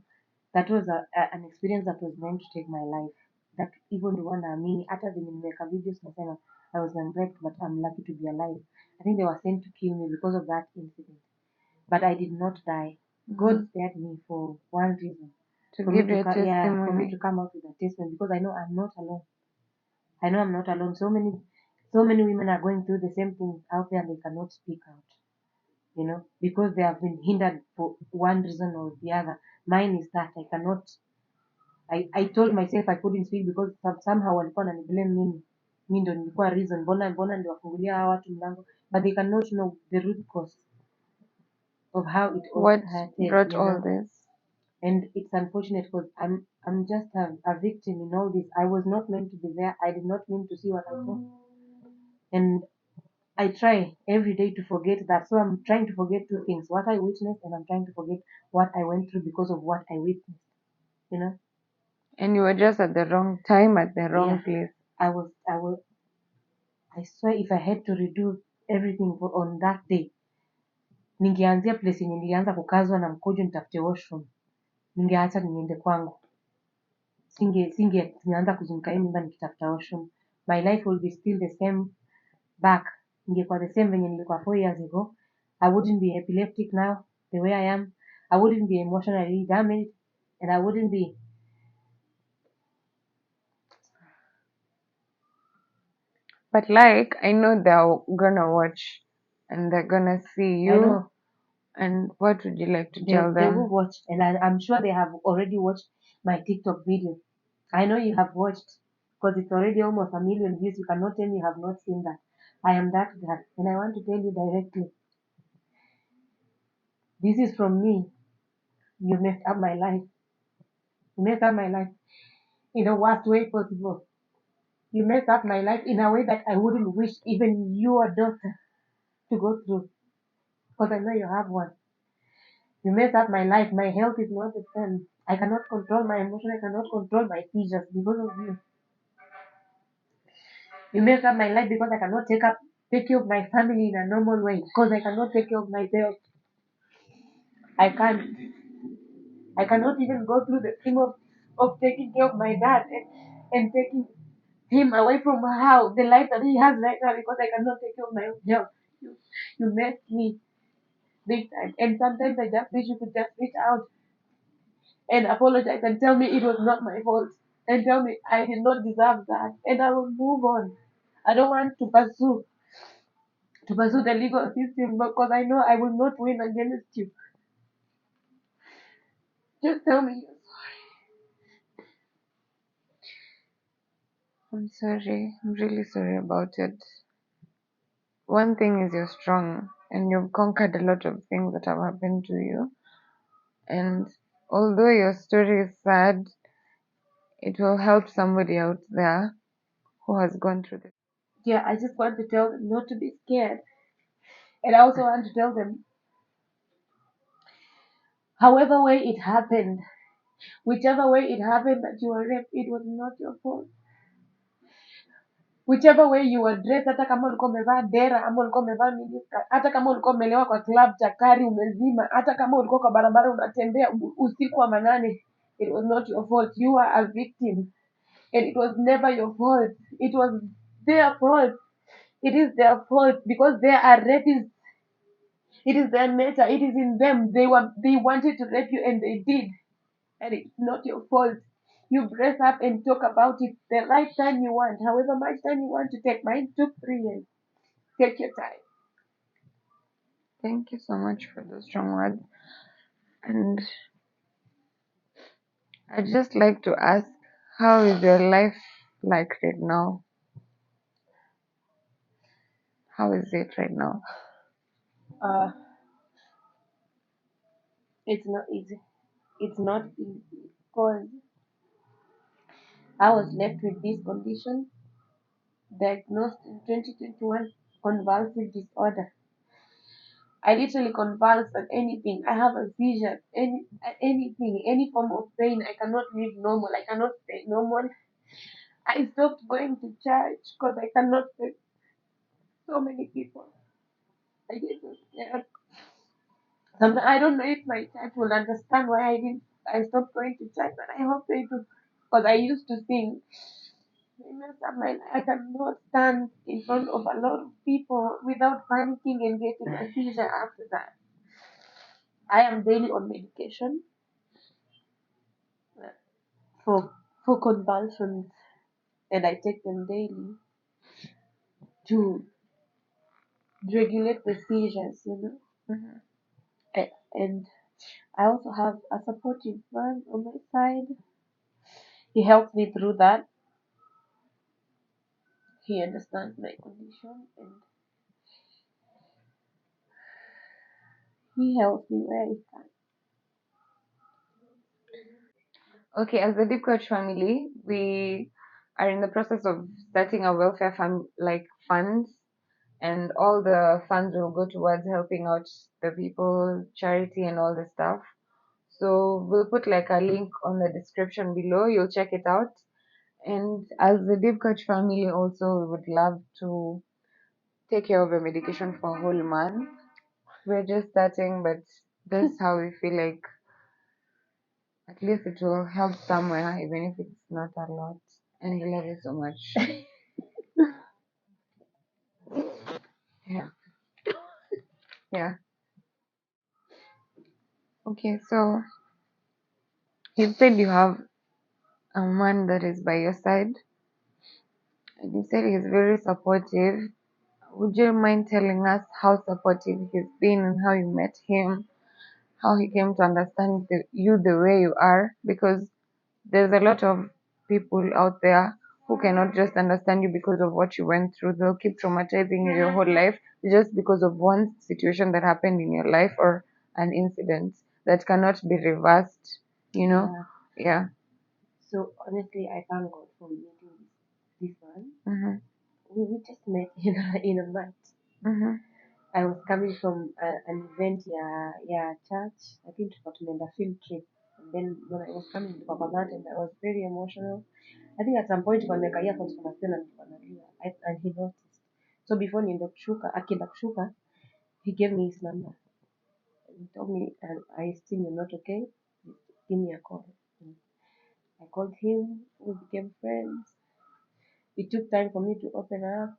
that was an experience that was meant to take my life. That even the one naamini, hata venye nimeweka videos nasema I was gangraped but I'm lucky to be alive. I think they were sent to kill me because of that incident, but I did not die. God spared me for one reason, for me to come out with a testimony, because I know I'm not alone. I'm not alone. So many women are going through the same thing out there and they cannot speak out, you know, because they have been hindered for one reason or the other. Mine is that I cannot. I told myself I couldn't speak because somehow walikuwa wananiblame mimi ndo nilikuwa reason, mbona ndio wafungulia hawa watu mlango, but they cannot know the root cause of how it all started, brought all this. And it's unfortunate because I'm just a victim in all this. I was not meant to be there. I did not mean to see what I saw, and I try every day to forget that. So I'm trying to forget two things: what I witnessed, and I'm trying to forget what I went through because of what I witnessed, you know. And you were just at the wrong time at the wrong place. I swear, if I had to redo everything on that day, ningeanzia place yenye nilianza kukazwa na mkojo nitafute washroom, ningeacha niende kwangu, singeanza kuzunguka hii nyumba nikitafuta washroom. My life will be still the same back, ningekuwa the same venye nilikuwa 4 years ago. I wouldn't be epileptic now the way I am. I wouldn't be emotionally damaged, and I wouldn't be. But like, I know they're gonna watch and they're gonna see I you. know And what would you like to they tell will them? watch, and I'm sure they have already watched my TikTok video. I know you have watched, because it's already almost 1 million views. You cannot tell me you have not seen that. I am that girl, and I want to tell you directly, this is from me. You messed up my life. You messed up my life in the worst way possible. You messed up my life in a way that I wouldn't wish even your daughter to go through, because I know you have one. You messed up my life. My health is not the same. I cannot control my emotion. I cannot control my seizures because of you. You messed up my life because I cannot take care of my family in a normal way, because I cannot take care of myself. I can't. I cannot even go through the thing of taking care of my dad and taking him away from how the life that he has right now, because I cannot take care of my own health. You messed me big time. And sometimes I just wish you could just reach out and apologize and tell me it was not my fault. And tell me I did not deserve that. And I will move on. I don't want to pursue the legal system, because I know I will not win against you. Just tell me you're I'm sorry. I'm really sorry about it. One thing is you're strong and you've conquered a lot of things that have happened to you. And although your story is sad, it will help somebody out there who has gone through this. Yeah, I just want to tell them not to be scared. And I also want to tell them, however way it happened, whichever way it happened that you were raped, it was not your fault. Whichever way you were dressed, hata kama ulikuwa umevaa dera ama ulikuwa umevaa miniskirt, hata kama ulikuwa umelewa kwa club chakari umezima, hata kama ulikuwa kwa barabara unatembea usiku wa manane, it was not your fault. You are a victim, and it was never your fault. It was their fault. It is their fault because they are rapists. It is their nature. It is in them. They wanted to rape you and they did, and it's not your fault. You brace up and talk about it the right time you want, however much time you want to take. Mine took 3 years. Take your time. Thank you so much for those strong words. And I'd just like to ask, how is your life like right now? How is it right now? Uh, it's not easy. It's not easy because I was left with this condition, diagnosed in 2021, convulsive disorder. I literally convulse at anything. I have a seizure, anything, any form of pain. I cannot live normal. I cannot stay normal. I stopped going to church because I cannot face so many people. I get so scared. Sometimes I don't know if my church will understand why I stopped going to church, but I hope they do. Because I used to sing. I messed up my life. I cannot stand in front of a lot of people without panicking and getting a seizure after that. I am daily on medication for for convulsions, and I take them daily to regulate the seizures, Mhm. And I also have a supportive man on my side. He helps me through that. He understands my condition and he helps me where he can. Okay, as the Deep Coach family, we are in the process of starting a welfare funds, and all the funds will go towards helping out the people, charity, and all the stuff. So we'll put like a link on the description below. You'll check it out. And as the Deep Coach family, also we would love to take care of your medication for a whole month. we're just starting, but that's how we feel like at least it will help somewhere, even if it's not a lot. And we love you so much. Yeah. Yeah. Okay, so you said you have a man that is by your side, and you said he's very supportive. Would you mind telling us how supportive he's been and how you met him, how he came to understand you the way you are? Because there's a lot of people out there who cannot just understand you because of what you went through. They'll keep traumatizing you your whole life just because of one situation that happened in your life or an incident that cannot be reversed, you know? Yeah. So honestly, I thank God for meeting this man. Mm-hmm. We just met in a month. Mm-hmm. I was coming from an event church. I think tulikuwa tumeenda field trip. And then when I was coming to that, and I was very emotional. I think at some point kwa nimeka earphones kwa masikio na nilikuwa nalia. And he noticed. So before niende kushuka, akienda kushuka, he gave me his number. He told me, I still you're not okay. Give me a call. And I called him. We became friends. It took time for me to open up.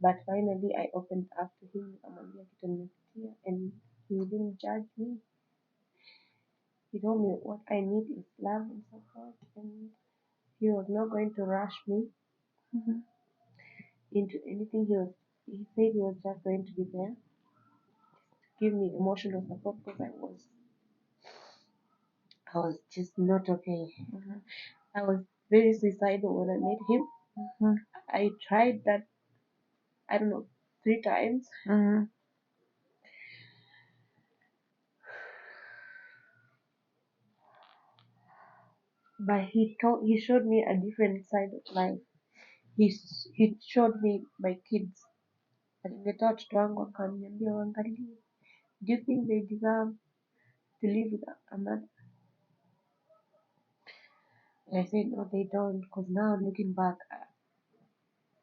But finally, I opened up to him, nikamwambia kitu nimepitia, and he didn't judge me. He told me what I need is love and support, and he was not going to rush me into anything. He said he was just going to be there, give me emotional support because I was just not okay. I was very suicidal when I met him. I tried that, I don't know, 3 times. But he showed me a different side of life. He showed me my kids. Alileta watoto wangu akaniambia waangalie. Do you think they deserve to live with a mother? And I said, no, they don't. Because now looking back,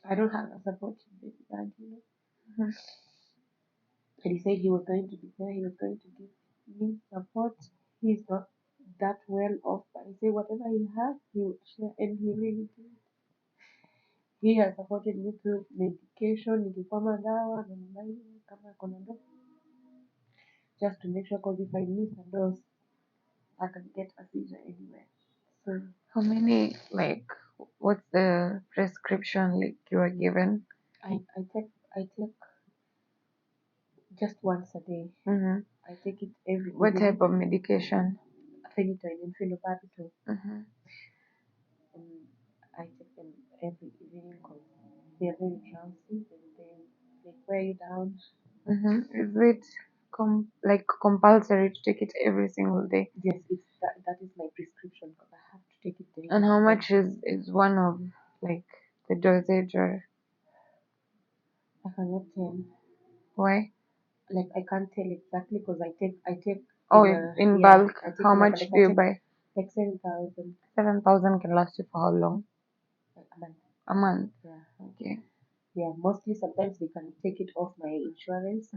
I don't have a supportive baby dad, you know. And he said he was going to be there. He was going to give me support. He's not that well off, but he said whatever he has, he would share. And he really did. He has supported me through medication, nikikwama dawa, na kama kuna dose, just to make sure, because if I miss a dose, I can get a seizure anywhere. So How many, like, what's the prescription like you are given? I take just once a day. I take it every What evening. type of medication? Phenytoin and phenobarbital. Mm-hmm. And I take them every evening because they are very drowsy and they wear you down. Is it like compulsory to take it every single day? Yes, that is my prescription because I have to take it daily. And how much is one of like the dosage, or I cannot tell. why? Like I can't tell exactly because I take Oh, in bulk. I take How in much like do you buy? like 7,000 7,000 can last you for how long? a month. A month. Yeah. Okay. Yeah, mostly sometimes they can take it off my insurance,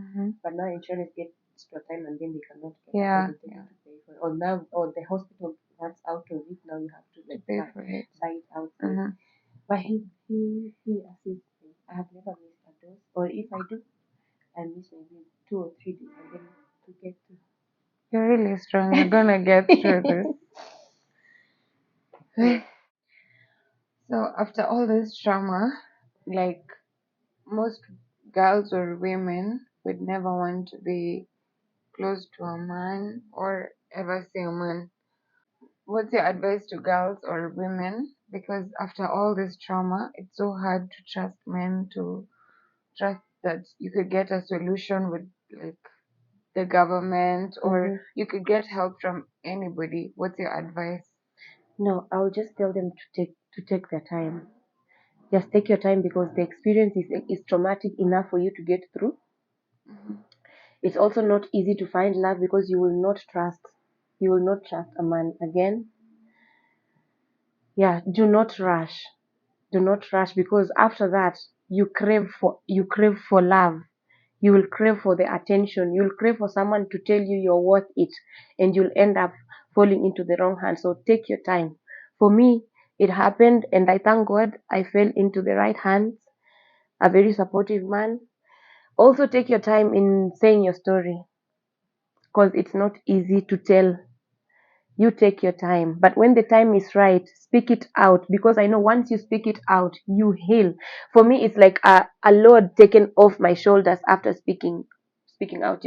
but now insurance gets to a time and then they cannot get Yeah, it, so they take it to pay for it. Or now, or the hospital runs out of it, now you have to like pay for it. buy it outside. But he assists me. I have never missed a dose, or if I do, I miss maybe 2 or 3 days and then to get to. You're really strong. You're gonna get through this. So after all this trauma, like most girls or women would never want to be close to a man or ever see a man. What's your advice to girls or women? Because after all this trauma, it's so hard to trust men, to trust that you could get a solution with like the government, or you could get help from anybody. What's your advice? No, I will just tell them to take their time. Just take your time because the experience is traumatic enough for you to get through. It's also not easy to find love because you will not trust. You will not trust a man again. Yeah, do not rush. Do not rush because after that you crave for love. you will crave for the attention, you'll crave for someone to tell you you're worth it, and you'll end up falling into the wrong hands. So take your time. For me, it happened, and I thank God I fell into the right hands, a very supportive man. Also, take your time in saying your story, because it's not easy to tell. You take your time, but when the time is right, speak it out, because I know once you speak it out, you heal. For me, it's like a load taken off my shoulders after speaking out,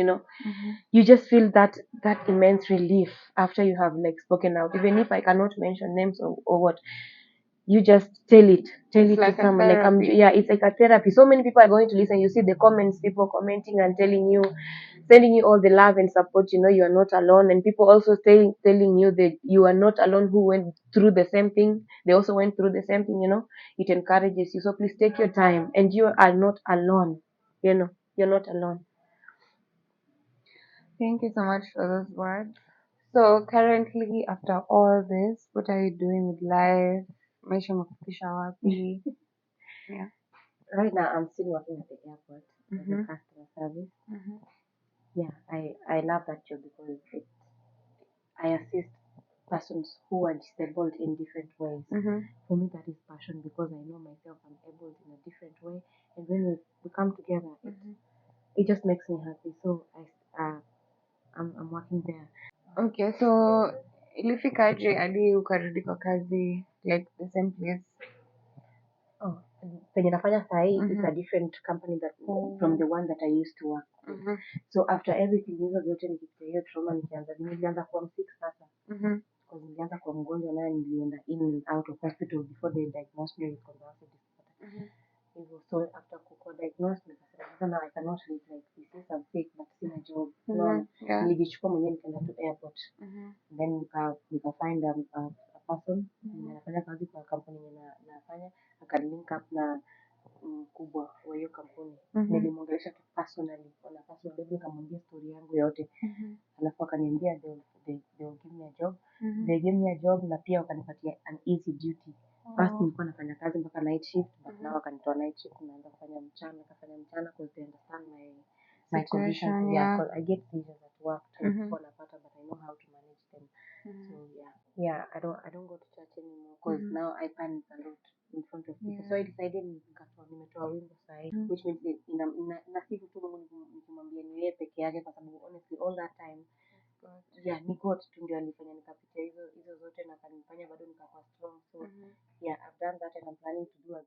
you just feel that immense relief after you have like spoken out, even if I cannot mention names or what. You just tell It's it to like a someone, like, therapy. yeah, it's like a therapy. So many people are going to listen. You see the comments, people commenting and telling you, sending you all the love and support. You are not alone, and people also telling you that you are not alone, who went through the same thing. They also went through the same thing. It encourages you. So please take your time, and you are not alone. You're not alone. Thank you so much for those words. So currently, after all this, what are you doing with life? Maisha imefikisha wapi? Yeah. Right now, I'm still working at the airport as a Mhm. customer service. Mhm. Yeah, I love that job because I assist persons who are disabled in different ways. Mhm. For me, that is passion, because I know myself I'm able in a different way, and when we come together, it just makes me happy. So I'm working there. Okay, so ilifikaje hadi ukarudi kwa kazi like the same place? Oh, penye nafanya sahi is a Mhm. different company that Oh. from the one that I used to work with. Mhm. So after everything hizo zote nikipitia hiyo trauma, nilianza kuwa sick sasa. Mhm. Because nilianza kuwa mgonjwa, naye nilienda in and out of hospital before they diagnosed me with convulsive disorder. Mhm. Hivyo, so after kuko diagnosed nikasema sasa now I cannot live like this. Yes, I'm sick but sina job. Unaona? Yeah. Nilijichukua mwenyewe nikaenda to airport. Mhm. Then nika find a person mwenye anafanya kazi kwa kampuni yenye nafanya, akanilink up na mkubwa wa hiyo kampuni. Nilimwongelesha tu personally, on a personal level, nikamwambia story yangu yote. Alafu akaniambia they will give me a job. They gave me a job, na pia wakanipatia an easy duty. First nilikuwa nafanya kazi mpaka night shift, but now wakanitoa night shift, naanza kufanya mchana, nikafanya mchana because they understand my condition. Situation, Yeah, yeah. because I get seizures at work too, before napata, but I know how to manage them. So yeah, I don't go to church anymore because now I panic a lot in front of people. So I decided nimetoa wimbo sahi, which means nasifu tu Mungu nikimwambia ni yeye peke yake, kwa sababu honestly all that time, yeah, ni God tu ndio alifanya nikapitia hizo zote na kanifanya bado nikakuwa strong. So yeah, I've done that and I'm planning to do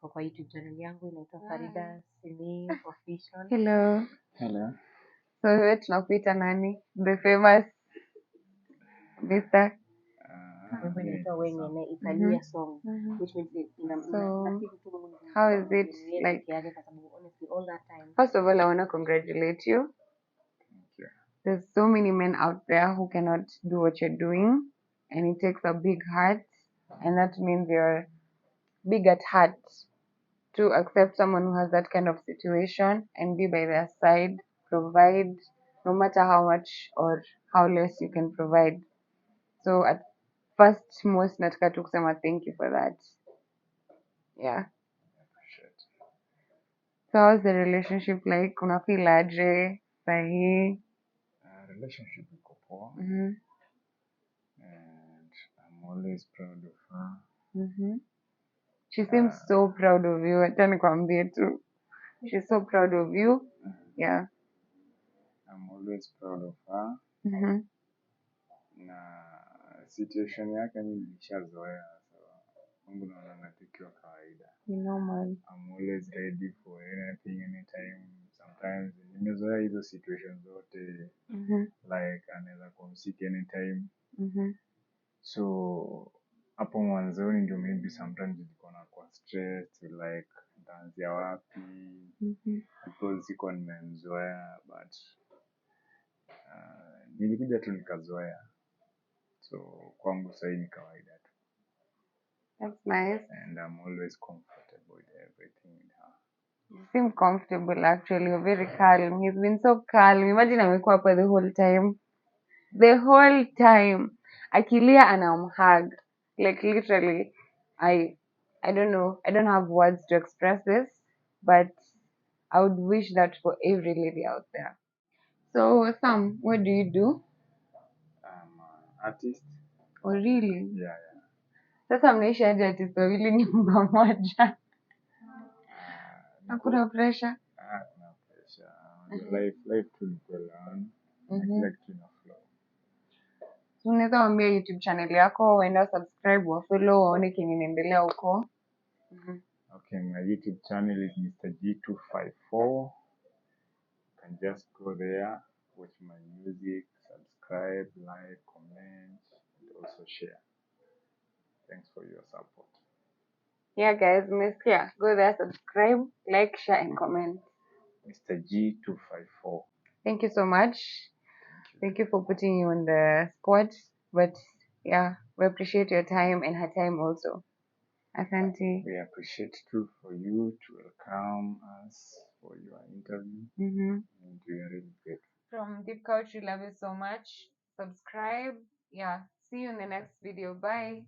kwa YouTube channel yangu inaitwa Faridah Simiyu official. Hello. Hello. So wewe tunakuita nani? The famous Mr. Wimbo inaitwa Wengine, it's a Mhm. Luya song, which means So, nasifu tu Mungu how is it ni yeye like? peke yake, kwa sababu honestly all that time. First of all, I want to congratulate you. Thank you. There's so many men out there who cannot do what you're doing, and it takes a big heart, and that means you're big at heart to accept someone who has that kind of situation and be by their side, provide no matter how much or how less you can provide. So at first most nataka tu kusema thank you for that. Yeah. Appreciate. So how's the relationship like? Una feel aje sahi? Relationship iko poa, Mhm. and I'm always proud of her. Mhm. She seems so proud of you. Acha nikwambie tu. She's so proud of you. Yeah. I'm always proud of her. Mhm. Na situation yake mimi nilishazoea, so Mungu naona natakiwa kawaida. Ni normal. I'm always ready for anything, anytime. Sometimes nimezoea hizo situation zote, Mhm. like anaweza kuwa sick anytime. Mhm. So hapo mwanzoni ndio maybe sometimes nilikuwa nakuwa stressed, like nitaanzia wapi, Mhm. because sikuwa nimemzoea, but nilikuja tu nikazoea, so kwangu sahii ni kawaida tu, That's nice. and I'm always comfortable with everything with her. You seem comfortable actually. You're very calm. He's been so calm. Imagine amekuwa hapa the whole time. The whole time. Akilia anamhug. Like literally. I don't know. I don't have words to express this, but I would wish that for every lady out there. So Sam, what do you do? I'm an artist. Oh really? Yeah. Sasa mnaishi aje artist wawili nyumba moja? Niko Hakuna pressure? kuna pressure. Life tu ni kuelewana na kila kitu ina flow. Unaweza waambia YouTube channel yako, waenda subscribe, wafollow, waone kenye inaendelea huko. Okay, my YouTube channel is Mr. G254. You can just go there, watch my music, subscribe, like, comment, and also share. Thanks for your support. Yeah guys, mmesikia? Go there, subscribe, like, share and comment. Mr. G254. Thank you so much. Thank you for putting you on the spot. But yeah, we appreciate your time and her time also. Asante. We appreciate too for you to welcome us for your interview. And we are really grateful. From Deep Couch, we love you so much. Subscribe. Yeah. See you in the next video. Bye.